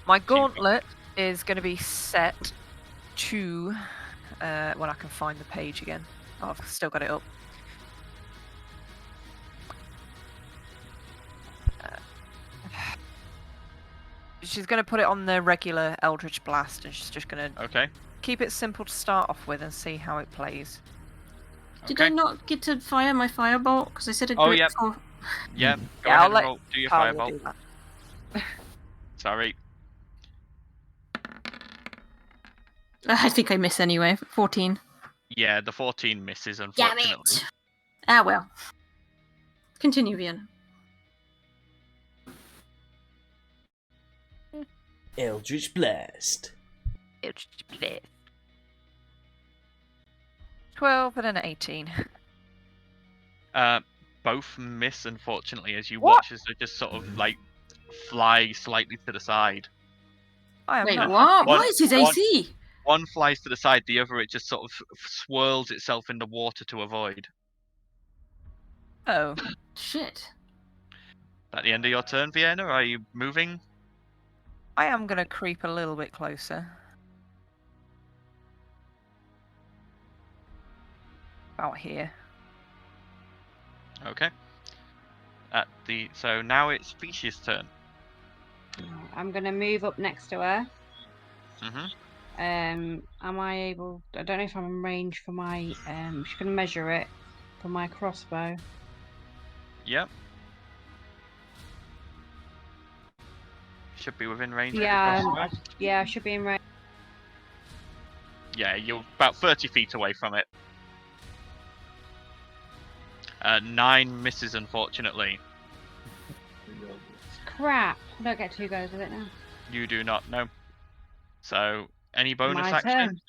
My gauntlet is going to be set to when I can find the page again. Oh, I've still got it up. She's going to put it on the regular Eldritch Blast, and she's just going to Okay. keep it simple to start off with and see how it plays. Did I not get to fire my firebolt? Because I said I'd do it yeah. before. Yeah. Go Yeah, ahead I'll and let roll, do your Carl fireball. do that. Sorry. I think I miss anyway. 14. Yeah, the 14 misses, Damn unfortunately. it! Ah, well. Continue, Vienna. Eldritch Blast. Eldritch Blast. 12 and an 18. Both miss, unfortunately, as you What? watch as they just sort of like fly slightly to the side. I am Wait, not. what? One- What is his one- AC? One flies to the side, the other it just sort of swirls itself in the water to avoid. Oh. Shit. At the end of your turn, Vienna, are you moving? I am going to creep a little bit closer. About here. Okay. So now it's Fish's turn. I'm going to move up next to her. Mhm. Am I able? I don't know if I'm in range for my. She's going to measure it for my crossbow. Yep. should be within range. of the Yeah, crossbow. yeah, I should be in range. Yeah, you're about 30 feet away from it. 9 misses, unfortunately. Crap. I don't get 2 goes with it now. You do not know. So, any bonus My action?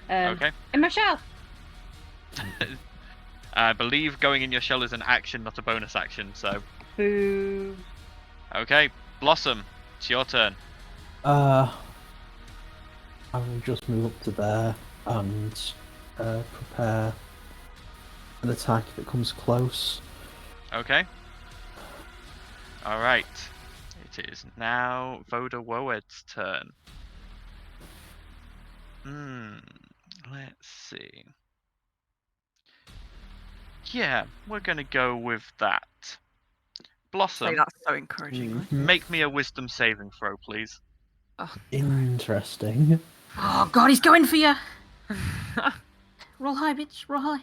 turn. Okay. In my shell. I believe going in your shell is an action, not a bonus action, so... Boo. Okay, Blossom, it's your turn. I will just move up to there and prepare an attack if it comes close. Okay. Alright. It is now Vodawowed's turn. Let's see. Yeah, we're gonna go with that. Blossom, Say that's so encouraging. make me a wisdom saving throw, please. Interesting. Oh god, he's going for you. Roll high, bitch. Roll high.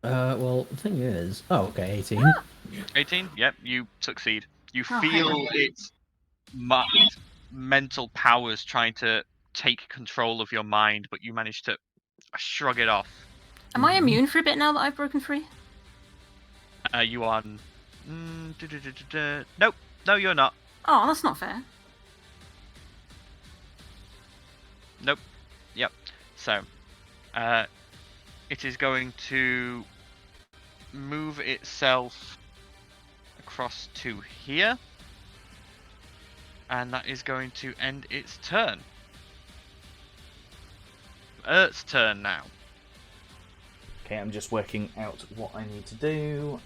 Well, the thing is... Oh, okay, 18. 18? Yep, you succeed. You Oh, feel its mental powers trying to take control of your mind, but you manage to shrug it off. Am I immune for a bit now that I've broken free? You are... Nope, no you're not. Oh, that's not fair. Nope. Yep. So, it is going to move itself across to here. And that is going to end its turn. Urt's turn now. Okay, I'm just working out what I need to do.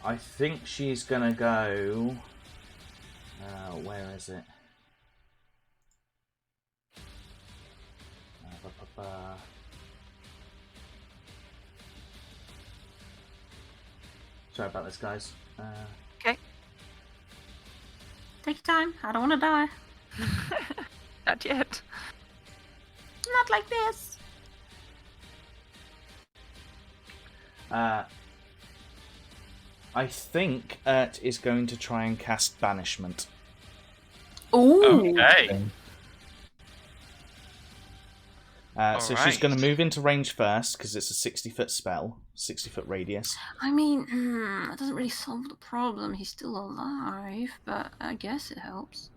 I think she's gonna go. Where is it? Sorry about this, guys. Okay. Take your time. I don't want to die. Not yet. Not like this. I think Urt is going to try and cast Banishment. Ooh. Okay. So she's going to move into range first, because it's a 60-foot spell, 60-foot radius. I mean, that doesn't really solve the problem. He's still alive, but I guess it helps.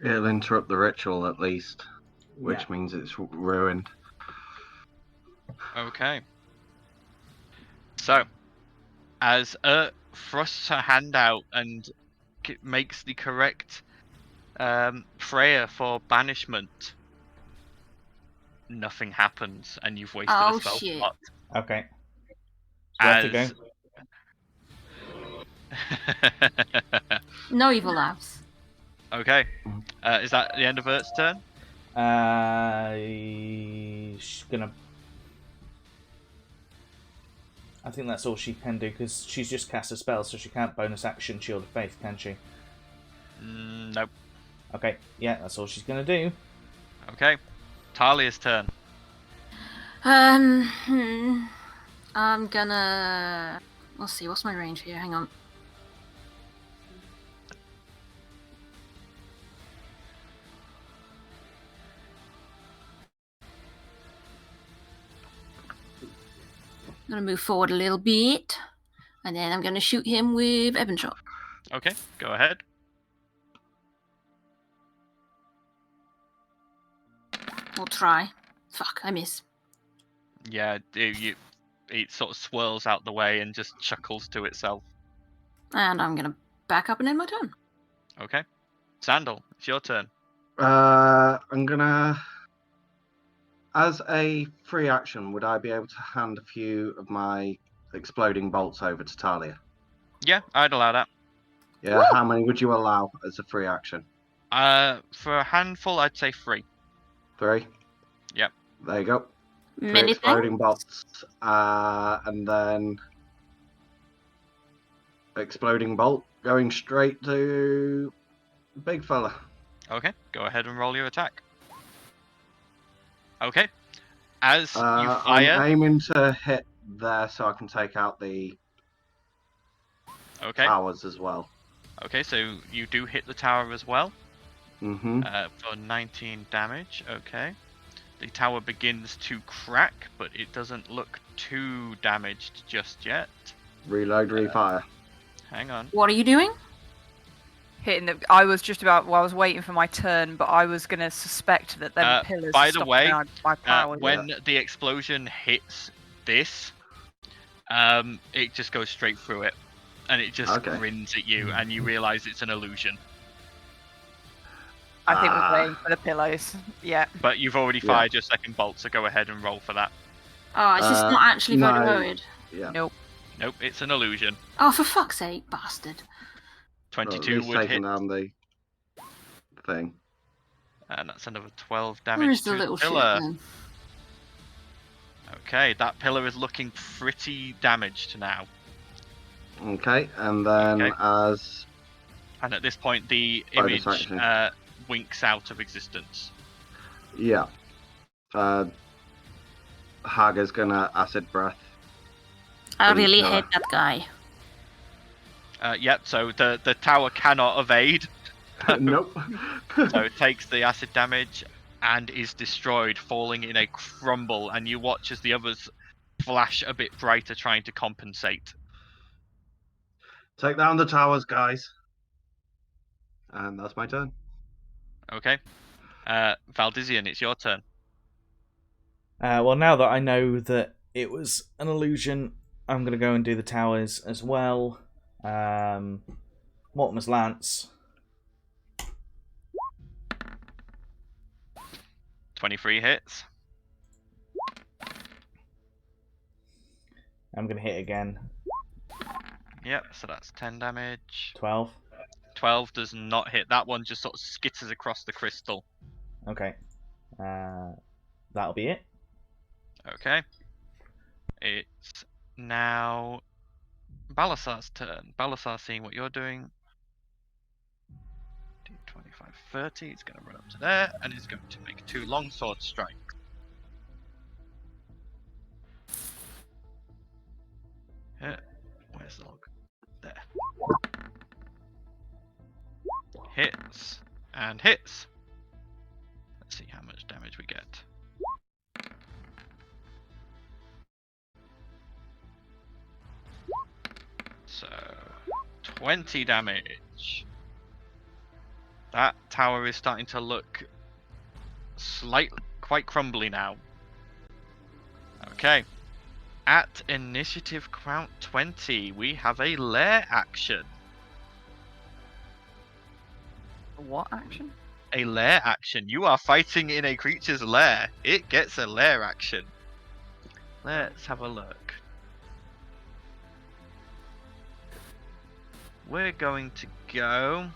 It'll interrupt the ritual at least, which means it's ruined. Okay. So, as Urt thrusts her hand out and makes the correct prayer for banishment, nothing happens, and you've wasted a spell shit. slot. Okay. Do I have to go? No evil laughs. Okay. Is that the end of Urt's turn? She's gonna. I think that's all she can do, because she's just cast a spell, so she can't bonus action Shield of Faith, can she? Nope. Okay, yeah, that's all she's gonna do. Okay. Talia's turn. I'm gonna... Let's see, what's my range here? Hang on. I'm gonna move forward a little bit, and then I'm gonna shoot him with Ebon Shot. Okay, go ahead. We'll try. Fuck, I miss. Yeah, it sort of swirls out the way and just chuckles to itself. And I'm gonna back up and end my turn. Okay. Sandal, it's your turn. I'm gonna... As a free action, would I be able to hand a few of my exploding bolts over to Talia? Yeah, I'd allow that. Yeah, how many would you allow as a free action? For a handful, I'd say 3. 3? Yep. There you go. 3 Many exploding bolts. And then... Exploding bolt going straight to... Big fella. Okay, go ahead and roll your attack. Okay. As you I'm fire, aiming to hit there so I can take out the okay, towers as well. okay, so you do hit the tower as well. Mm-hmm. For 19 damage. Okay. The tower begins to crack, but it doesn't look too damaged just yet. Reload, refire. Hang on. What are you doing? Hitting the. I was just about. Well, I was waiting for my turn, but I was going to suspect that them pillars. By are the stopping way, my power. when the explosion hits this, it just goes straight through it, and it just grins at you, and you realise it's an illusion. I think we're playing for the pillows. Yeah. But you've already fired your second bolt, so go ahead and roll for that. Oh, it's just not actually no. Vodawowed. Yeah. Nope. Nope, it's an illusion. Oh, for fuck's sake, bastard. 22 would hit. Down the thing. And that's another 12 damage Where's to the little shit pillar. then? Okay, that pillar is looking pretty damaged now. Okay, and then And at this point, the Bonus image action. winks out of existence. Yeah. Haga's gonna acid breath. I Please, really no. hate that guy. Yep, so the tower cannot evade. Nope. So it takes the acid damage and is destroyed, falling in a crumble, and you watch as the others flash a bit brighter, trying to compensate. Take down the towers, guys. And that's my turn. Okay. Valdizian, it's your turn. Well, now that I know that it was an illusion, I'm going to go and do the towers as well. Mortimer's Lance. 23 hits. I'm going to hit again. Yep, so that's 10 damage. 12. 12 does not hit. That one just sort of skitters across the crystal. Okay. That'll be it. Okay. It's now Balasar's turn. Balasar, seeing what you're doing. 25, 30. It's going to run up to there, and it's going to make 2 longsword strikes. Where's the log? There. Hits and hits. Let's see how much damage we get. So 20 damage. That tower is starting to look quite crumbly now. Okay. At initiative count 20, we have a lair action. What action? A lair action. You are fighting in a creature's lair. It gets a lair action. Let's have a look. We're going to go.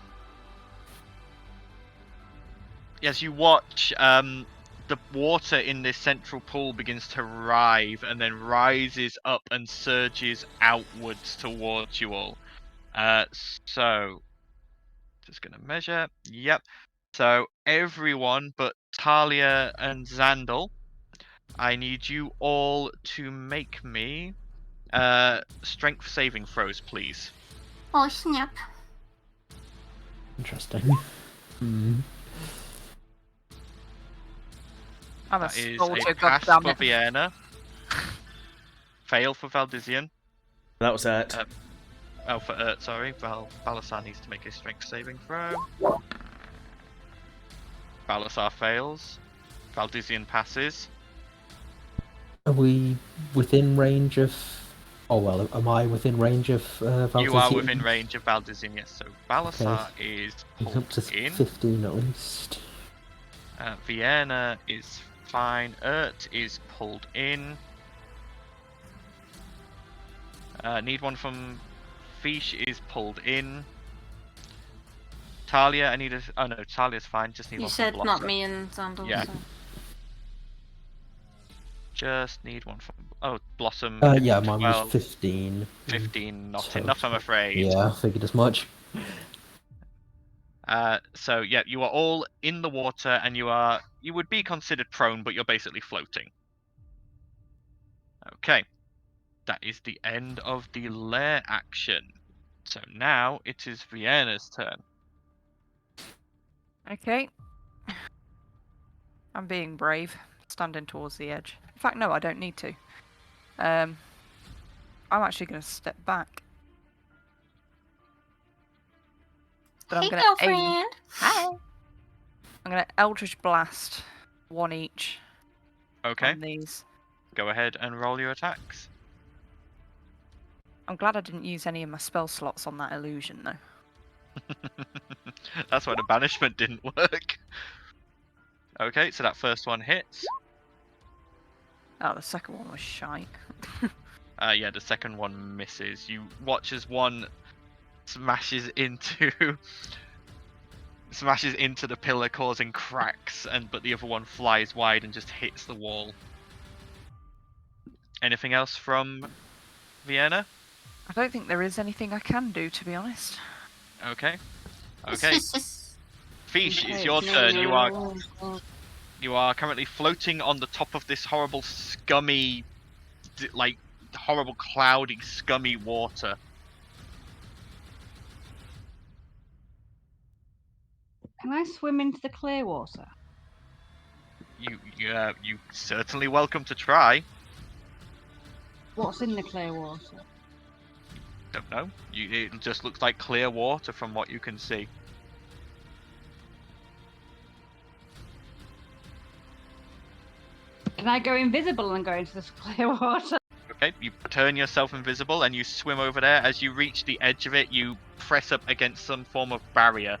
As you watch, the water in this central pool begins to rise and then rises up and surges outwards towards you all. So, just going to measure. Yep. So, everyone but Talia and Xandal, I need you all to make me strength saving throws, please. Oh, snap. Interesting. I'm a That is soldier, a pass for goddammit. Vienna. Fail for Valdizian. That was it. Oh, for Ert, sorry. Balasar needs to make a strength saving throw. Balasar fails. Valdizian passes. Are we within range of... Oh, well, am I within range of Valdizian? You are within range of Valdizian, yes. So Balasar is He's pulled up to in. 15 at least. Vienna is fine. Ert is pulled in. Need one from Fish is pulled in. Talia, I need a... Oh no, Talia's fine. Just need You one said from not Blossom. me and Xandal. Yeah. So. Just need one from... Oh, Blossom. Yeah, mine 12, was 15. 15, not So- enough, I'm afraid. Yeah, I figured as much. So yeah, you are all in the water, and you would be considered prone, but you're basically floating. Okay. That is the end of the lair action. So now it is Vienna's turn. Okay. I'm being brave, standing towards the edge. In fact, no, I don't need to. I'm actually going to step back. But I'm Hey, going to aim. girlfriend. Hi. I'm going to Eldritch Blast, one each. Okay. On these. Go ahead and roll your attacks. I'm glad I didn't use any of my spell slots on that illusion, though. That's why the banishment didn't work. Okay, so that first one hits. Oh, the second one was shite. Yeah, the second one misses. You watch as one smashes into the pillar, causing cracks, but the other one flies wide and just hits the wall. Anything else from Vienna? I don't think there is anything I can do, to be honest. Okay. Okay. Fish, it's your turn. You are currently floating on the top of this horrible, scummy, like horrible, cloudy, scummy water. Can I swim into the clear water? You certainly welcome to try. What's in the clear water? Don't know. It just looks like clear water from what you can see. Can I go invisible and go into this clear water? Okay, you turn yourself invisible and you swim over there. As you reach the edge of it, you press up against some form of barrier.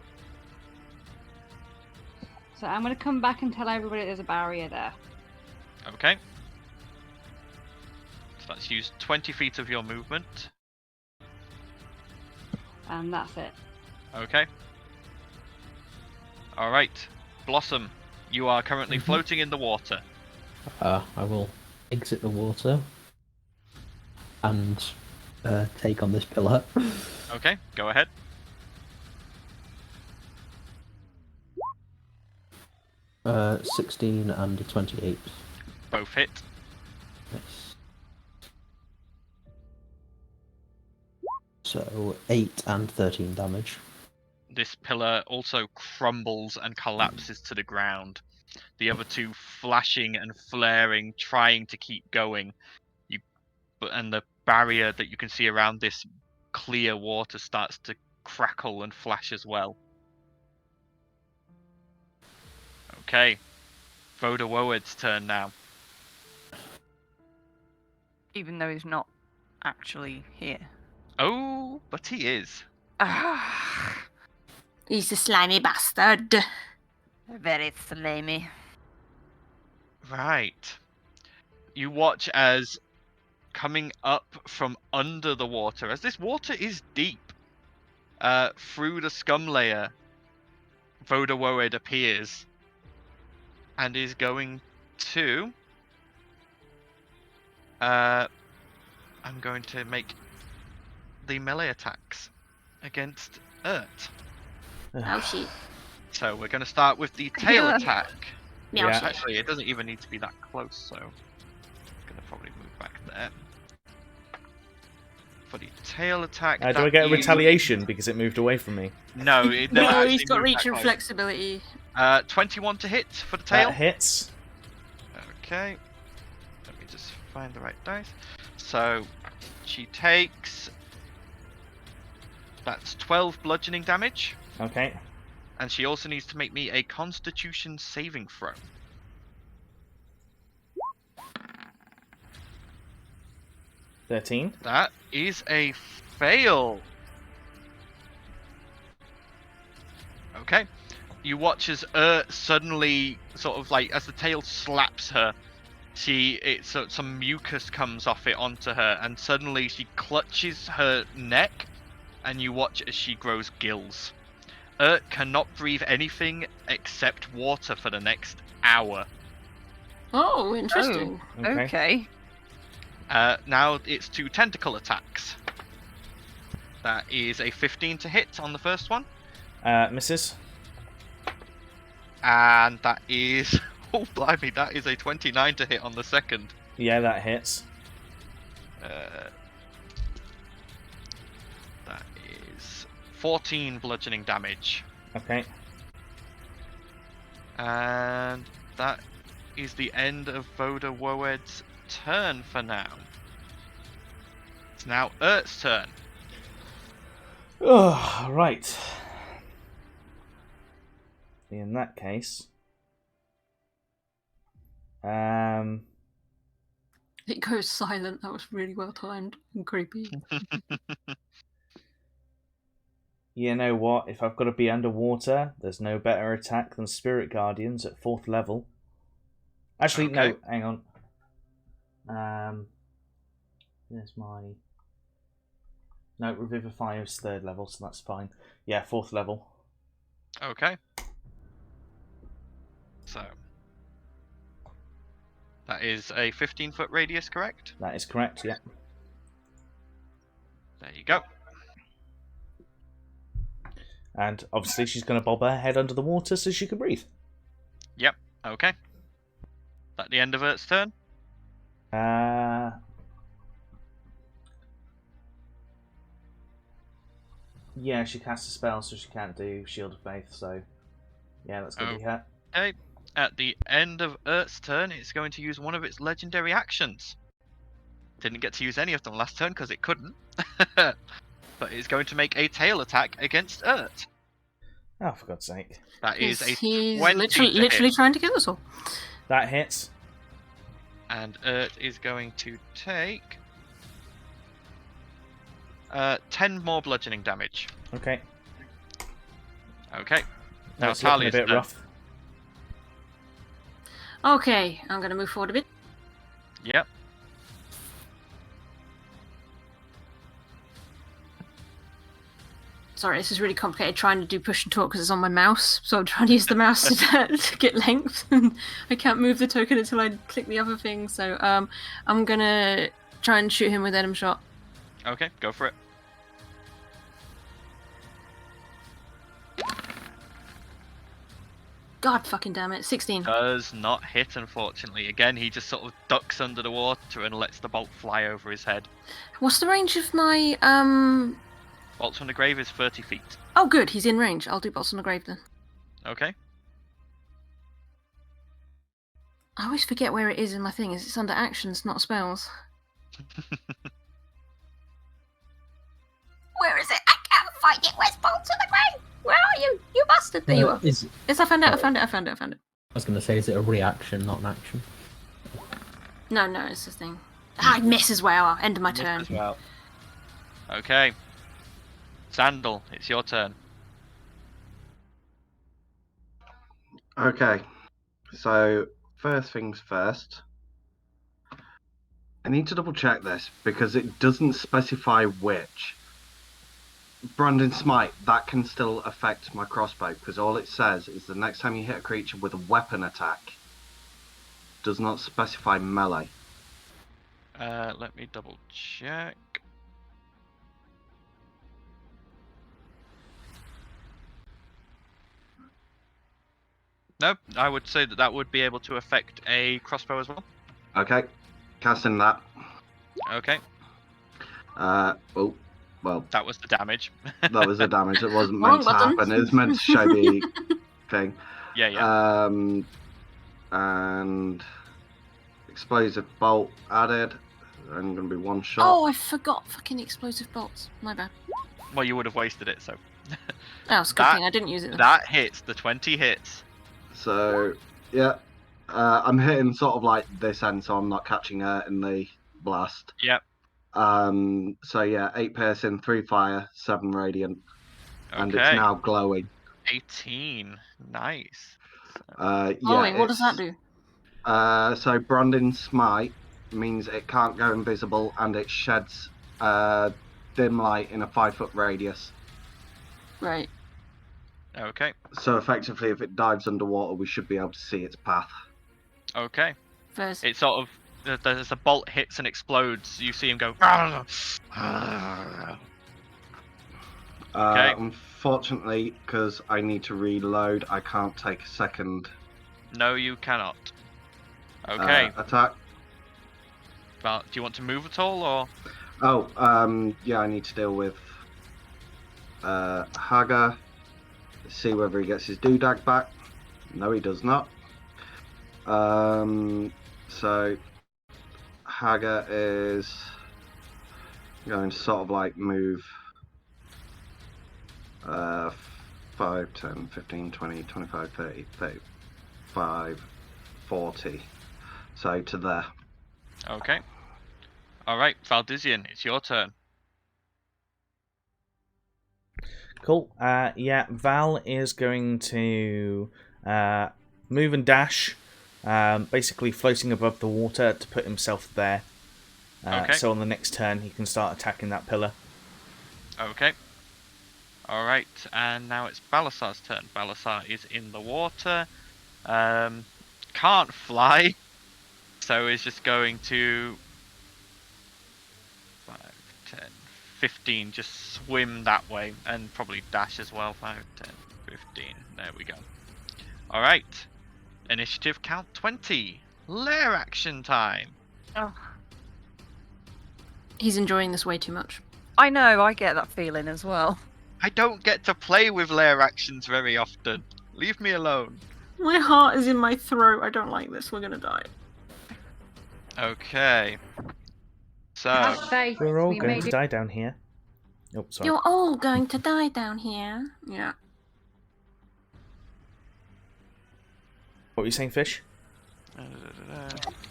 So I'm going to come back and tell everybody there's a barrier there. Okay. So let's use 20 feet of your movement. And that's it. Okay. Alright. Blossom, you are currently floating in the water. I will exit the water and take on this pillar. Okay, go ahead. Uh, 16 and a 28. Both hit. Yes. So 8 and 13 damage. This pillar also crumbles and collapses to the ground. The other two flashing and flaring, trying to keep going. And the barrier that you can see around this clear water starts to crackle and flash as well. Okay. Vodawowed's turn now. Even though he's not actually here. Oh, but he is. Ah, He's a slimy bastard. very slimy. Right. You watch as coming up from under the water, as this water is deep, through the scum layer, Vodawowed appears and is going to... I'm going to make the melee attacks against Urt. Oh shit. So we're going to start with the tail Yeah. attack. Meow Yeah. shit. Actually, it doesn't even need to be that close, so I'm going to probably move back there. For the tail attack... Do I that get a is- retaliation because it moved away from me? No, it never No, actually he's got moved reach that and close. flexibility. 21 to hit for the tail. That hits. Okay. Let me just find the right dice. So, she takes... That's 12 bludgeoning damage. Okay. And she also needs to make me a Constitution saving throw. That is a fail. Okay. You watch as suddenly, sort of like, as the tail slaps her, some mucus comes off it onto her, and suddenly she clutches her neck, and you watch as she grows gills. Cannot breathe anything except water for the next hour. Oh, interesting. Okay. Now it's 2 tentacle attacks. That is a 15 to hit on the first one. Misses. And that is... Oh, blimey, that is a 29 to hit on the second. Yeah, that hits. That is 14 bludgeoning damage. Okay. And that is the end of Vodawowed's turn for now. It's now Ert's turn. Oh, right. In that case, It goes silent. That was really well timed and creepy. you know what? If I've got to be underwater, there's no better attack than Spirit Guardians at 4th level. Actually, no, Okay. hang on. There's my... No, Revivify is 3rd level, so that's fine. Yeah, 4th level. Okay. So that is a 15-foot radius, correct? That is correct, yeah. There you go. And obviously she's going to bob her head under the water so she can breathe. Yep. Okay. That the end of Ert's turn? Yeah, she casts a spell, so she can't do Shield of Faith, so... Yeah, that's going to be her. Okay. At the end of Ert's turn, it's going to use one of its legendary actions. Didn't get to use any of them last turn because it couldn't. But it's going to make a tail attack against Ert. Oh, for God's sake. That is a He's 20 literally to hit. trying to kill us all. That hits. And Ert is going to take 10 more bludgeoning damage. Okay. Okay. Now That's looking a Talia's bit turn. rough. Okay, I'm gonna move forward a bit. Yep. Sorry, this is really complicated trying to do push and talk because it's on my mouse. So I'm trying to use the mouse to get length, and I can't move the token until I click the other thing. So I'm gonna try and shoot him with Venom Shot. Okay, go for it. God fucking damn it, 16. Does not hit, unfortunately. Again, he just sort of ducks under the water and lets the bolt fly over his head. What's the range of my Bolts from the grave is 30 feet. Oh, good, he's in range. I'll do Bolts on the Grave then. Okay. I always forget where it is in my thing. It's under actions, not spells. Where is it? I can't find it. Where's Bolts on the Grave? Where are you? You bastard! There you are. Is, Yes, I found it. I found it. I found it. I found it. I was going to say, is it a reaction, not an action? No, it's the thing. I miss as well. End of my Missed turn. as well. Okay. Sandal, it's your turn. Okay, so first things first. I need to double check this because it doesn't specify which. Brandon Smite, that can still affect my crossbow because all it says is the next time you hit a creature with a weapon attack. Does not specify melee. Let me double check. No, I would say that would be able to affect a crossbow as well. Okay, casting that. Okay, Oh, well, that was the damage. that was the damage. It wasn't Wrong meant to button. happen. It was meant to show the thing. Yeah. And explosive bolt added. Only going to be one shot. Oh, I forgot fucking explosive bolts. My bad. Well, you would have wasted it, so. Oh, it's a good That- thing I didn't use it. Then. That hits, the 20 hits. So, yeah. I'm hitting sort of like this end, so I'm not catching her in the blast. Yep. So yeah, 8 piercing, 3 fire, 7 radiant. And it's Okay. now glowing. 18. Nice. Yeah, Oh, wait, what does that do? So Brandon Smite means it can't go invisible and it sheds dim light in a 5-foot radius. Right. Okay. So effectively, if it dives underwater, we should be able to see its path. Okay. First. It sort of, as the bolt hits and explodes, you see him go. Okay. Unfortunately, because I need to reload, I can't take a second No, you cannot. Okay. attack. Well, do you want to move at all, or? Oh, yeah, I need to deal with Haga. See whether he gets his doodag back. No, he does not. So Haga is going to sort of like move 5, 10, 15, 20, 25, 30, 35, 40. So to there. Okay. Alright, Valdizian, it's your turn. Cool. Yeah, Val is going to move and dash, basically floating above the water to put himself there. Okay. So on the next turn, he can start attacking that pillar. Okay. Alright, and now it's Balasar's turn. Balasar is in the water. Can't fly. So is just going to 5, 10, 15, just swim that way, and probably dash as well. 5, 10, 15. There we go. Alright. Initiative count 20. Lair action time. Oh, He's enjoying this way too much. I know, I get that feeling as well. I don't get to play with lair actions very often. Leave me alone. My heart is in my throat. I don't like this. We're gonna die. Okay. So, Have faith. We're all We going made to it. die down here. Oh, sorry. You're all going to die down here. Yeah. What were you saying, Fish?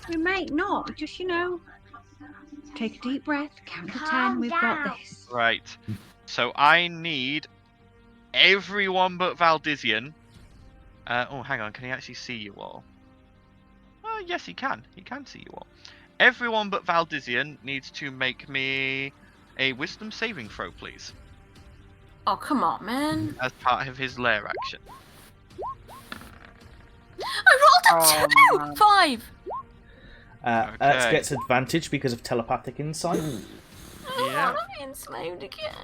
We might not. Just, take a deep breath, count to 10. We've got this. right. So I need everyone but Valdizian. Oh, hang on. Can he actually see you all? Yes, he can. He can see you all. Everyone but Valdizian needs to make me a wisdom saving throw, please, Oh, come on, man. as part of his lair action. I rolled a Oh, 2! man. 5! That Okay. gets advantage because of telepathic insight. I don't Yeah. want to be enslaved again.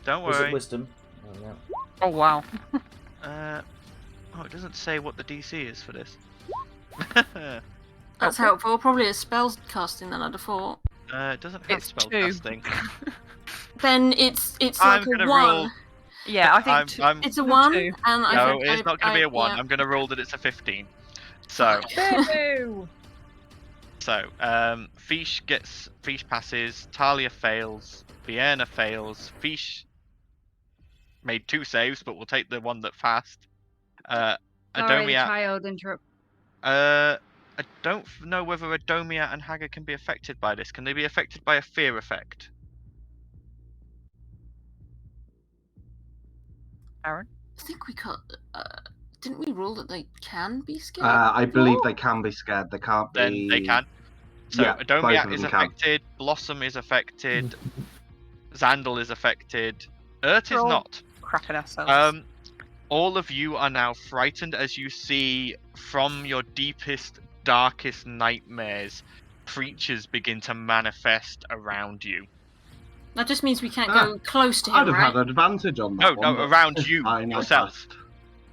Don't Was it worry. wisdom? Oh, no. Oh, wow. Oh, it doesn't say what the DC is for this. That's helpful. Probably a spell casting then I'd have thought. It doesn't have It's spellcasting. Then it's I'm like gonna a 1. roll. Yeah, I think I'm It's a Two. 1, and I No, think it's not going to be a 1. yeah. I'm going to roll that it's a 15. So, Fish passes, Talia fails, Vienna fails, Fish made 2 saves, but we'll take the one that passed. Sorry, the Adomia, child interrupt. I don't know whether Adomia and Haga can be affected by this. Can they be affected by a fear effect? Aaron? I think we got. Didn't we rule that they can be scared? I believe before? they can be scared. They can't be. Then they can. So Yeah, both Adomia of is them can. affected, Blossom is affected, Xandal is affected, Urt is Roll. not. Crapping ourselves. All of you are now frightened as you see from your deepest, darkest nightmares, creatures begin to manifest around you. That just means we can't go close to him, I'd have right? had advantage on that No, one. no, but around it's you, fine, I yourself. passed.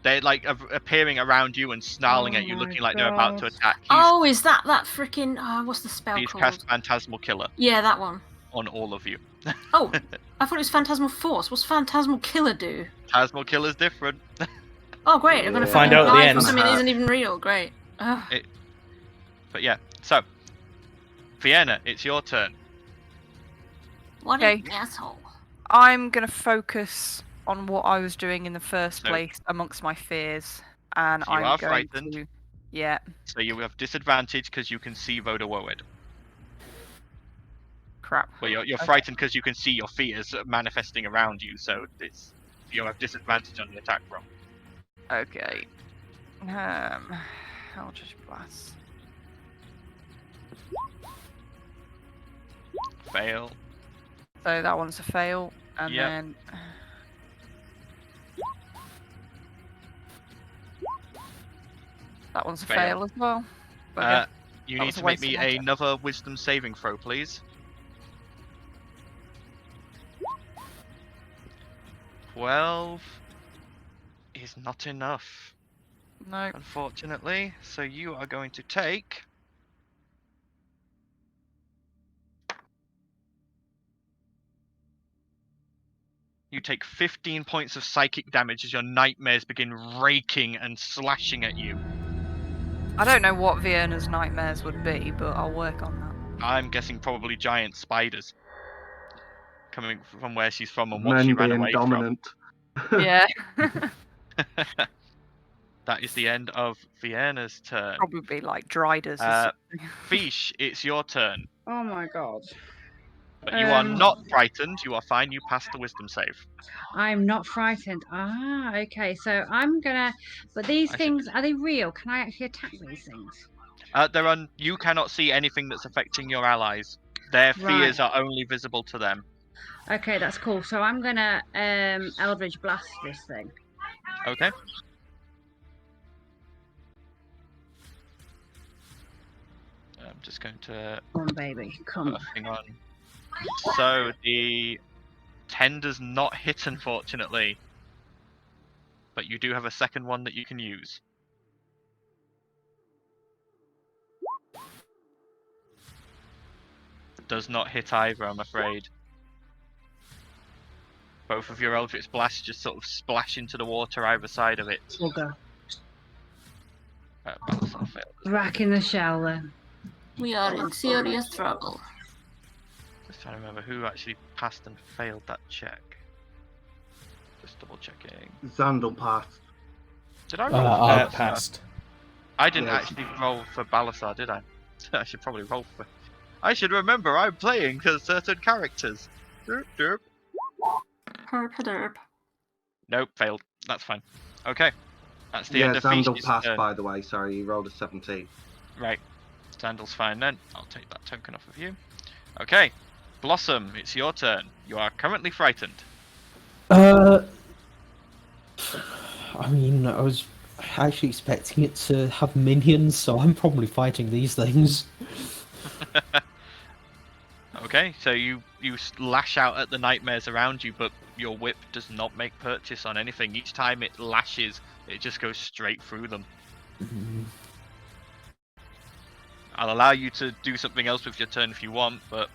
They're like appearing around you and snarling at you, Oh looking my like they're about to God. attack. Oh, is that freaking? What's the spell He's called? cast Phantasmal Killer Yeah, that one. on all of you. Oh, I thought it was Phantasmal Force. What's Phantasmal Killer do? Phantasmal Killer's different. Oh, great! I'm gonna Yeah. Find fucking out at the die end. for something that isn't even real. Great. Ugh. But yeah, so Vienna, it's your turn. What Okay. an asshole. I'm going to focus on what I was doing in the first So- place amongst my fears. And So you I'm are going frightened. to. Yeah, So you have disadvantage because you can see Vodawowed. crap. Well, you're Okay. frightened because you can see your fears manifesting around you, so you have disadvantage on the attack roll. Okay. Eldritch Blast. Fail. So that one's a fail. And Yep. then. That one's a Fail. fail as well. Bugger. You That need was a to make waste of me my turn. another wisdom saving throw, please. 12 is not enough, No. unfortunately. So you are going to take You take 15 points of psychic damage as your nightmares begin raking and slashing at you. I don't know what Vienna's nightmares would be, but I'll work on that. I'm guessing probably giant spiders. Coming from where she's from and what she Men ran being away dominant. Yeah. from. That is the end of Vienna's turn. Probably like Driders or something. Fish, it's your turn. Oh my god. But you are not frightened. You are fine. You passed the wisdom save. I'm not frightened. Ah, okay. So I'm gonna. But these things, are they real? Can I actually attack these things? You cannot see anything that's affecting your allies. Their fears are only visible to them. Okay, that's cool. So I'm gonna Eldritch Blast this thing. Okay. I'm just going to Come on, baby. Come on. Hang on. So the 10 does not hit, unfortunately. But you do have a second one that you can use. Does not hit either, I'm afraid. Both of your Eldritch Blasts just sort of splash into the water either side of it. We'll go. Balthazar failed. Rack in the shell then. We are in serious trouble. Just trying to remember who actually passed and failed that check. Just double checking. Xandal passed. Did I roll? Passed. I didn't actually roll for Balasar, did I? I should probably roll for. I should remember I'm playing certain characters. Derp, derp. Herp derp. Nope, failed. That's fine. Okay. That's the end of Xandal Fish's passed, turn. by the way. Sorry, you rolled a 17. Right. Xandal's fine then. I'll take that token off of you. Okay. Blossom, it's your turn. You are currently frightened. I mean, I was actually expecting it to have minions, so I'm probably fighting these things. Okay, so you lash out at the nightmares around you, but your whip does not make purchase on anything. Each time it lashes, it just goes straight through them. I'll allow you to do something else with your turn if you want, but...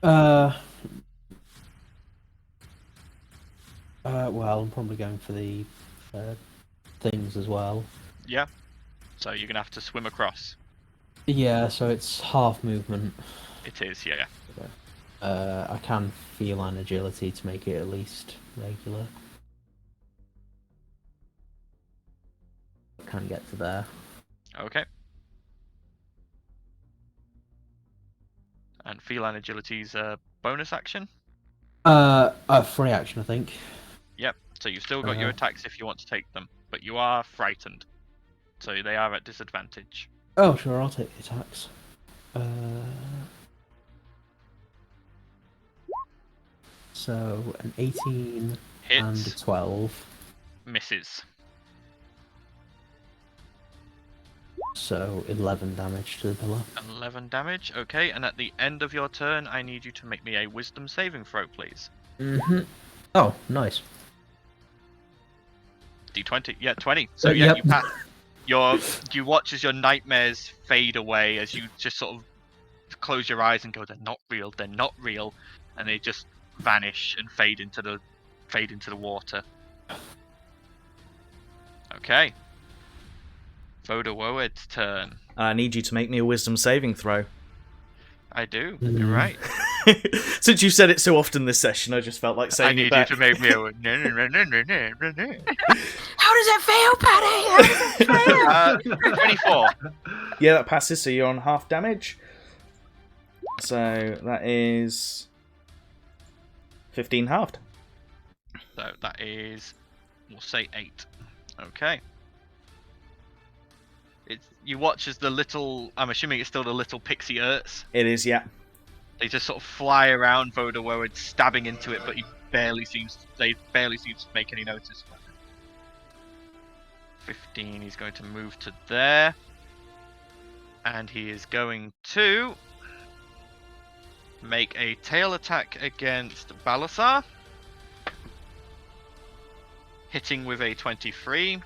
Well, I'm probably going for the things as well. Yeah. So you're going to have to swim across. Yeah, so it's half movement. It is, yeah. I can feel an agility to make it at least regular. I can get to there. Okay. And feline agility's a bonus action? A free action, I think. Yep. So you've still got your attacks if you want to take them, but you are frightened. So they are at disadvantage. Oh, sure, I'll take the attacks. So, an 18 Hits. and a 12. Misses. So, 11 damage to the pillar. 11 damage, okay. And at the end of your turn, I need you to make me a wisdom saving throw, please. Oh, nice. D20, yeah, 20. So yeah, yep. you pass. You watch as your nightmares fade away as you just sort of close your eyes and go, they're not real, and they just vanish and fade into the water. Okay. Vodawowed's turn. I need you to make me a wisdom saving throw. I do. You're right. Since you said it so often this session, I just felt like saying I need it back. you to make me a. How does it feel, Paddy? How does it feel? 24. Yeah, that passes, so you're on half damage. So that is 15 halved. So that is, we'll say 8. Okay. You watch as the little, I'm assuming it's still the little pixie Erts. It is, yeah. They just sort of fly around Vodawowed, stabbing into it, but they barely seems to make any notice. 15, he's going to move to there. And he is going to make a tail attack against Balasar. Hitting with a 23.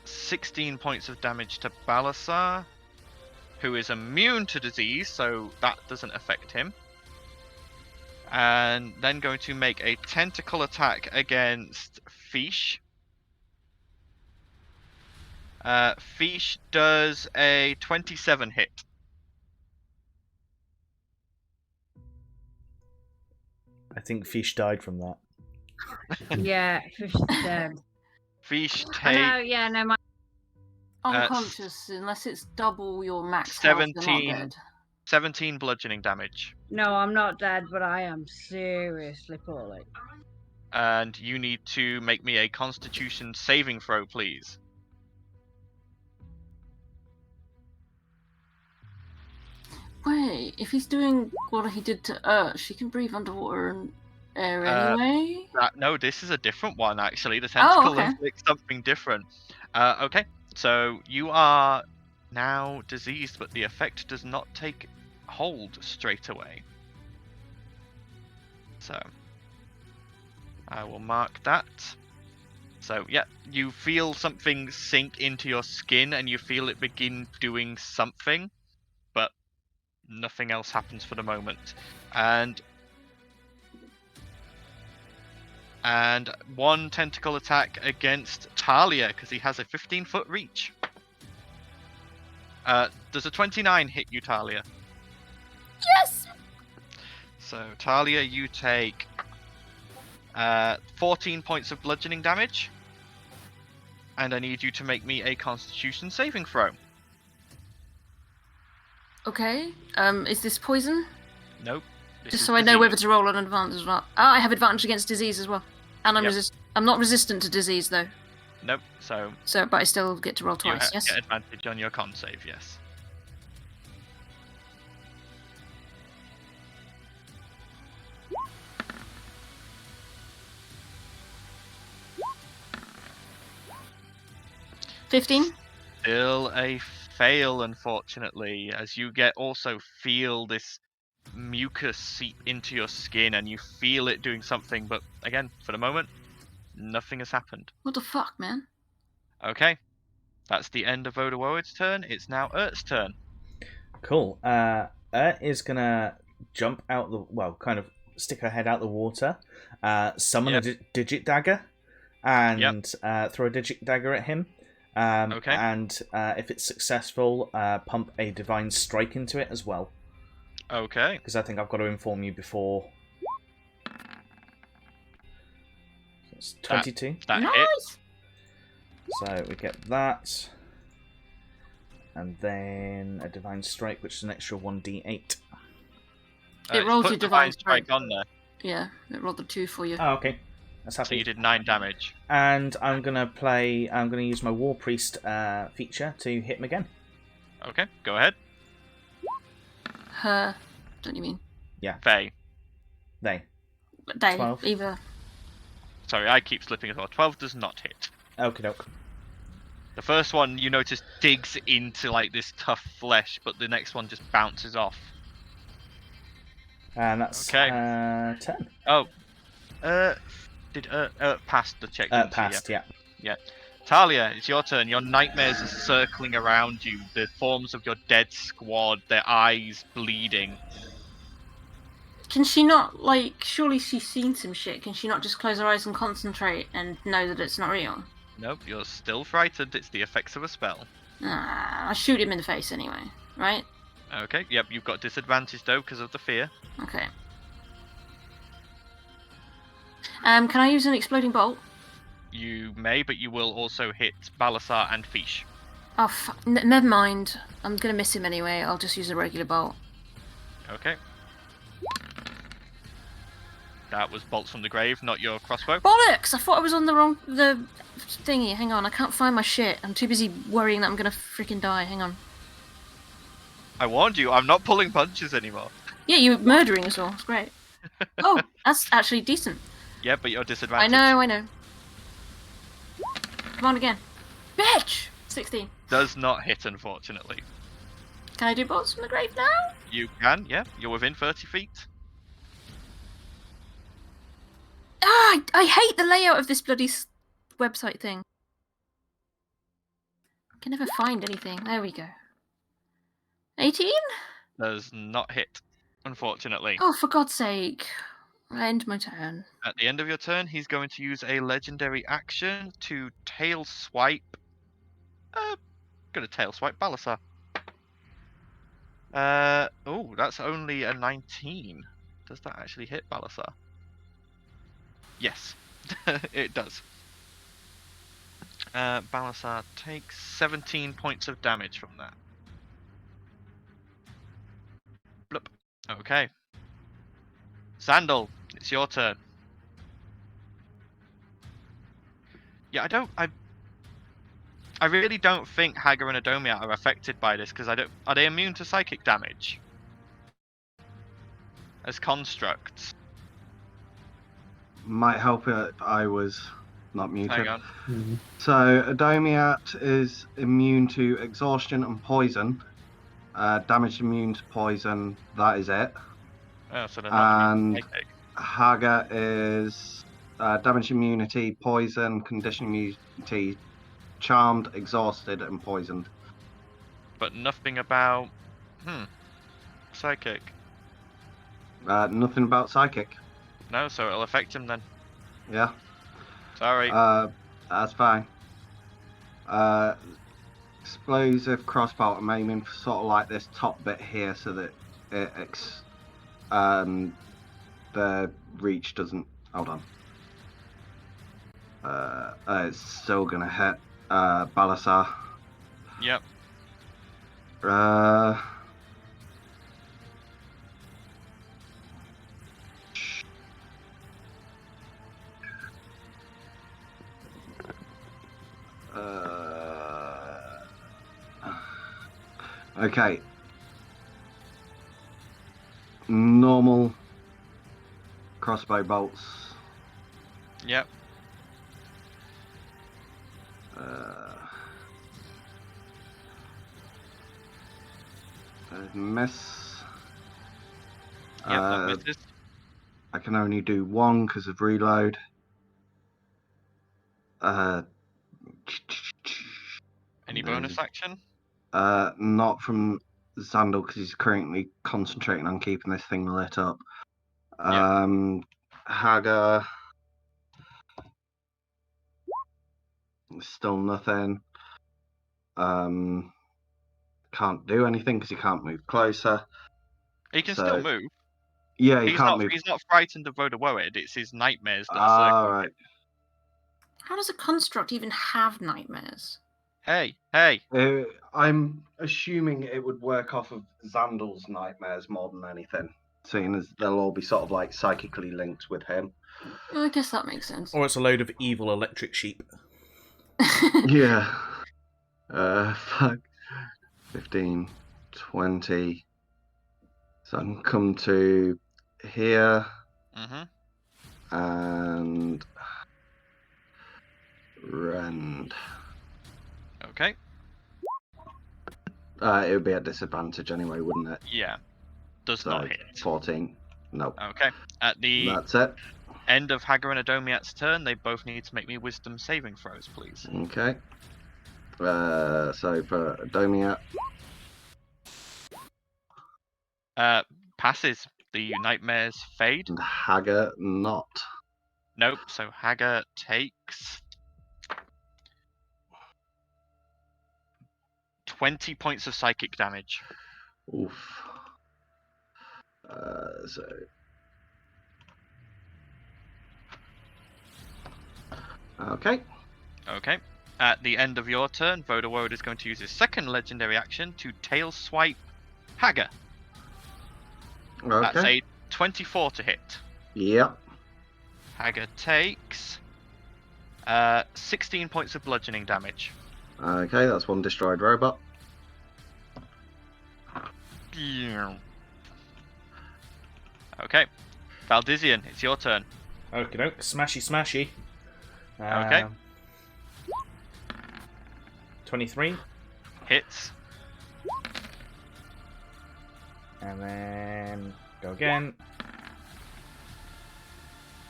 16 points of damage to Balasar. who is immune to disease, so that doesn't affect him. And then going to make a tentacle attack against Fish. Fish does a 27 hit. I think Fish died from that. Yeah, Fish is dead. Fish I know, take yeah, no, my... Unconscious, unless it's double your max health, you're not 17. dead. 17 bludgeoning damage. No, I'm not dead, but I am seriously poorly. And you need to make me a Constitution saving throw, please. Wait, if he's doing what he did to Ursh, he can breathe underwater and air anyway? No, this is a different one, actually. The tentacle okay. inflicts something different. Okay, so you are now diseased, but the effect does not take hold straight away. So, I will mark that. So, yeah, you feel something sink into your skin, and you feel it begin doing something, but nothing else happens for the moment. And one tentacle attack against Talia, because he has a 15-foot reach. Does a 29 hit you, Talia? Yes! So, Talia, you take 14 points of bludgeoning damage. And I need you to make me a Constitution saving throw. Okay, is this poison? Nope. This Just is so I know disease. whether to roll on advantage or not. Oh, I have advantage against disease as well. And I'm Yep. I'm not resistant to disease though. Nope, so But I still get to roll you twice, yes? get advantage on your con save, yes. $15? Still a fail, unfortunately, as you also feel this mucus seep into your skin, and you feel it doing something, but again, for the moment, nothing has happened. What the fuck, man? Okay, that's the end of Vodawowed's turn. It's now Ert's turn. Cool. Is gonna jump out kind of stick her head out the water, summon a digit dagger, and throw a digit dagger at him. Okay. And if it's successful, pump a divine strike into it as well. Okay. Because I think I've got to inform you before. It's 22. That Nice! hits. So we get that. And then a divine strike, which is an extra 1d8. It rolls put your divine strike on there. Yeah, it rolled the 2 for you. Oh, okay. That's So happy. you did 9 damage. And I'm gonna use my War Priest feature to hit him again. Okay, go ahead. Her, don't you mean? Faye. They. They, 12. either. Sorry, I keep slipping as well. 12 does not hit. Okie doke. The first one, you notice, digs into like this tough flesh, but the next one just bounces off. And that's Okay. 10. Oh. Did passed the check? didn't she? Passed, yeah. Yeah. Talia, it's your turn. Your nightmares are circling around you. The forms of your dead squad, their eyes bleeding. Can she not, surely she's seen some shit. Can she not just close her eyes and concentrate and know that it's not real? Nope, you're still frightened. It's the effects of a spell. I'll shoot him in the face anyway, right? Okay, yep, you've got disadvantage though because of the fear. Okay. Can I use an exploding bolt? You may, but you will also hit Balasar and Fish. Oh, never mind. I'm gonna miss him anyway. I'll just use a regular bolt. Okay. That was bolts from the grave, not your crossbow. Bollocks! I thought I was on the thingy. Hang on, I can't find my shit. I'm too busy worrying that I'm gonna freaking die. Hang on. I warned you, I'm not pulling punches anymore. Yeah, you were murdering us all. It's great. Oh, that's actually decent. Yeah, but you're disadvantaged. I know. Come on again. Bitch! 16. Does not hit, unfortunately. Can I do bolts from the grave now? You can, yeah. You're within 30 feet. I hate the layout of this bloody website thing. I can never find anything. There we go. 18? Does not hit, unfortunately. Oh, for God's sake. I end my turn. At the end of your turn, he's going to use a legendary action to tail swipe. Gonna tail swipe Balasar. Oh, that's only a 19. Does that actually hit Balasar? Yes, it does. Balasar takes 17 points of damage from that. Blup. Okay. Sandal, it's your turn. Yeah, I really don't think Hagar and Adomia are affected by this because are they immune to psychic damage? As constructs. Might help it. I was not muted. Hang on. Mm. So Adomiat is immune to exhaustion and poison. Damage immune to poison. That is it. Oh, so they're not immune And to psychic. Haga is damage immunity, poison, condition immunity, charmed, exhausted, and poisoned. But nothing about psychic. Nothing about psychic. No, so it'll affect him then. Yeah. Sorry. That's fine. Explosive crossbow. I'm aiming for sort of like this top bit here so that the reach doesn't. Hold on. It's still gonna hit Balasar. Yep. Okay. Normal crossbow bolts. Yep. Miss. Yep, that misses. I can only do one because of reload. Any bonus action? Not from Zandal because he's currently concentrating on keeping this thing lit up. Hagar. Still nothing. Can't do anything because he can't move closer. He can still move. Yeah, he He's can't not. move. He's not frightened of Vodawowed. It's his nightmares that are Ah, circling. right. How does a construct even have nightmares? Hey. I'm assuming it would work off of Zandal's nightmares more than anything, seeing as they'll all be sort of like psychically linked with him. Well, I guess that makes sense. Or it's a load of evil electric sheep. Yeah. Fuck. 15, 20. So I can come to here. And rend. Okay. It would be at disadvantage anyway, wouldn't it? Yeah. Does not hit. 14. Nope. Okay. At the That's it. end of Hagar and Adomiat's turn, they both need to make me wisdom saving throws, please. Okay. So for Adomiat. Passes. The nightmares fade. And Hagar not. Nope. So Hagar takes 20 points of psychic damage. Oof. So. Okay. Okay. At the end of your turn, Vodawowed is going to use his second legendary action to tail swipe Hagar. Okay. That's a 24 to hit. Yep. Hagar takes 16 points of bludgeoning damage. Okay, that's one destroyed robot. Okay. Valdizian, it's your turn. Okie doke. Smashy. Okay. 23. Hits. And then go again.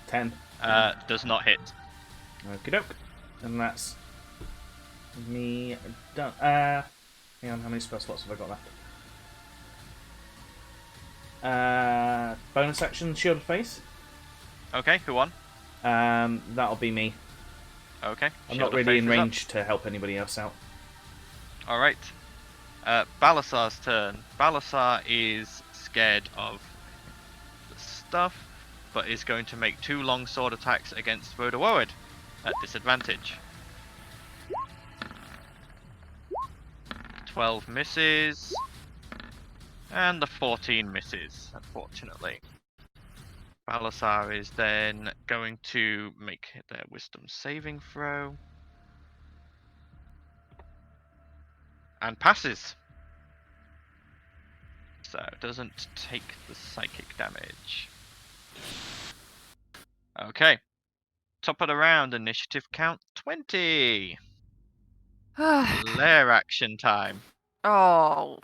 10. Does not hit. Okie doke. And that's me done. Hang on, how many spell slots have I got left? Bonus action, shield of faith. Okay, who won? That'll be me. Okay. I'm Shield not of really Faith in is up. range to help anybody else out. Alright. Balasar's turn. Balasar is scared of the stuff, but is going to make 2 longsword attacks against Vodawowed at disadvantage. 12 misses. And the 14 misses, unfortunately. Balasar is then going to make their wisdom saving throw. And passes. So doesn't take the psychic damage. Okay. Top of the round, initiative count 20. Lair action time. Oh.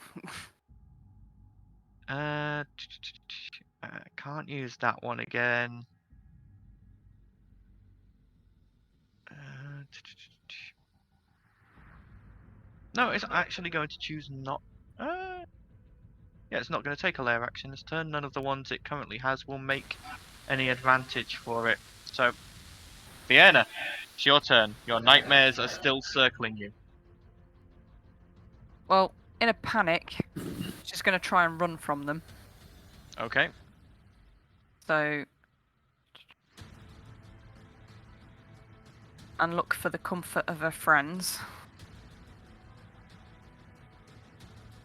Can't use that one again. No, it's actually going to choose not. Yeah, it's not going to take a lair action this turn. None of the ones it currently has will make any advantage for it. So, Vienna, it's your turn. Your nightmares are still circling you. Well, in a panic, she's going to try and run from them. Okay. So. And look for the comfort of her friends.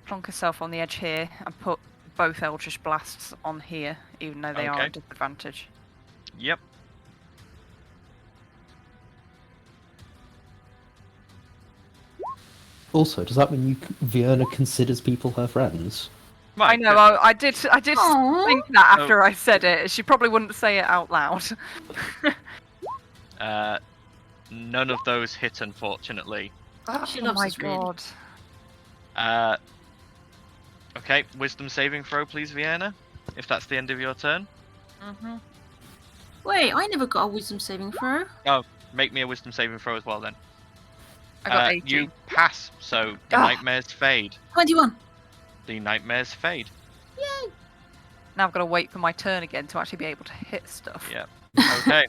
Plonk herself on the edge here and put both Eldritch Blasts on here, even though they are Okay. at disadvantage. Yep. Also, does that mean Vienna considers people her friends? Right, I know. good. I did Aw. think that after I said it. She probably wouldn't say it out loud. None of those hit, unfortunately. She Oh loves my us, really. god. Okay, wisdom saving throw, please, Vienna. If that's the end of your turn. Mm-hmm. Wait, I never got a wisdom saving throw. Make me a wisdom saving throw as well, then. I got 18. You pass, so the Ah. nightmares fade. 21. The nightmares fade. Yay! Now I've got to wait for my turn again to actually be able to hit stuff. Yeah. Okay.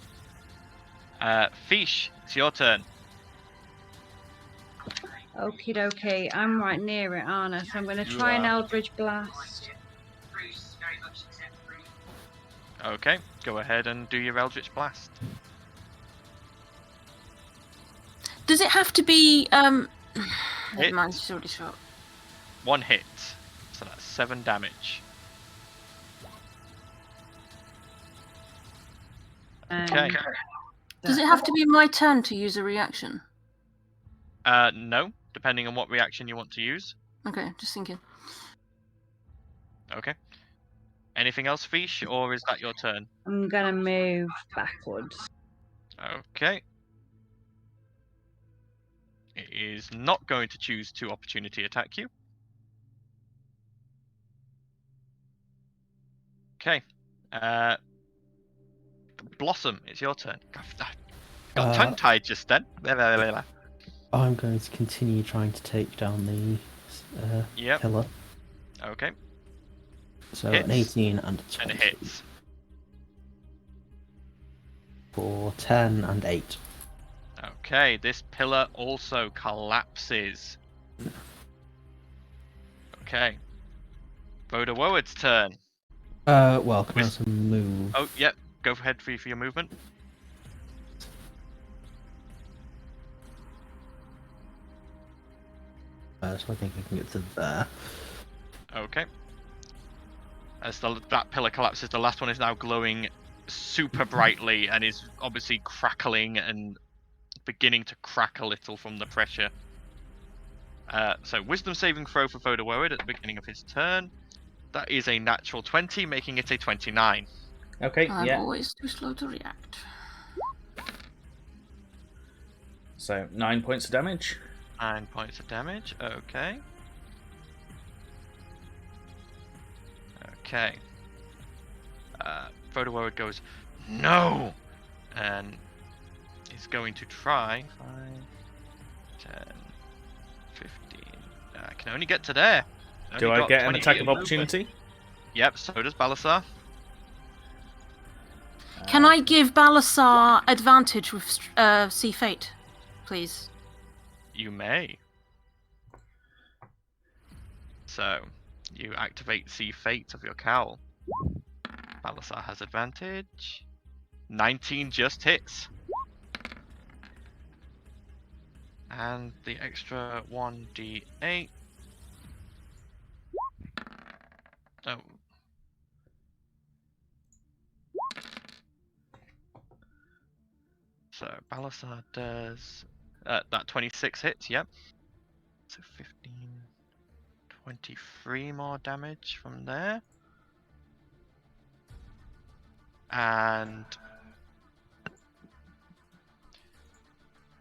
Fish, it's your turn. Okie dokie, I'm right near it, aren't I? So I'm going to You try an are. Eldritch Blast. Okay, go ahead and do your Eldritch Blast. Does it have to be, Hit. Never mind, she's already shot. 1 hit. So that's 7 damage. Okay. Does it have to be my turn to use a reaction? No, depending on what reaction you want to use. Okay, just thinking. Okay. Anything else, Fish, or is that your turn? I'm going to move backwards. Okay. It is not going to choose to opportunity attack you. Okay. Blossom, it's your turn. Got tongue-tied just then. I'm going to continue trying to take down the Yep. pillar. Okay. So Hits. an 18 and a 20. And it hits. For 10 and 8. Okay, this pillar also collapses. Okay. Vodawowed's turn. Well, can I also move? Oh, yep. Go ahead for your movement. So I think I can get to there. Okay. As that pillar collapses, the last one is now glowing super brightly and is obviously crackling and beginning to crack a little from the pressure. So wisdom saving throw for Vodawowed at the beginning of his turn. That is a natural 20, making it a 29. Okay, I'm yeah. always too slow to react. So 9 points of damage. 9 points of damage, okay. Okay. Vodawowed goes, no! And is going to try 5, 10, 15. I can only get to there. Do Only I got get an 20 attack feet of movement. opportunity? Yep, so does Balasar. Can I give Balasar advantage with See Fate, please? You may. So, you activate See Fate of your cowl. Balasar has advantage. 19 just hits. And the extra 1d8. Oh. So Balasar does that 26 hits, yep. So 15, 23 more damage from there. And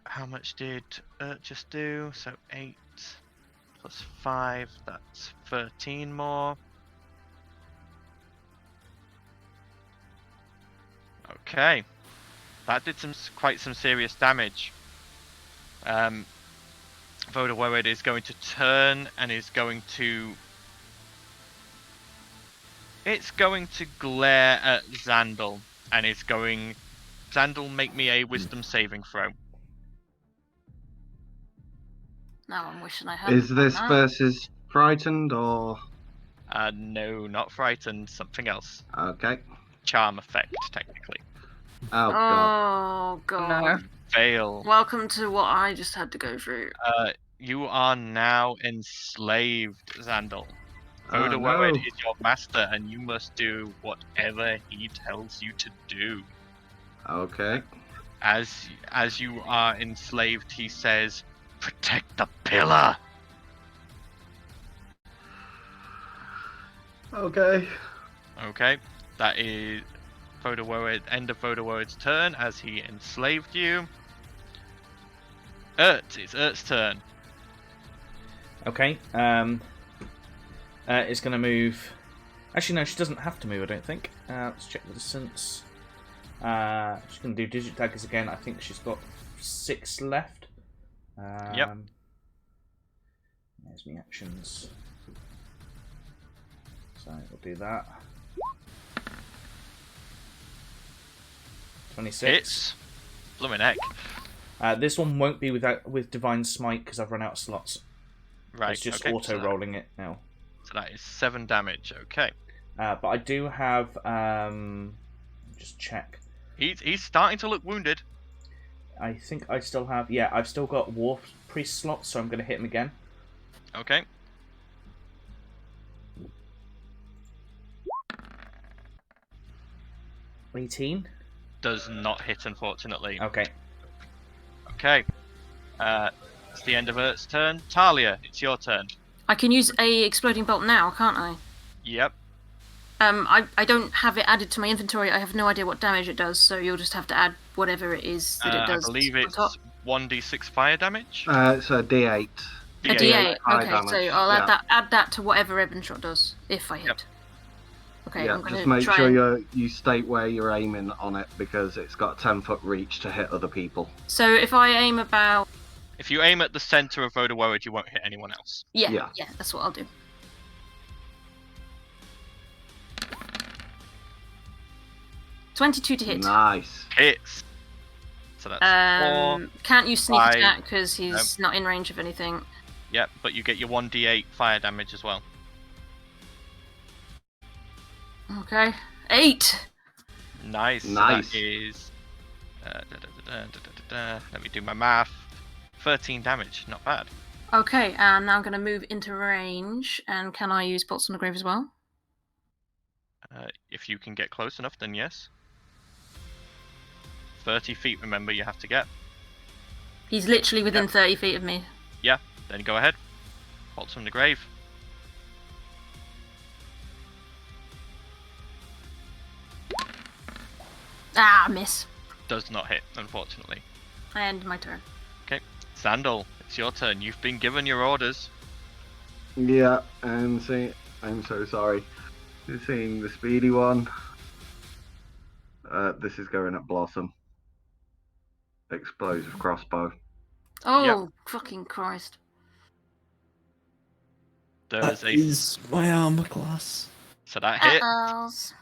how much did just do? So 8 plus 5, that's 13 more. Okay. That did quite some serious damage. Vodawowed is going to turn and is going to... It's going to glare at Xandal and is going... Xandal, make me a wisdom saving throw. Now I'm wishing I had. Is this versus frightened or? No, not frightened. Something else. Okay. Charm effect, technically. Oh god. Oh god. No. Fail. Welcome to what I just had to go through. You are now enslaved, Xandal. Oh, Vodawowed no. is your master, and you must do whatever he tells you to do. Okay. As you are enslaved, he says, "Protect the pillar." Okay. Okay, that is end of Vodawowed's turn as he enslaved you. It's Ert's turn. Okay. It's going to move. Actually, no, she doesn't have to move, I don't think. Let's check the distance. She's going to do digit daggers again. I think she's got 6 left. Yep. There's my actions. So we'll do that. 26. Hits. Bloomin' heck. This one won't be with Divine Smite because I've run out of slots. Right. It's just okay, auto-rolling it now. So that is 7 damage. Okay. But I do have... just check. He's starting to look wounded. I think I still have... Yeah, I've still got War Priest slots, so I'm going to hit him again. Okay. $18. Does not hit, unfortunately. Okay. Okay. It's the end of Ert's turn. Talia, it's your turn. I can use a exploding bolt now, can't I? Yep. I don't have it added to my inventory. I have no idea what damage it does, so you'll just have to add whatever it is that it does. I believe on it's top. 1d6 fire damage. It's a D8. A D8. fire Okay, damage, so I'll yeah. add that to whatever Ebon shot does if I hit. Yep. Okay, Yeah, I'm gonna just make try sure and... you state where you're aiming on it because it's got 10-foot reach to hit other people. So if I aim about... If you aim at the center of Vodawowed, you won't hit anyone else. Yeah, that's what I'll do. $22 to hit. Nice. Hits. So that's 4. Can't use sneak 5, attack because he's not in range of anything. Yep, but you get your 1d8 fire damage as well. Okay. 8! Nice. So Nice. that is... Let me do my math. 13 damage, not bad. Okay, and now I'm going to move into range. And can I use Bolts on the Grave as well? If you can get close enough, then yes. 30 feet, remember, you have to get. He's literally within 30 feet of me. Yeah, then go ahead. Bolts from the grave. Ah, miss. Does not hit, unfortunately. I end my turn. Okay, Sandal, it's your turn. You've been given your orders. Yeah, and see, I'm so sorry. You're seeing the speedy one. This is going at Blossom. Explosive crossbow. Oh, fucking Christ. There's That is my armor class. So that hit. Uh-ohs.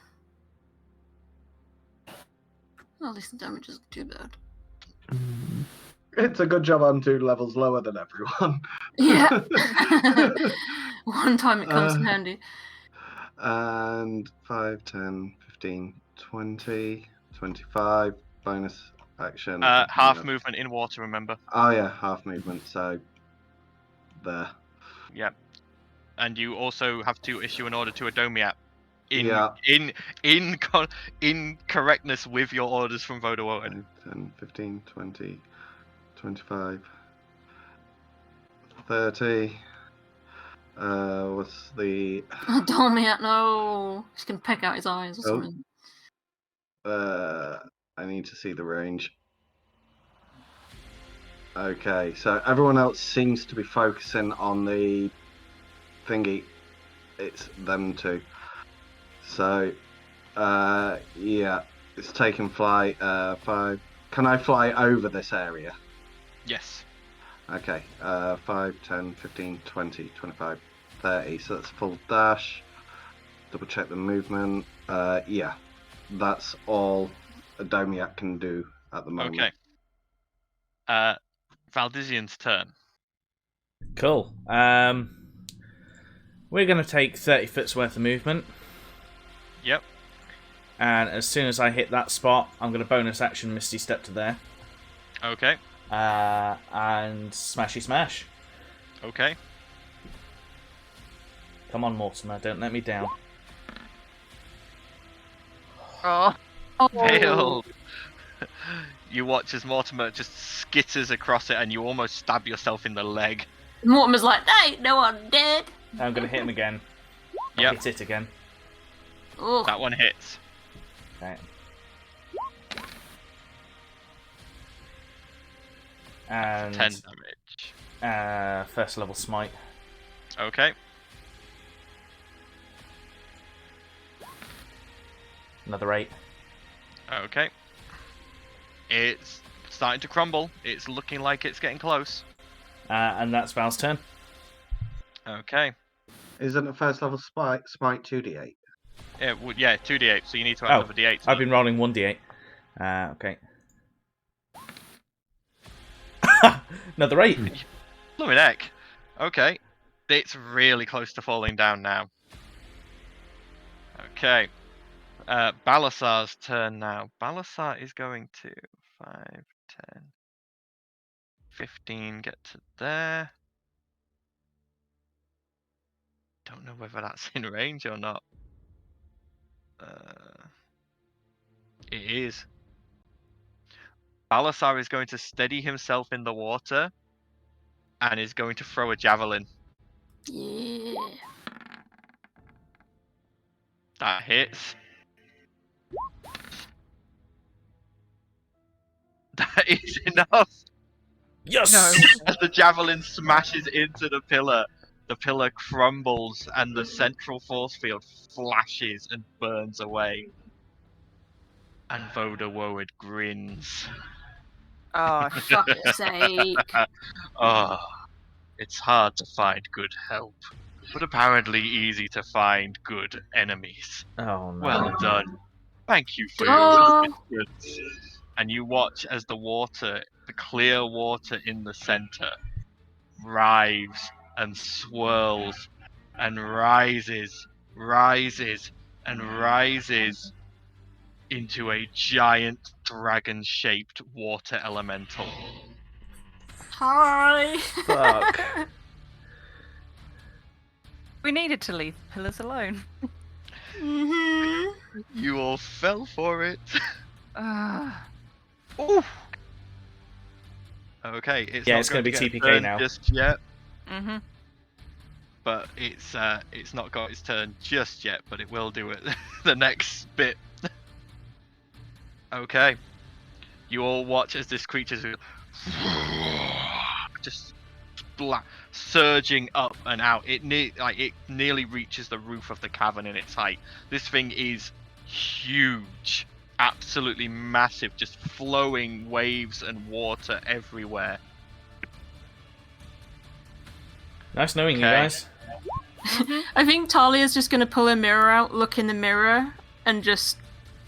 Well, at least the damage isn't too bad. It's a good job I'm 2 levels lower than everyone. Yeah. One time it comes in handy. And 5, 10, 15, 20, 25, bonus action. Half movement in water, remember? Oh yeah, half movement, so there. Yep. And you also have to issue an order to Adomiat Yeah. in correctness with your orders from Vodawowed. 10, 15, 20, 25, 30. What's the... Oh, Dolmiat, no! Just gonna peck out his eyes or something. I need to see the range. Okay, so everyone else seems to be focusing on the thingy. It's them two. So, yeah, it's taking flight. 5. Can I fly over this area? Yes. Okay, 5, 10, 15, 20, 25, 30. So that's full dash. Double check the movement. Yeah, that's all Adomiat can do at the moment. Okay. Valdisian's turn. Cool. We're going to take 30 foot's worth of movement. Yep. And as soon as I hit that spot, I'm going to bonus action Misty Step to there. Okay. And smashy smash. Okay. Come on, Mortimer, don't let me down. Oh. Failed. You watch as Mortimer just skitters across it and you almost stab yourself in the leg. Mortimer's like, there ain't no one dead. I'm going to hit him again. Yep. Hit it again. Oh. That one hits. Okay. And 10 damage. First level smite. Okay. Another 8. Okay. It's starting to crumble. It's looking like it's getting close. And that's Val's turn. Okay. Isn't a first level smite 2d8? Yeah, 2d8, so you need to add another d8. I've been rolling 1d8. Okay. Another 8. Blooming heck. Okay. It's really close to falling down now. Okay. Balasar's turn now. Balasar is going to 5, 10, 15, get to there. Don't know whether that's in range or not. It is. Balasar is going to steady himself in the water and is going to throw a javelin. Yeah. That hits. That is enough. Yes! No. As the javelin smashes into the pillar crumbles and the central force field flashes and burns away. And Vodawowed grins. Oh, Fuck's sake. Oh, it's hard to find good help, but apparently easy to find good enemies. Oh, no. Well done. Thank you for Oh. your assistance. And you watch as the water, the clear water in the center, writhes and swirls and rises and rises into a giant dragon-shaped water elemental. Hi. Fuck. we needed to leave the pillars alone. Mm-hmm. You all fell for it. Ah. Oof. Okay, it's Yeah, not it's gonna be get a TPK turn now. just yet, Mhm. but it's not got its turn just yet, but it will do it the next bit. Okay, you all watch as this creature's just surging up and out. It nearly reaches the roof of the cavern in its height. This thing is huge, absolutely massive, just flowing waves and water everywhere. Nice knowing you Okay. guys. I think Talia's just gonna pull her mirror out, look in the mirror, and just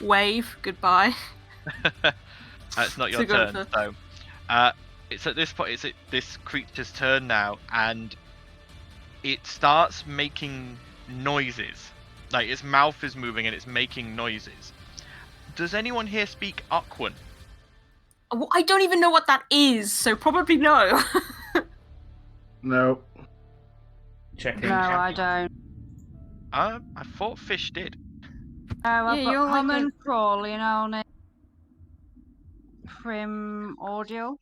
wave goodbye. It's not your To go turn, so it's at this point. It's at this creature's turn now, and it starts making noises. Like its mouth is moving and it's making noises. Does anyone here speak Aquan? I don't even know what that is, so probably no. No. Checking. No, I don't. I thought Fish did. No, I've Yeah, got you're like common crawl, you know, on it. Primordial.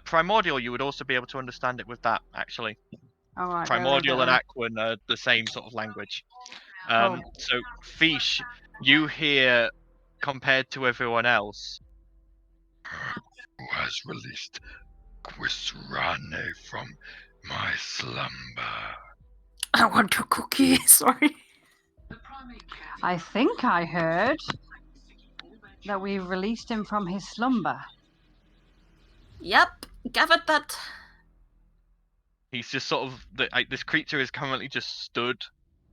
Primordial, you would also be able to understand it with that, actually. All right. Primordial and Aquan are the same sort of language. So, Fish, you hear, compared to everyone else, who has released Quisrane from my slumber. I want a cookie. Sorry. I think I heard that we released him from his slumber. Yep, gathered that. he's just sort of this creature is currently just stood,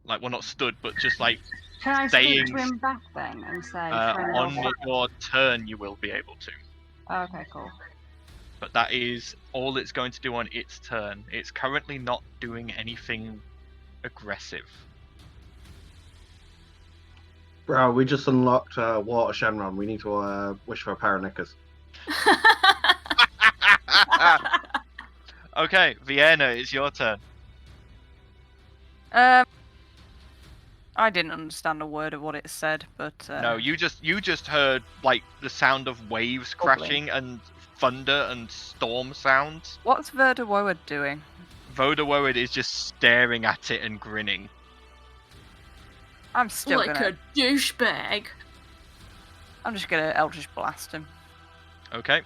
like, well, not stood, but just like Can I staying. speak to him back then and say, On your turn, you will be able to. Okay, cool. But that is all it's going to do on its turn. It's currently not doing anything aggressive. Bro, we just unlocked Water Shenron. We need to wish for a pair of knickers. Okay, Vienna, it's your turn. I didn't understand a word of what it said, but No, you just heard like the sound of waves crashing and thunder and storm sounds. What's Vodawowed doing? Vodawowed is just staring at it and grinning. I'm still like gonna. a douchebag. I'm just gonna Eldritch Blast him. Okay.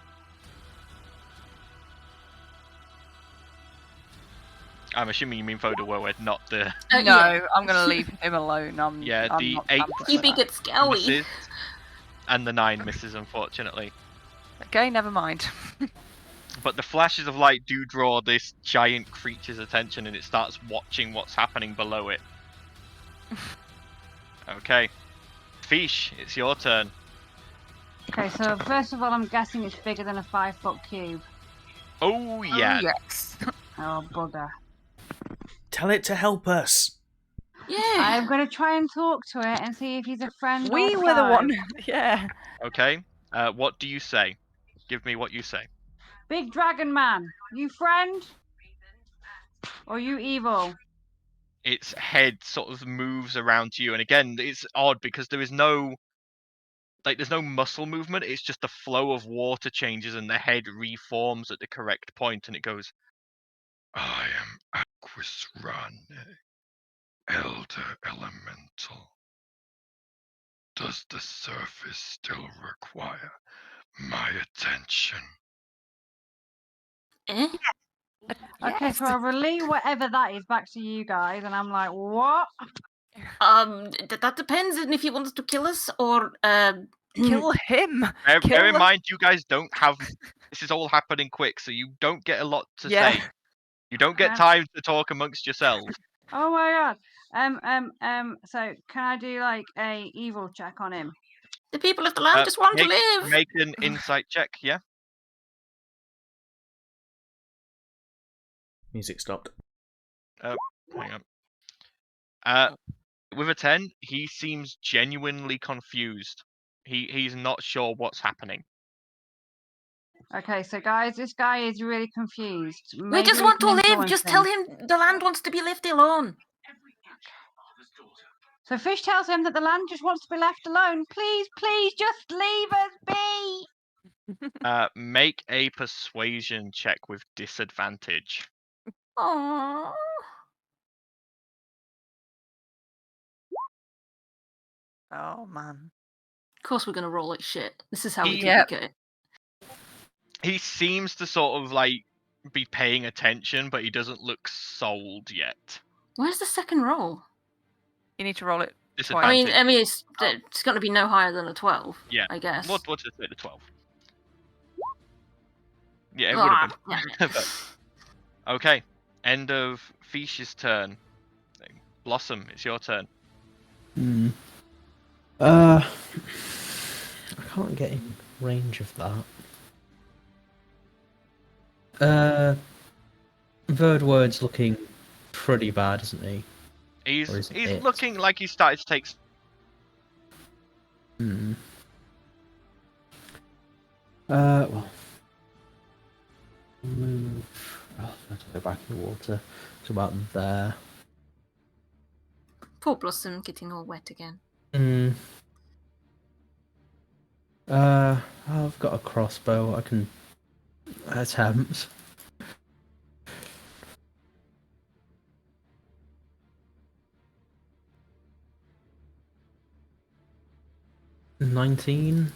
I'm assuming you mean Vodawowed, not the. No, Yeah. I'm gonna leave him alone. I'm Yeah, I'm the not 8 tampering Keep with it scowy. misses, and the 9 misses, unfortunately. that. Okay, never mind. But the flashes of light do draw this giant creature's attention, and it starts watching what's happening below it. Okay. Fish, it's your turn. Okay, so first of all, I'm guessing it's bigger than a 5-foot cube. Oh, yeah. Oh, yes. Oh, bugger. Tell it to help us. Yeah. I'm going to try and talk to it and see if he's a friend We or were the foe. one. Yeah. Okay. What do you say? Give me what you say. Big dragon man, you friend? Or you evil? Its head sort of moves around to you, and again, it's odd because there is no there's no muscle movement. It's just the flow of water changes, and the head reforms at the correct point, and it goes, I am Aquisrane, Elder Elemental. Does the surface still require my attention? Eh? Okay, so I relay whatever that is back to you guys, and I'm like, what? That depends on if he wants to kill us or Kill him. bear in him. mind, you guys don't have. This is all happening quick, so you don't get a lot to Yeah. say. You don't get time to talk amongst yourselves. Oh my god. So can I do like a evil check on him? the people of the land just want to live. Make an insight check, yeah? Music stopped. Hang on. With a 10, he seems genuinely confused. He's not sure what's happening. Okay, so guys, this guy is really confused. We Maybe just want to can live. influence Just him. tell him the land wants to be left alone. So Fish tells him that the land just wants to be left alone. Please, please, just leave us be. Make a persuasion check with disadvantage. Aww. Oh man. Of course we're gonna roll like shit. This is how we Yep. duplicate it. He seems to sort of like be paying attention, but he doesn't look sold yet. Where's the second roll? You need to roll it. Disadvantage. I mean, it's going to be no higher than a 12. Yeah. I guess. What's it say? The 12. Yeah, it would have been. Yeah. But- okay. End of Fish's turn. Blossom, it's your turn. I can't get in range of that. Vodawowed's looking pretty bad, isn't he? He's Or is it? looking like he's started to take. Well, move. Oh, I have to go back in the water. It's about there. Poor Blossom getting all wet again. I've got a crossbow. I can attempt. $19.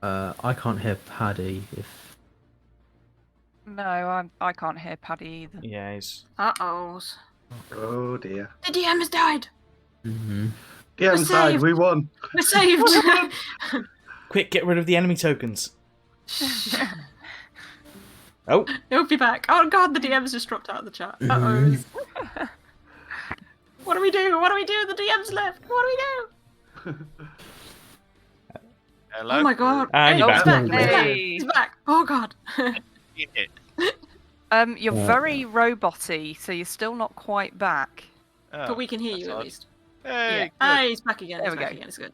I can't hear Paddy if. No, I can't hear Paddy either. Yeah, he's. Uh-oh. Oh dear. The DM has died! Yeah, We're inside, saved. we won. We're saved! Quick, get rid of the enemy tokens. Oh. He'll be back. Oh god, the DM's just dropped out of the chat. Uh-oh. What do we do? What do we do? The DM's left. What do we do? Hello? Oh my god. And you're He's back. back. He's back. Hey. He's back. Oh god. You hit. You're very roboty, so you're still not quite back. Oh, But we can hear that's you at odd. least. Hey, Yeah. good. Ah, he's back again. There He's we back go. again. It's good.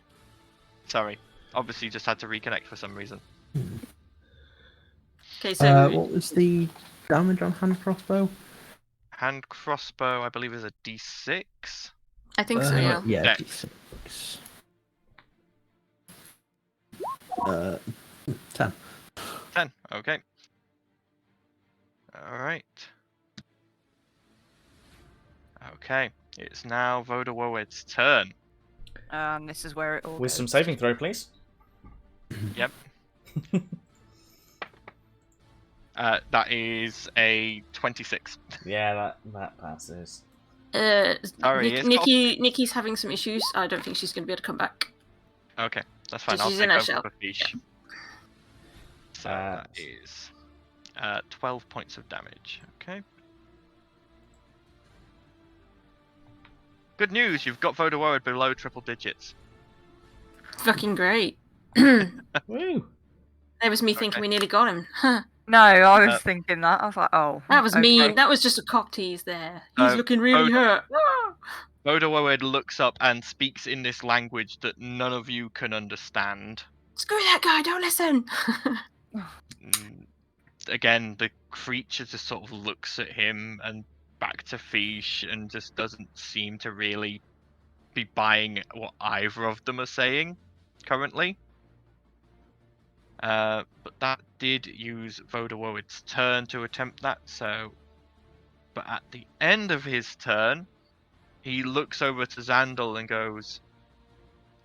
Sorry. Obviously just had to reconnect for some reason. Okay, so What was the damage on hand crossbow? Hand crossbow, I believe, is a D6. I think so, yeah. Yeah, Dex. D6. 10. 10. Okay. Alright. Okay. It's now Vodawowed's turn. And this is where it all Wisdom goes. saving throw, please. Yep. That is a 26. Yeah, that passes. Sorry, it's got- Nikki's having some issues. I don't think she's going to be able to come back. Okay, that's fine. She's I'll in take her over shell. for Fish. So that is 12 points of damage. Okay. Good news, you've got Vodawowed below triple digits. Fucking great. Woo! That was me thinking Okay. we nearly got him. Huh. No, I was thinking that. I was like, oh. That was okay. mean. That was just a cock tease there. He's looking really hurt. Ah! Vodawowed looks up and speaks in this language that none of you can understand. Screw that guy, don't listen. Again, the creature just sort of looks at him and back to Fish and just doesn't seem to really be buying what either of them are saying currently. But that did use Vodawowed's turn to attempt that, so... But at the end of his turn, he looks over to Xandal and goes,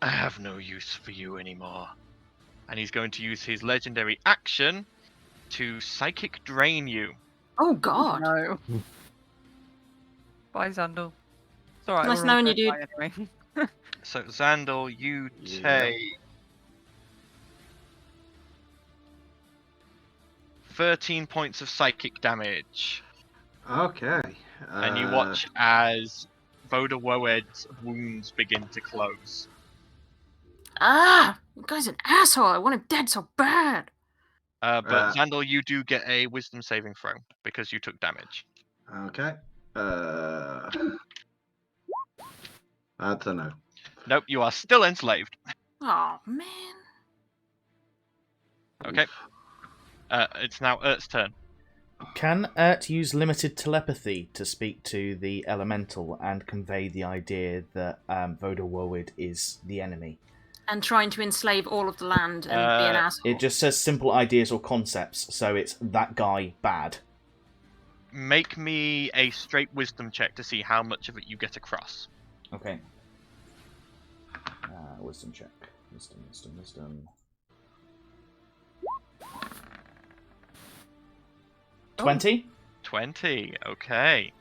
I have no use for you anymore. And he's going to use his legendary action to Psychic Drain you. Oh god. No. Bye, Xandal. It's alright. Nice we're all knowing you, gonna die anyway. So Xandal, you Yeah. take 13 points of psychic damage. Okay. And you watch as Vodawowed's wounds begin to close. Ah! The guy's an asshole. I want him dead so bad. But Xandal, you do get a wisdom saving throw because you took damage. Okay. I don't know. Nope, you are still enslaved. Oh man. Okay. It's now Ert's turn. Can Ert use limited telepathy to speak to the elemental and convey the idea that Vodawowed is the enemy? And trying to enslave all of the land and be an asshole. It just says simple ideas or concepts, so it's that guy bad. Make me a straight wisdom check to see how much of it you get across. Okay. Wisdom check. Wisdom. 20? 20, okay.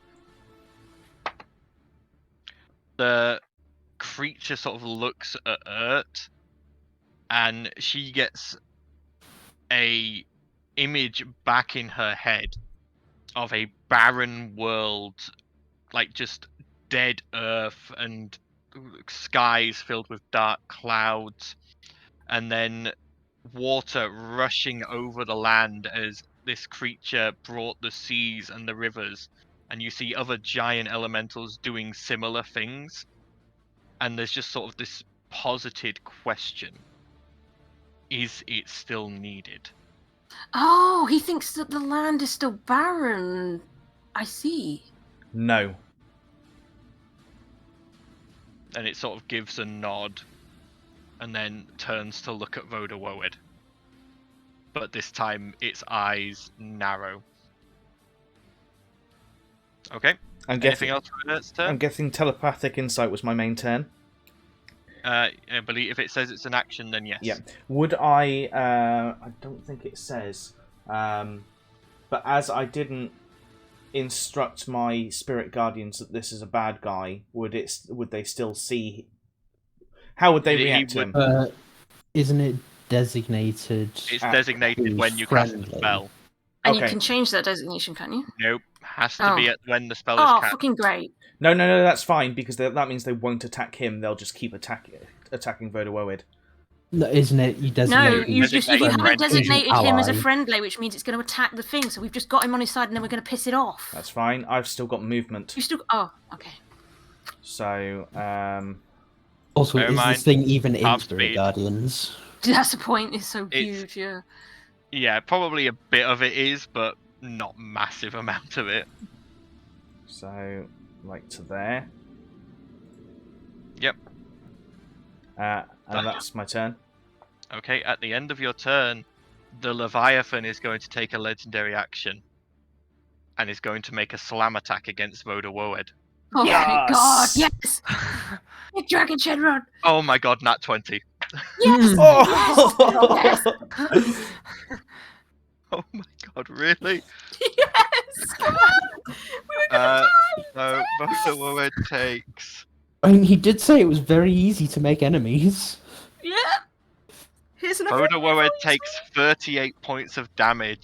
The creature sort of looks at Ert, and she gets a image back in her head of a barren world, like just dead earth and skies filled with dark clouds, and then water rushing over the land as this creature brought the seas and the rivers, and you see other giant elementals doing similar things, and there's just sort of this posited question: is it still needed? Oh, he thinks that the land is still barren. I see. No. And it sort of gives a nod, and then turns to look at Vodawowed. But this time, its eyes narrow. Okay. Anything else for its turn? I'm guessing telepathic insight was my main turn. I believe if it says it's an action, then yes. Yeah. Would I? I don't think it says. But as I didn't instruct my spirit guardians that this is a bad guy, would they still see? How would they react to him? Isn't it designated? It's designated when you cast the spell. And you can change that designation, can't you? Nope. Has to be at when the spell is cast. Oh, fucking great. No, that's fine, because that means they won't attack him. They'll just keep attacking Vodawowed. No, isn't it? You designate. No, you haven't designated him as a ally. friendly, which means it's going to attack the thing. So we've just got him on his side, and then we're going to piss it off. That's fine. I've still got movement. You still? Oh, okay. So, Also, Bear in is mind, this thing even in half Spirit speed. Guardians? That's the point. It's so It's- huge. Yeah. Yeah, probably a bit of it is, but not massive amount of it. so like to there. Yep. And that's my turn. Okay, at the end of your turn, the Leviathan is going to take a legendary action and is going to make a slam attack against Vodawowed. Oh Yes! my god! Yes. Big dragon shed run. Oh my god, nat 20. Yes. Oh! Yes. Oh my god, really? Yes. Come on. We were gonna So Vodawowed takes... I mean, he did say it was very easy to make enemies. Yeah. Here's another. Vodawowed takes 38 points of damage.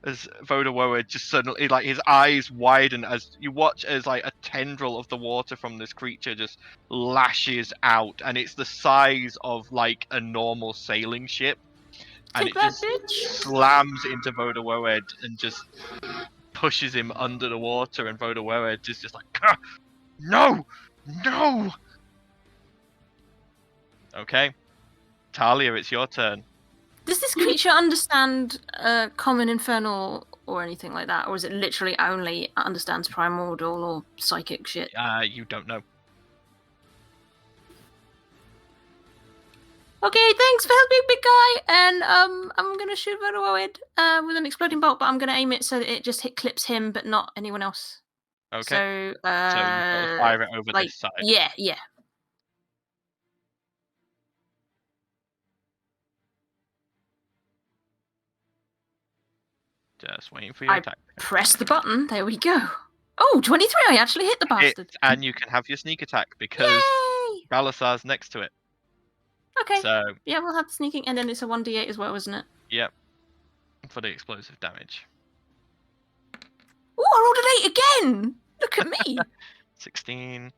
As Vodawowed just suddenly, like, his eyes widen as you watch as, like, a tendril of the water from this creature just lashes out, and it's the size of, like, a normal sailing ship. And Take it that, just bitch. slams into Vodawowed and just pushes him under the water, and Vodawowed is just like, "Gah! No! No! Okay. Talia, it's your turn. Does this creature understand common infernal or anything like that, or is it literally only understands primordial or psychic shit? You don't know. Okay, thanks for helping, big guy. And I'm gonna shoot Vodawowed with an exploding bolt, but I'm gonna aim it so that it just clips him, but not anyone else. Okay. So, So you've got to fire it over like, this side. yeah. Just waiting for your I attack. press the button. There we go. Oh, 23. I actually hit the bastard. And you can have your sneak attack because Yay! Balasar's next to it. Okay. So, Yeah, we'll have the sneaking, and then it's a 1d8 as well, isn't it? yep. For the explosive damage. Oh, I rolled an 8 again! Look at me! 16,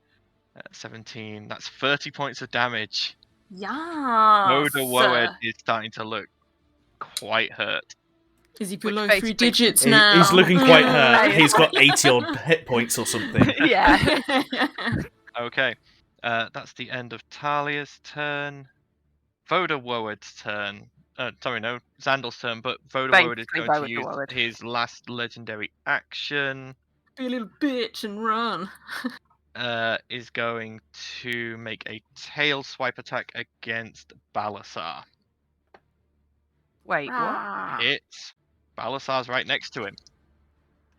17. That's 30 points of damage. Yeah. Vodawowed is starting to look quite hurt. Is he Which below basically- 3 digits now? He's looking quite hurt. Mm. He's got 80 odd hit points or something. Yeah. Okay. That's the end of Talia's turn. Vodawowed's turn. Sorry, no, Xandal's turn, but Vodawowed is Basically going to use Vodawowed. his last legendary action. Be a little bitch and run. Is going to make a tail swipe attack against Balasar. Wait, what? Ah. It's Balasar's right next to him.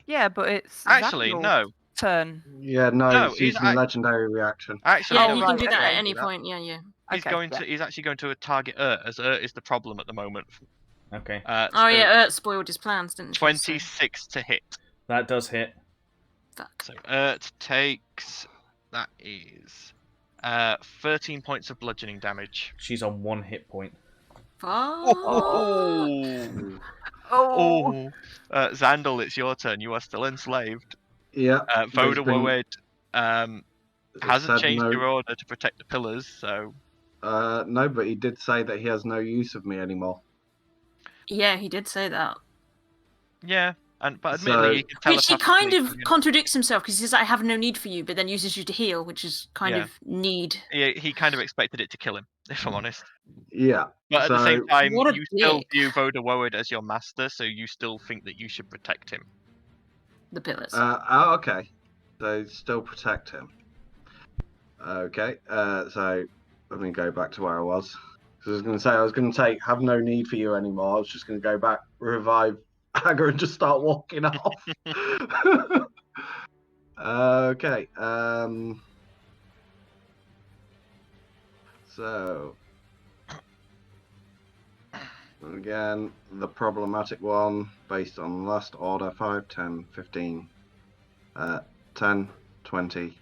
Yeah, but it's Actually, Xandal's no. turn. Yeah, no, No, he's he's using legendary reaction. Actually, Yeah, no, you right, can do that okay, at any that. point. Yeah. He's Okay, yeah. He's actually going to target Urt, as Urt is the problem at the moment. Okay, Oh So yeah, Urt spoiled his plans, didn't she? 26 to hit. that does hit. Fuck. So Urt takes, that is 13 points of bludgeoning damage. She's on 1 hit point. Oh. Oh. Xandal, it's your turn. You are still enslaved. Yeah. Vodawowed hasn't said changed no. your order to protect the pillars, so... No, but he did say that he has no use of me anymore. Yeah, he did say that. Yeah, but admittedly, he can Which he telepathically... kind of contradicts himself, because he says, I have no need for you, but then uses you to heal, which is kind of need. He kind of expected it to kill him, if I'm honest. Yeah. But at the same time, What a you still dick. view Vodawowed as your master, so you still think that you should protect him. The pillars. Okay. So still protect him. Okay. So let me go back to where I was. So I was going to say I was going to have no need for you anymore. I was just going to go back, revive Agger, and just start walking off. Okay. So again, the problematic one based on last order: 5, 10, 15, 10, 20,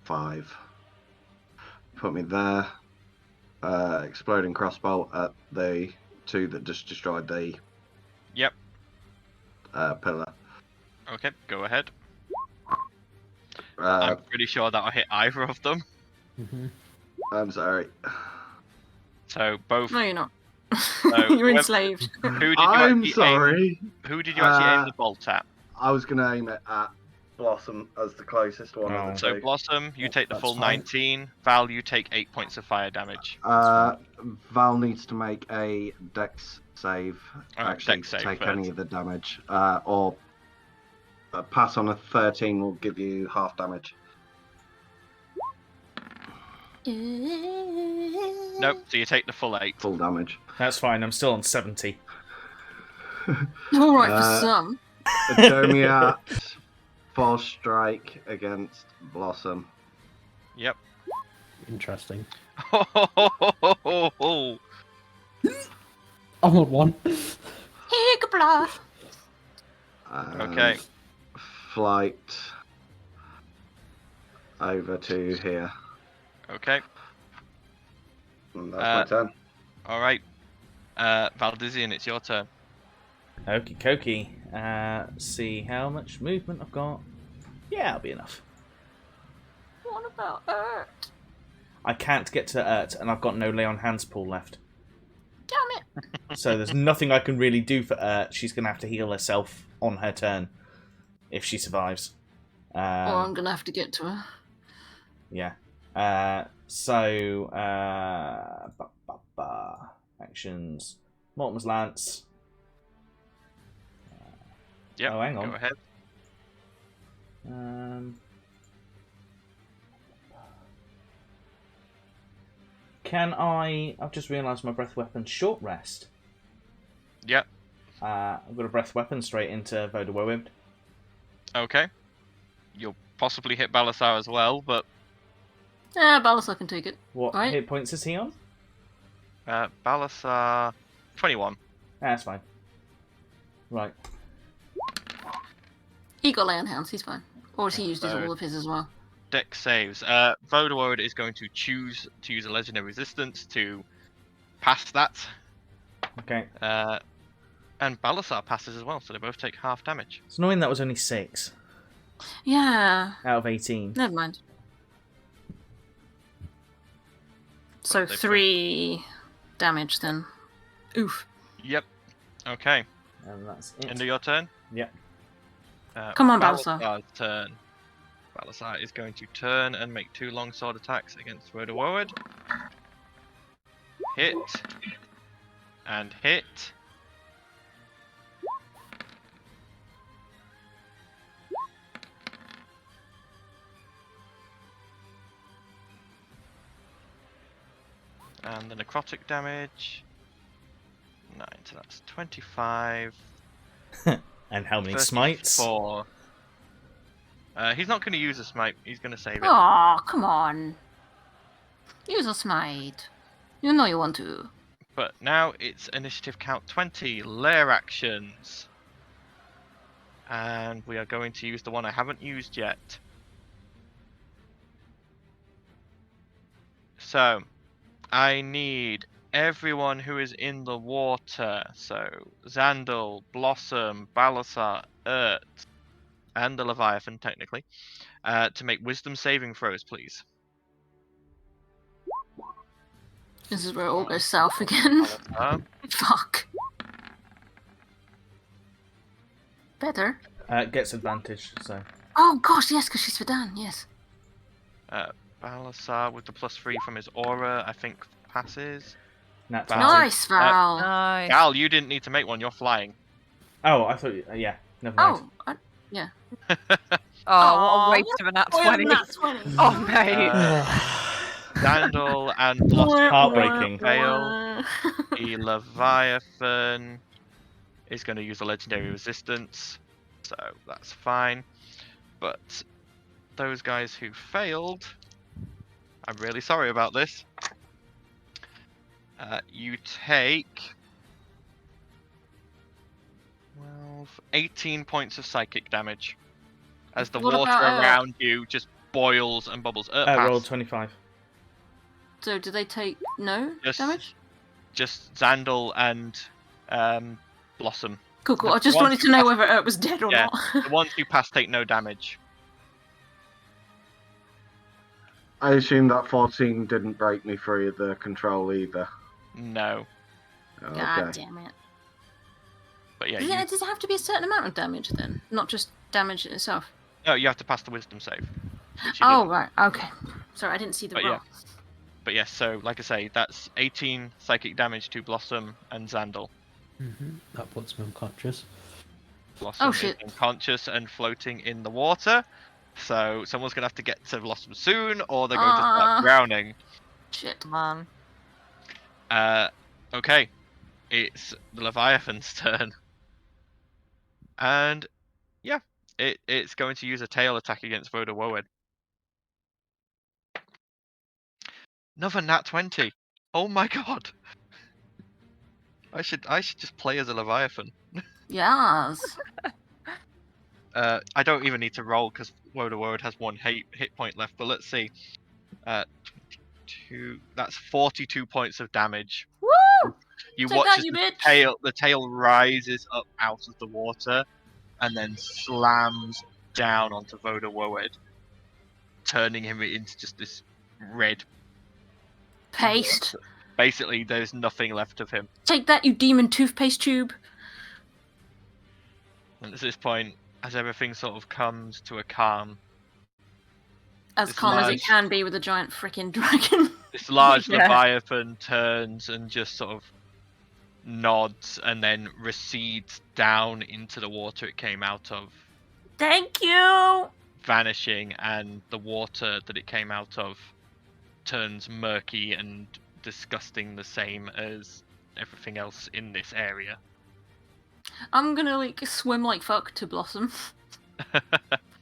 5. Put me there. Exploding crossbow at the 2 that just destroyed the pillar. Okay, go ahead. I'm I'm pretty sure that'll hit either of them. I'm sorry. So both. No, you're not. So You're enslaved. Who did you I'm actually sorry. Who did you actually aim the bolt at? I was going to aim it at Blossom as the closest one. Oh. Of the So two. Blossom, you take the That's full fine. 19. Val, you take 8 points of fire damage. Val needs to make a dex save. Actually, dex save take first. any of the damage, or pass on a 13 will give you half damage. Nope. So you take the full 8. Full damage. That's fine. I'm still on 70. All right, for some. Domiat, force strike against Blossom. Yep. Interesting. Oh. I'm on 1. Higgablah. Okay. Flight over to here. Okay. And that's my turn. All right. Valdizian, it's your turn. Okie dokie. See how much movement I've got. Yeah, that'll be enough. What about Urt? I can't get to Urt, and I've got no lay on hands pool left. Damn it. So there's nothing I can really do for Urt. She's going to have to heal herself on her turn if she survives. Or I'm going to have to get to her. Yeah. Actions. Mortimer's Lance. Yep. Oh, hang on. Go ahead. Can I... I've just realised my breath weapon's short rest. Yep. I've got a breath weapon straight into Vodawowed. Okay. You'll possibly hit Balasar as well, but... Balasar can take it. What Right. hit points is he on? Balasar... 21. That's fine. Right. He got lay on hands, he's fine. Or has he used all of his as well? Dex saves. Vodawowed is going to choose to use a legendary resistance to pass that. Okay. And Balasar passes as well, so they both take half damage. It's annoying that was only 6 Yeah. out of 18. Never mind. So They 3 damage then. Oof. Yep. Okay. And that's it. End of your turn? Yep. Come on, Balasar. Balasar's turn. Balasar is going to turn and make 2 longsword attacks against Vodawowed. Hit. And hit. And the necrotic damage. 9, so that's 25. And how many smites? 4. He's not going to use a smite. He's going to save it. Aw, come on. Use a smite. You know you want to. But now it's initiative count 20, lair actions. And we are going to use the one I haven't used yet. So, I need everyone who is in the water. So Xandal, Blossom, Balasar, and the Leviathan, technically, to make wisdom saving throws, please. This is where it all goes south again. Fuck. Better. Gets advantage, so. Oh gosh, yes, because she's Vedan, yes. Balasar with the +3 from his aura, I think passes. Nat Val. 20. Nice, Val. Nice. Gal, you didn't need to make one. You're flying. Oh, I thought. Yeah, never mind. Oh, yeah. Oh, what a waste of a nat 20. Nat 20. Oh, mate. Dandel and Blossom Heartbreaking. fail. The Leviathan is going to use a legendary resistance, so that's fine. But those guys who failed, I'm really sorry about this. You take 18 points of psychic damage as the What water about, around you just boils and bubbles. Roll 25. So do they take no damage? Just Xandal and Blossom. Cool, cool. The I just ones wanted to who know pass- whether Ert was dead or Yeah, not. the ones who pass take no damage. I assume that 14 didn't break me free of the control either. No. Okay. God damn it. But yeah, Does it have to be a certain amount of damage then? Not just damage in itself? no, you have to pass the wisdom save. which you Oh, did. right. Okay. Sorry, I didn't see the But roll. yeah. But yes, so like I say, that's 18 psychic damage to Blossom and Xandal. That puts me unconscious. Blossom shit. is unconscious and floating in the water. So someone's going to have to get to Blossom soon, or they're going to start drowning. Shit. Man. Okay. It's the Leviathan's turn. And yeah, it's going to use a tail attack against Vodawowed. Another nat 20. Oh my god. I should just play as a Leviathan. Yes. I don't even need to roll because Vodawowed has 1 hit point left, but let's see. 22, that's 42 points of damage. Woo! You Take watch that, as you bitch! the tail rises up out of the water and then slams down onto Vodawowed, turning him into just this red Paste. Basically, there's nothing left of him. Take that, you demon toothpaste tube. And at this point, as everything sort of comes to a calm, As It's calm as it large. can be with a giant freaking dragon. this large Yeah. Leviathan turns and just sort of nods and then recedes down into the water it came out of, Thank you! vanishing, and the water that it came out of turns murky and disgusting, the same as everything else in this area. I'm gonna swim like fuck to Blossom.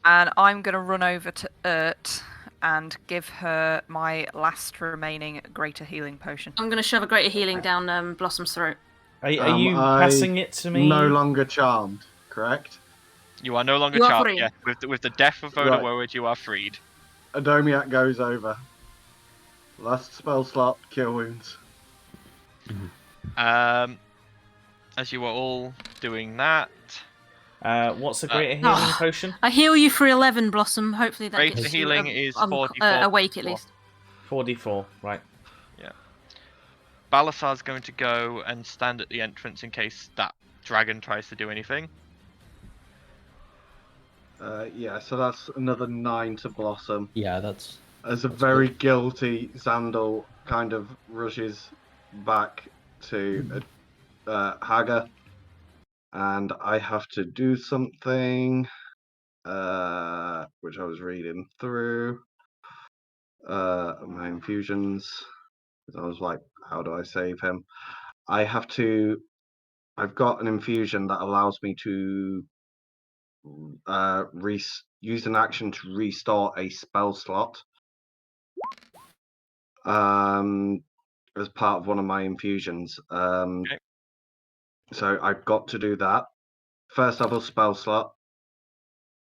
And I'm going to run over to Ert and give her my last remaining greater healing potion. I'm gonna shove a greater healing down Blossom's throat. Are you I passing it to me? No longer charmed, correct? You are no longer You are charmed. free. Yeah, with the death of Right. Vodawowed, you are freed. Adomiak goes over. Last spell slot, cure wounds. As you were all doing that, What's the greater healing potion? I heal you for 11, Blossom. Hopefully that Greater gets healing you is 44. awake at least. 4d4, right. Balasar's going to go and stand at the entrance in case that dragon tries to do anything. Yeah, so that's another 9 to Blossom. Yeah, that's As a very guilty Xandal kind of rushes back to Haga, and I have to do something, which I was reading through my infusions. I was like, how do I save him? I've got an infusion that allows me to use an action to restore a spell slot. As part of one of my infusions. Okay. So I've got to do that. First level spell slot,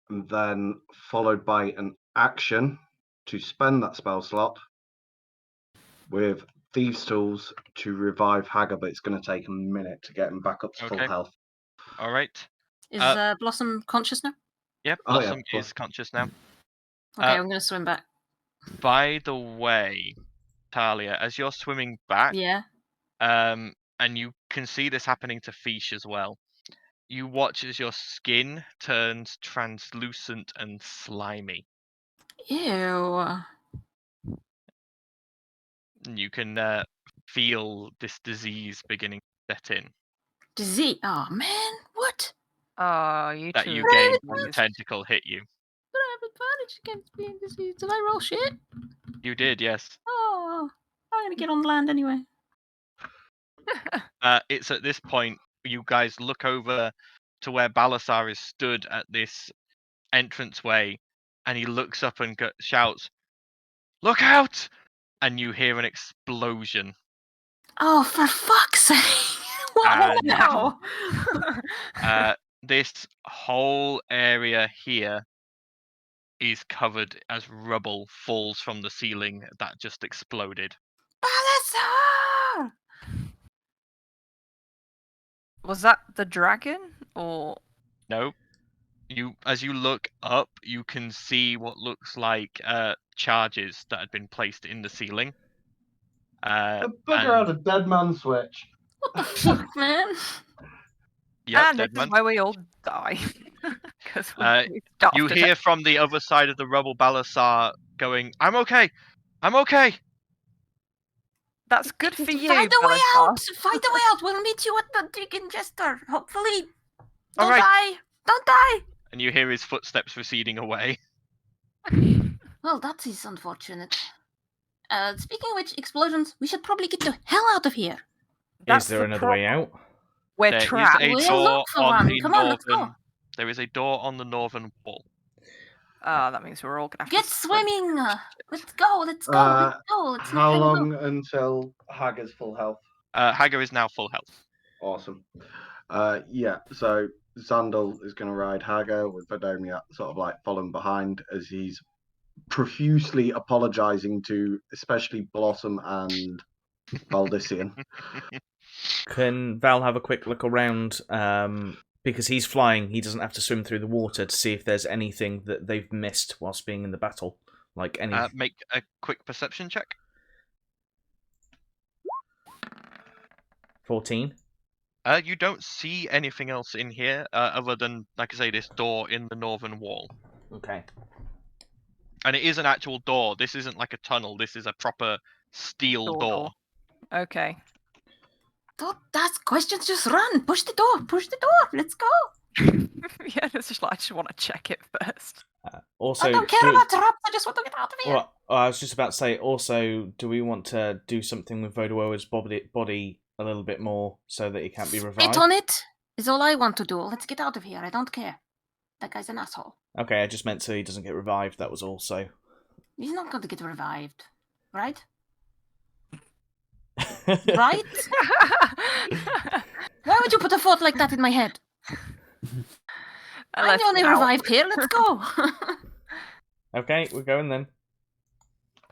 and then followed by an action to spend that spell slot with thieves' tools to revive Hagar, but it's going to take a minute to get him back up to full Okay. health. All right. Is Blossom conscious now? Yep. Oh, yeah, Blossom cool. is conscious now. Okay, I'm gonna swim back. By the way, Talia, as you're swimming back, Yeah. and you can see this happening to Fish as well. You watch as your skin turns translucent and slimy. Ew. And you can feel this disease beginning to set in Disease. Oh man, what? Oh, you that two you are gained getting when the used. tentacle hit you. I have advantage against being diseased. Did I roll shit? You did, yes. Oh, I'm gonna get on land anyway. It's at this point you guys look over to where Balasar is stood at this entranceway, and he looks up and shouts, "Look out!" And you hear an explosion. Oh, for fuck's sake! What And- now? This whole area here is covered as rubble falls from the ceiling that just exploded. Balasar! Was that the dragon or? No. As you look up, you can see what looks like charges that had been placed in the ceiling. The bugger had a dead man switch. What the fuck, man? Yep, And this dead is man. where we all die. 'Cause we You hear from the other side of the rubble Balasar going, "I'm okay! I'm okay!" That's good for you. Find a way Balasar. out! Find a way out! We'll meet you at the Deacon Jester. Hopefully. Don't Alright. die! Don't die! And you hear his footsteps receding away. Well, that is unfortunate. Speaking of which, explosions, we should probably get the hell out of here. Is there another way out? We're There is trapped. a We'll door look for on one. the Come on, let's go. northern. There is a door on the northern wall. Oh, that means we're all gonna have Get to swim. swimming! Let's go, let's go, let's go. Let's How not long until Hagar's full health? Hagar is now full health. Awesome. Yeah, so Zandal is going to ride Hagar with Vodomia sort of like following behind as he's profusely apologising to especially Blossom and Valdisian. Can Val have a quick look around? Because he's flying, he doesn't have to swim through the water to see if there's anything that they've missed whilst being in the battle. Like any. Make a quick perception check. 14. You don't see anything else in here other than, like I say, this door in the northern wall. Okay. And it is an actual door. This isn't like a tunnel. This is a proper steel door. Okay. Don't ask questions, just run. Push the door, let's go. Yeah, it's just like I just want to check it first. Also, I don't care about traps, I just want to get out of here. Well, I was just about to say, also, do we want to do something with Vodawowed's body a little bit more so that he can't be revived? Spit on it is all I want to do. Let's get out of here, I don't care. That guy's an asshole. Okay, I just meant so he doesn't get revived, that was also. He's not going to get revived, right? Right? Why would you put a thought like that in my head? I'm the only revived here, let's go. Okay, we're going then.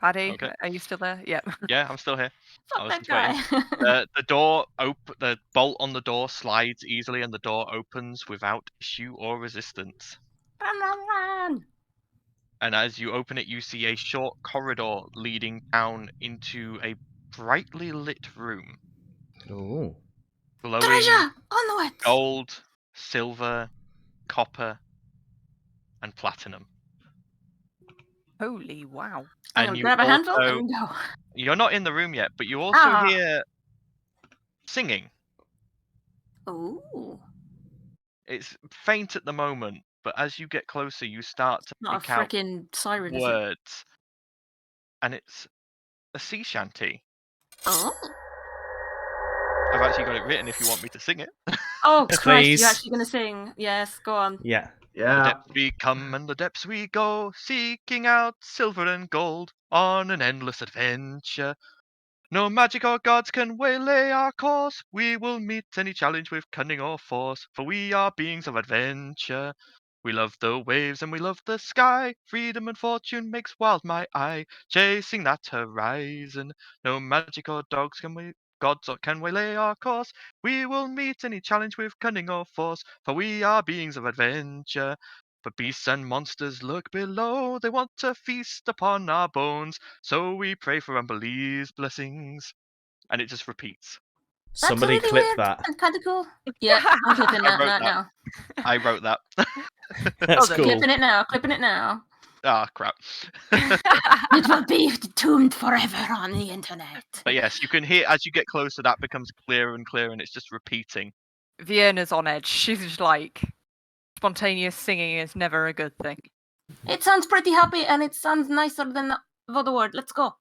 Paddy, Okay. are you still there? Yep. Yeah, I'm still here. I Fuck was that just waiting. guy. The the bolt on the door slides easily, and the door opens without issue or resistance. Run, run, run. And as you open it, you see a short corridor leading down into a brightly lit room, Ooh. glowing Treasure! Onward! gold, silver, copper, and platinum. Holy wow. I'm And gonna you grab a handful also- and go. You're not in the room yet, but you also Ah. hear singing. Ooh. It's faint at the moment, but as you get closer, you start to Not a pick out freaking siren, is it? words, and it's a sea shanty. Oh. I've actually got it written if you want me to sing it. Oh, Christ, Please. you're actually gonna sing. Yes, go on. Yeah. The Yeah. depths we come and the depths we go, seeking out silver and gold on an endless adventure. No magic or gods can waylay our course. We will meet any challenge with cunning or force, for we are beings of adventure. We love the waves and we love the sky. Freedom and fortune makes wild my eye. Chasing that horizon. No magic or gods can waylay our course. We will meet any challenge with cunning or force, for we are beings of adventure. But beasts and monsters lurk below. They want to feast upon our bones. So we pray for unbeliev's blessings. And it just repeats. That's Somebody really clip weird that. and kind of cool. Yeah, I'm clipping I that wrote that. now. I wrote that. That's cool. Clipping it now. Clipping it now. Ah, crap. It will be doomed forever on the internet. But yes, you can hear as you get closer, that becomes clearer and clearer, and it's just repeating. Vienna's on edge. She's just like, spontaneous singing is never a good thing. It sounds pretty happy, and it sounds nicer than Vodawowed. Let's go.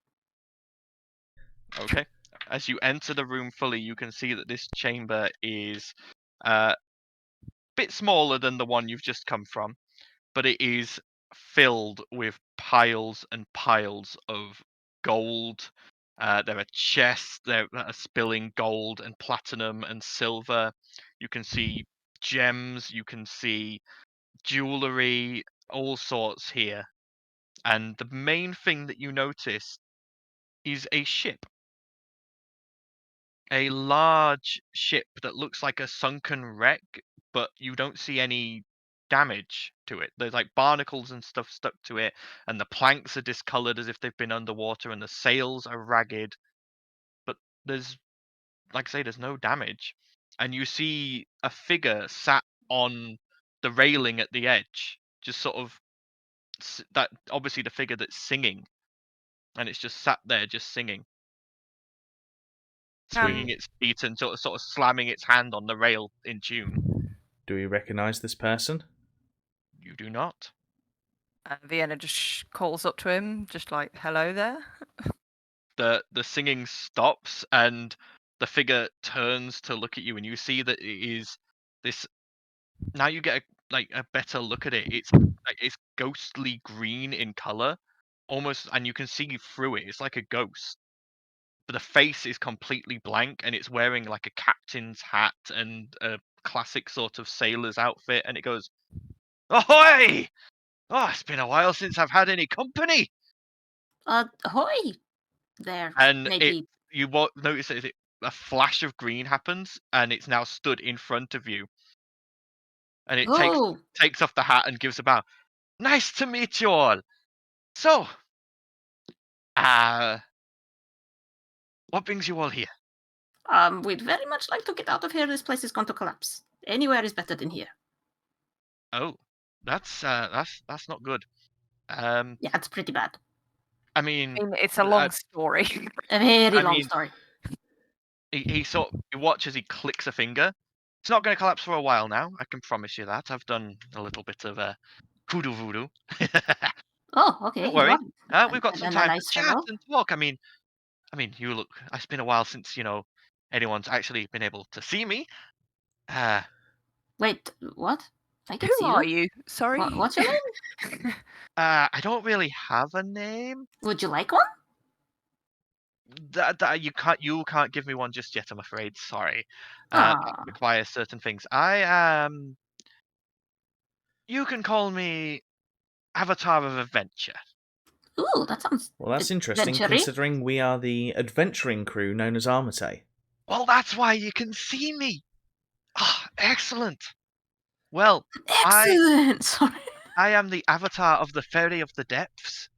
Okay. As you enter the room fully, you can see that this chamber is a bit smaller than the one you've just come from, but it is filled with piles and piles of gold. There are chests that are spilling gold and platinum and silver. You can see gems, you can see jewelry, all sorts here. And the main thing that you notice is a ship. A large ship that looks like a sunken wreck, but you don't see any damage to it. There's like barnacles and stuff stuck to it, and the planks are discolored as if they've been underwater, and the sails are ragged. But there's, like I say, there's no damage. And you see a figure sat on the railing at the edge, just sort of that, obviously the figure that's singing, and it's just sat there just singing, swinging its feet and sort of slamming its hand on the rail in tune. Do we recognise this person? You do not. Vienna just calls up to him, just like, hello there. The singing stops, and the figure turns to look at you, and you see that it is this. Now you get a better look at it. It's ghostly green in color, almost, and you can see through it. It's like a ghost. But the face is completely blank, and it's wearing like a captain's hat and a classic sort of sailor's outfit, and it goes, "Ahoy! Oh, it's been a while since I've had any company." Ahoy there, And Nate. you notice that a flash of green happens, and it's now stood in front of you. And it takes off the hat and gives a bow. "Nice to meet you all. So, what brings you all here?" We'd very much like to get out of here. This place is going to collapse. Anywhere is better than here. Oh, that's not good. Yeah, it's pretty bad. I mean, it's a long story. A very long story. You watch as he clicks a finger. It's not going to collapse for a while now. I can promise you that. I've done a little bit of voodoo. Oh, okay. Don't worry. We've got some time to chat and talk. I mean, you look. It's been a while since anyone's actually been able to see me. Wait, what? I can Who see are you. you? Sorry. What's your name? I don't really have a name. Would you like one? You can't give me one just yet, I'm afraid. Sorry. That requires certain things. I am. You can call me Avatar of Adventure. Ooh, that sounds. Well, that's interesting, considering we are the adventuring crew known as Armatae. Well, that's why you can see me. Ah, excellent. Well, excellent. Sorry. I am the Avatar of the Fairy of the Depths.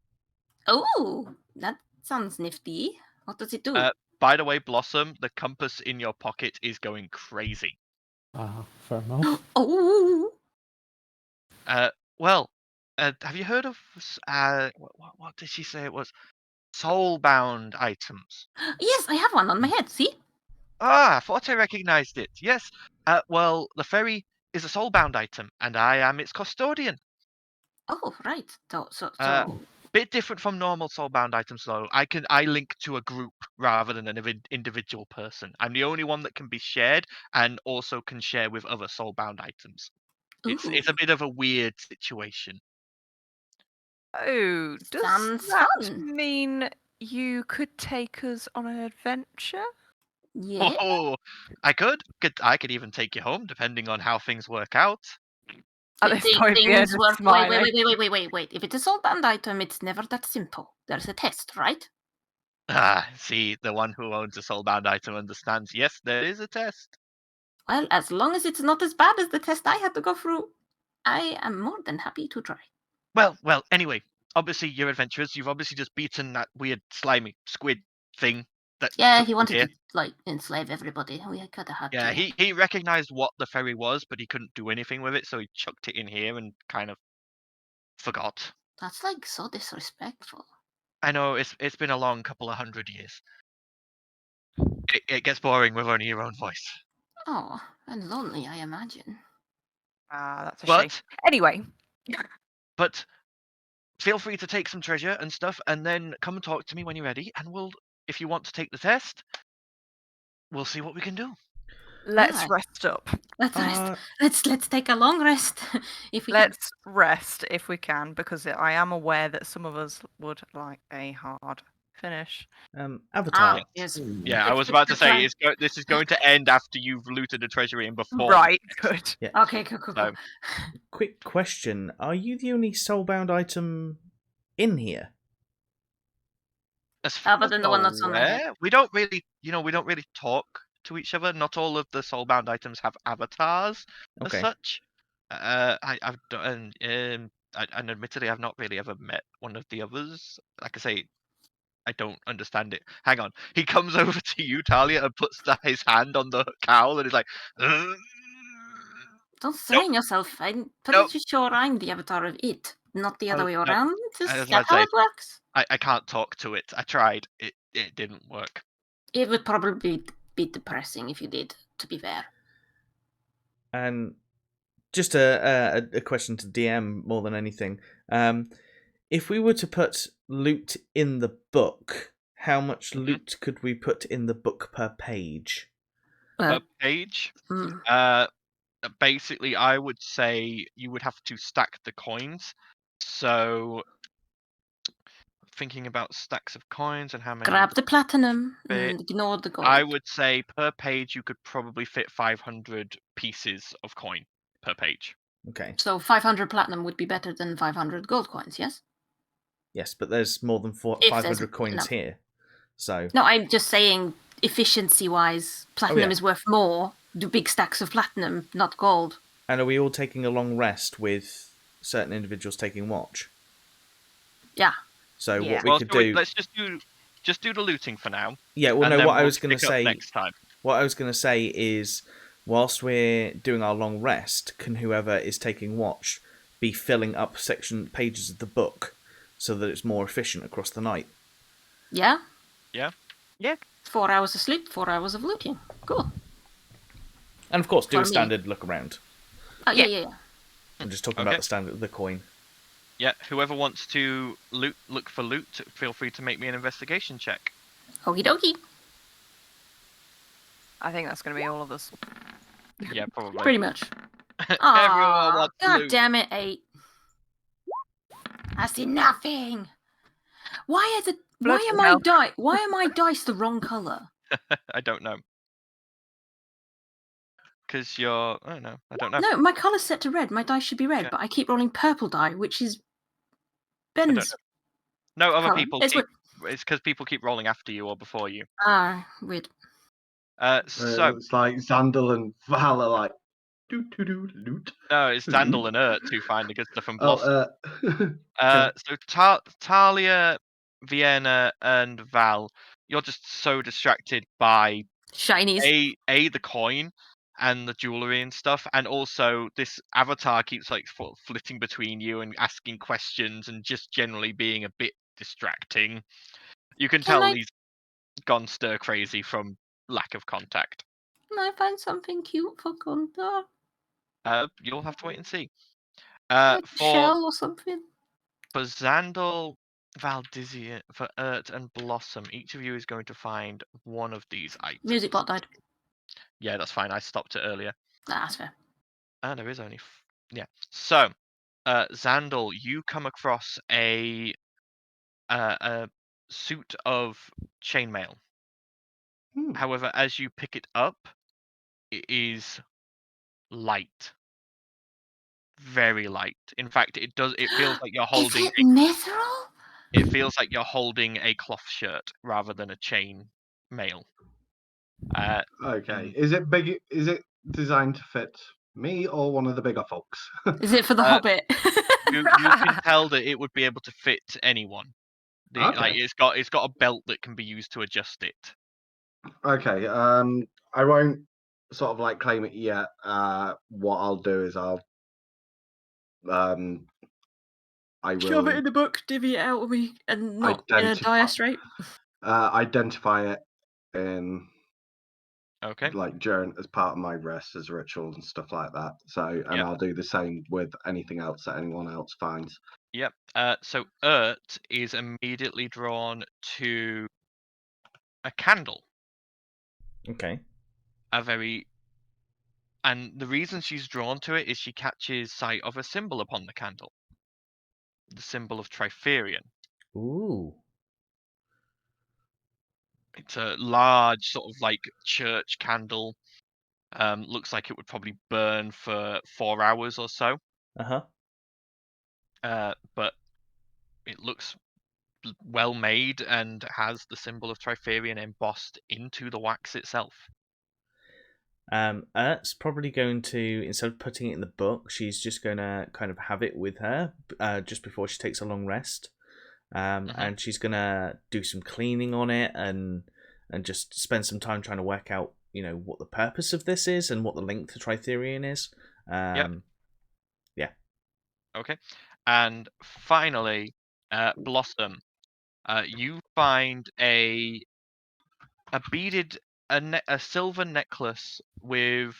Oh, that sounds nifty. What does it do? By the way, Blossom, the compass in your pocket is going crazy. Fair enough. Oh. Well, have you heard of what did she say it was? Soulbound items. Yes, I have one on my head. See? I thought I recognized it. Yes. Well, the ferry is a soulbound item, and I am its custodian. Oh, right. So. Bit different from normal soulbound items, though. I link to a group rather than an individual person. I'm the only one that can be shared, and also can share with other soulbound items. It's a bit of a weird situation. Oh, does that mean you could take us on an adventure? Yeah. Oh, I could even take you home, depending on how things work out. At this point, Things Vierna's work. smiling. Wait. If it's a soul-bound item, it's never that simple. There's a test, right? See, the one who owns a soulbound item understands. Yes, there is a test. Well, as long as it's not as bad as the test I had to go through, I am more than happy to try. Well. Anyway, obviously you're adventurers. You've obviously just beaten that weird slimy squid thing. That Yeah, took he you wanted here. to like enslave everybody. We could have had Yeah, to. he recognized what the ferry was, but he couldn't do anything with it, so he chucked it in here and kind of forgot. That's like so disrespectful. I know it's been a long couple of 100 years. It gets boring with only your own voice. Oh, and lonely, I imagine. That's a But- shame. Anyway, But feel free to take some treasure and stuff, and then come and talk to me when you're ready, and if you want to take the test, we'll see what we can do. let's Alright. rest up. Let's rest. Let's take a long rest if we Let's rest if we can, because I am aware that some of us would like a hard finish. Avatar. can. Yes. Yeah, I If- was if about to the say plan- this is going to end after you've looted the treasury and before. Right, good. Yeah. Okay, cool. So- Quick question: are you the only soulbound item in here? As far Other as than the one that's on the head. aware, we don't really talk to each other. Not all of the soulbound items have avatars Okay. as such. I've done, and admittedly, I've not really ever met one of the others. Like I say, I don't understand it. Hang on, he comes over to you, Talia, and puts his hand on the cowl, and he's like, "Ugh." Don't strain yourself. I'm pretty sure I'm the avatar of it, not the other way no. around. I was Is about that to how say- it works? I can't talk to it. I tried. It didn't work. It would probably be depressing if you did, to be fair. And just a question to DM more than anything. If we were to put loot in the book, how much loot could we put in the book per page? Per page. Hmm. Basically, I would say you would have to stack the coins. So, thinking about stacks of coins and how many. Grab the platinum Bit- and ignore the gold. I would say per page you could probably fit 500 pieces of coin per page. Okay. So 500 platinum would be better than 500 gold coins, yes? Yes, but there's more than If there's 500 coins enough. here. So No, I'm just saying, efficiency-wise, platinum yeah. is worth more. Do big stacks of platinum, not gold. And are we all taking a long rest with certain individuals taking watch? Yeah. So Yeah. what we Well, could so do? let's just do the looting for now. Yeah. Well, and no. then What I we'll was going to pick up say. next time. What I was going to say is, whilst we're doing our long rest, can whoever is taking watch be filling up pages of the book so that it's more efficient across the night? Yeah? Yeah. 4 hours of sleep, 4 hours of looting. Cool. And of course, do For a me. standard look around. Oh, yeah. I'm just talking Okay. about the coin. Yeah, whoever wants to look for loot, feel free to make me an investigation check. Okie dokie. I think that's going to be all of us. Yeah, probably. Pretty much. Everyone Aw, wants God loot. damn it, 8. I see nothing. Why am Bloody I hell. Why am I dice the wrong color? I don't know. Because you're... I don't know. No, my color's set to red. My dice should be red, Yeah. but I keep rolling purple die, which is don't Ben's. No, other Colour. people It's keep... It's because people keep rolling after you or before you. Weird. So... It's like Xandal and Val are like, loot. No, it's Dandel and Ert who find the good stuff and Blossom. Oh, So Talia, Vienna, and Val, you're just so distracted by Shinies. the coin and the jewelry and stuff, and also this avatar keeps like flitting between you and asking questions and just generally being a bit distracting. You can tell I- he's gone stir crazy from lack of contact. Can I find something cute for Gunther? You'll have to wait and see. Like For shell or something? Xandal, Valdizian, for Ert and Blossom, each of you is going to find one of these items. Music bot died. Yeah, that's fine. I stopped it earlier. That's fair. There is only... yeah. So, Xandal, you come across a suit of chainmail. However, as you pick it up, it is light. very light. In fact, it feels like you're holding. Is it mithril? It feels like you're holding a cloth shirt rather than a chain mail. Okay. Is it big? Is it designed to fit me or one of the bigger folks? Is it for the Hobbit? You can tell that it would be able to fit anyone. Like Okay. it's got a belt that can be used to adjust it. Okay. I won't sort of like claim it yet. What I'll do is I will Shove it in the book, divvy it out of me, and not in a dire straight. Identify it in Okay. like during as part of my rest as ritual and stuff like that. So and Yep. I'll do the same with anything else that anyone else finds. Yep. So Urt is immediately drawn to a candle. Okay. And the reason she's drawn to it is she catches sight of a symbol upon the candle. The symbol of Triferian. Ooh. It's a large sort of like church candle. Looks like it would probably burn for 4 hours or so. Uh-huh. But it looks well made and has the symbol of Triferian embossed into the wax itself. Ert's probably going to, instead of putting it in the book, she's just going to kind of have it with her just before she takes a long rest. And she's going to do some cleaning on it and just spend some time trying to work out, what the purpose of this is and what the link to Triferian is. Yep. Yeah. Okay. And finally, Blossom, you find a silver necklace with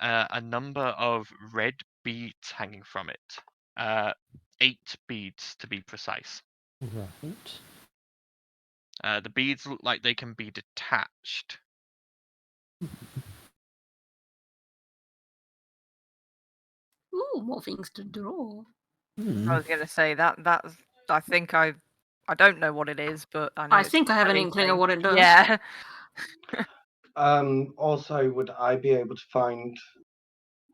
a number of red beads hanging from it. 8 beads to be precise. Right. The beads look like they can be detached. Ooh, more things to draw. I was going to say that's. I think I don't know what it is, but I know. I think I have an inkling of what it does. Yeah. Also, would I be able to find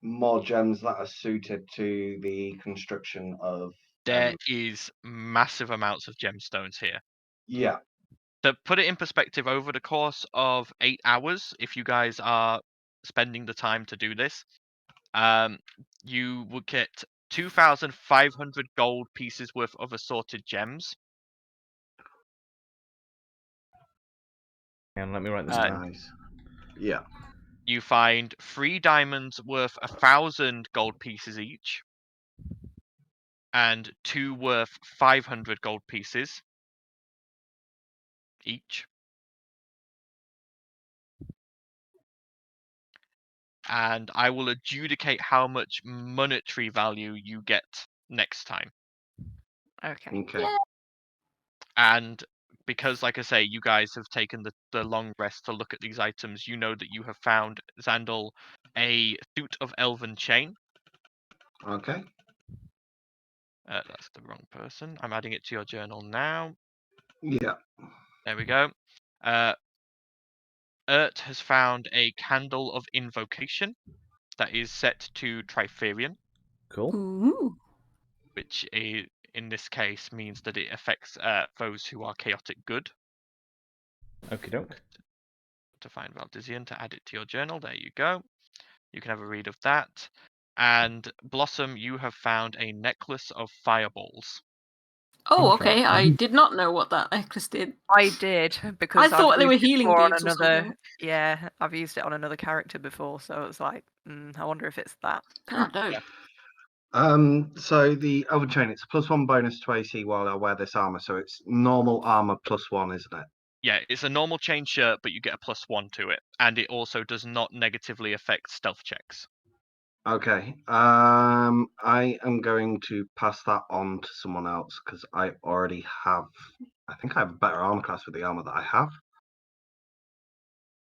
more gems that are suited to the construction of? There is massive amounts of gemstones here. Yeah. To put it in perspective, over the course of 8 hours, if you guys are spending the time to do this, you would get 2,500 gold pieces worth of assorted gems. And let me write this down. Nice. Yeah. You find 3 diamonds worth 1,000 gold pieces each, and 2 worth 500 gold pieces each. And I will adjudicate how much monetary value you get next time. Okay. Okay. And because, like I say, you guys have taken the long rest to look at these items, you know that you have found, Xandal, a suit of elven chain. Okay. That's the wrong person. I'm adding it to your journal now. Yeah. There we go. Urt has found a candle of invocation that is set to Triferian. Cool. Ooh. Which in this case means that it affects those who are chaotic good. Okie doke. To find Valdizian to add it to your journal. There you go. You can have a read of that. And Blossom, you have found a necklace of fireballs. Oh, okay. I did not know what that necklace did. I did because I thought I've they were used it healing before on beads or another. something. Yeah, I've used it on another character before, so it's like, I wonder if it's that. Oh, no. So the elven chain, it's a +1 bonus to AC while I wear this armor. So it's normal armor +1, isn't it? Yeah, it's a normal chain shirt, but you get a +1 to it, and it also does not negatively affect stealth checks. Okay. I am going to pass that on to someone else because I already have. I think I have a better armor class with the armor that I have.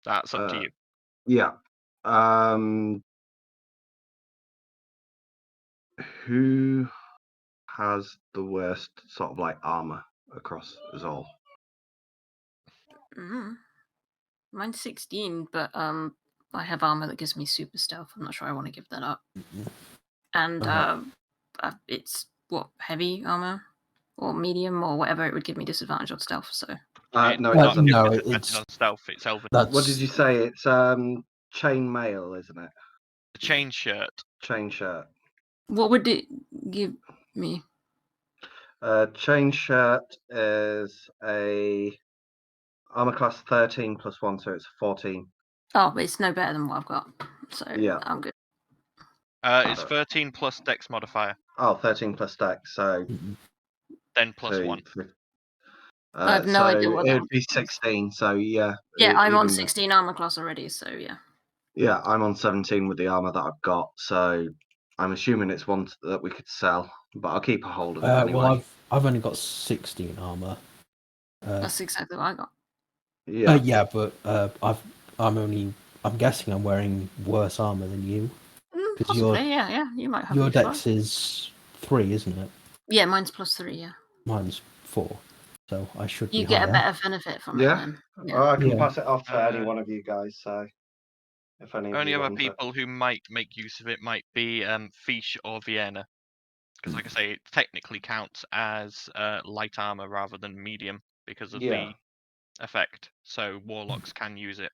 That's up to you. Yeah. Who has the worst sort of like armor across us all? Mine's 16, but I have armor that gives me super stealth. I'm not sure I want to give that up. And it's what, heavy armor or medium or whatever. It would give me disadvantage on stealth. So No, It's it not doesn't. no, disadvantage it's on stealth. It's elven. What did you say? It's chain mail, isn't it? The chain shirt. Chain shirt. what would it give me? Chain shirt is a armor class 13 plus 1, so it's 14. Oh, but it's no better than what I've got. So Yeah. I'm good. It's 13 plus dex modifier, Oh, 13 plus dex, so then plus two, 1. three. I have no so idea what it that would be 16. So yeah. Yeah, I'm on even- 16 armor class already. So yeah. Yeah, I'm on 17 with the armor that I've got, so I'm assuming it's one that we could sell, but I'll keep a hold of it anyway. Well, I've only got 16 armor. That's exactly what I got. Yeah. Yeah, but I'm guessing I'm wearing worse armor than you. Because Possibly, yeah. You might have your a dex is 3, isn't it? Yeah, mine's +3. Yeah. Mine's 4, so I should You be get higher. a better benefit from Yeah. it then. Yeah. Well, I can Yeah. pass it off to any Uh, one of you guys, so if any of Only you other want it. people who might make use of it might be Fish or Vienna. Because, like I say, it technically counts as light armor rather than medium because of Yeah. the effect. So warlocks can use it.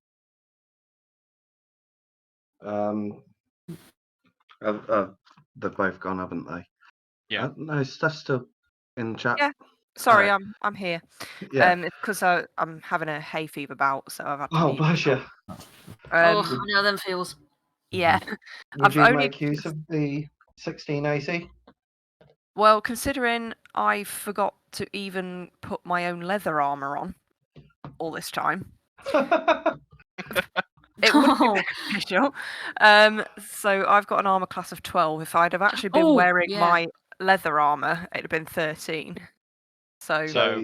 They've both gone, haven't they? Yeah. No, Steph's still in the chat. Yeah. Sorry, Alright. I'm here. Yeah. It's because I'm having a hay fever bout, so I've had to. Oh, mute bless myself. you. Oh, I know them feels. Yeah. Would I've you only make use of the 16 AC? Well, considering I forgot to even put my own leather armor on all this time, it would be beneficial. So I've got an armor class of 12. If I'd have actually been wearing my leather armor, it'd have been 13. So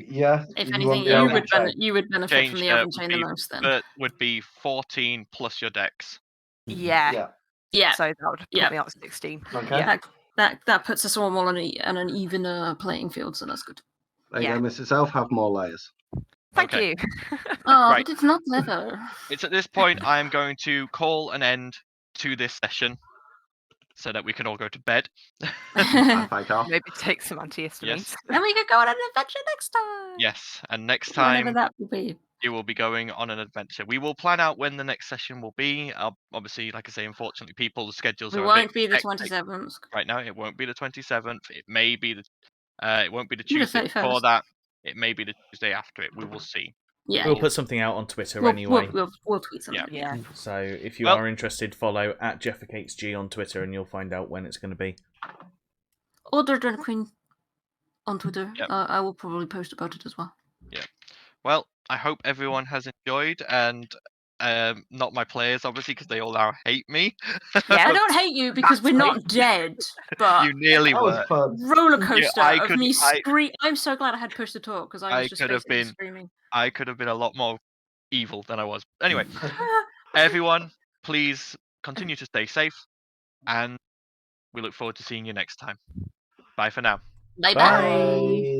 yeah. If you anything, won't be able to check. you would benefit Change from the elven chain the most then. would be 14 plus your dex. yeah. Yeah. So that would put me up to 16. Okay. Yeah. That puts us all on an even playing field, so that's good. There you go, Mrs. Elf. Have more layers. Thank you. Oh, Right. but it's not leather. It's at this point I am going to call an end to this session so that we can all go to bed. Maybe take some antihistamines. Yes. And we could go on an adventure next time. Yes, and next Whenever time that will be. you will be going on an adventure. We will plan out when the next session will be. Obviously, like I say, unfortunately, people's schedules It are a won't bit be the hectic 27th. right now. It won't be the 27th. It may be the. It won't be the Maybe the Tuesday before 31st. that. It may be the Tuesday after it. We will see. Yeah. We'll put something out on Twitter We'll anyway. we'll tweet something. Yeah. So if you Well- are interested, follow at JeffaCakesG on Twitter and you'll find out when it's going to be. Order Drunk Queen on Twitter. Yep. I will probably post about it as well. Well, I hope everyone has enjoyed, and not my players, obviously, because they all now hate me. Yeah, I don't hate you because we're not dead, but You nearly That was were. fun. roller coaster I of could- me I- screaming. I'm so glad I had push to talk because I I was just could have basically been- screaming. I could have been a lot more evil than I was. Anyway, everyone, please continue to stay safe, and we look forward to seeing you next time. Bye for now. Bye Bye. bye.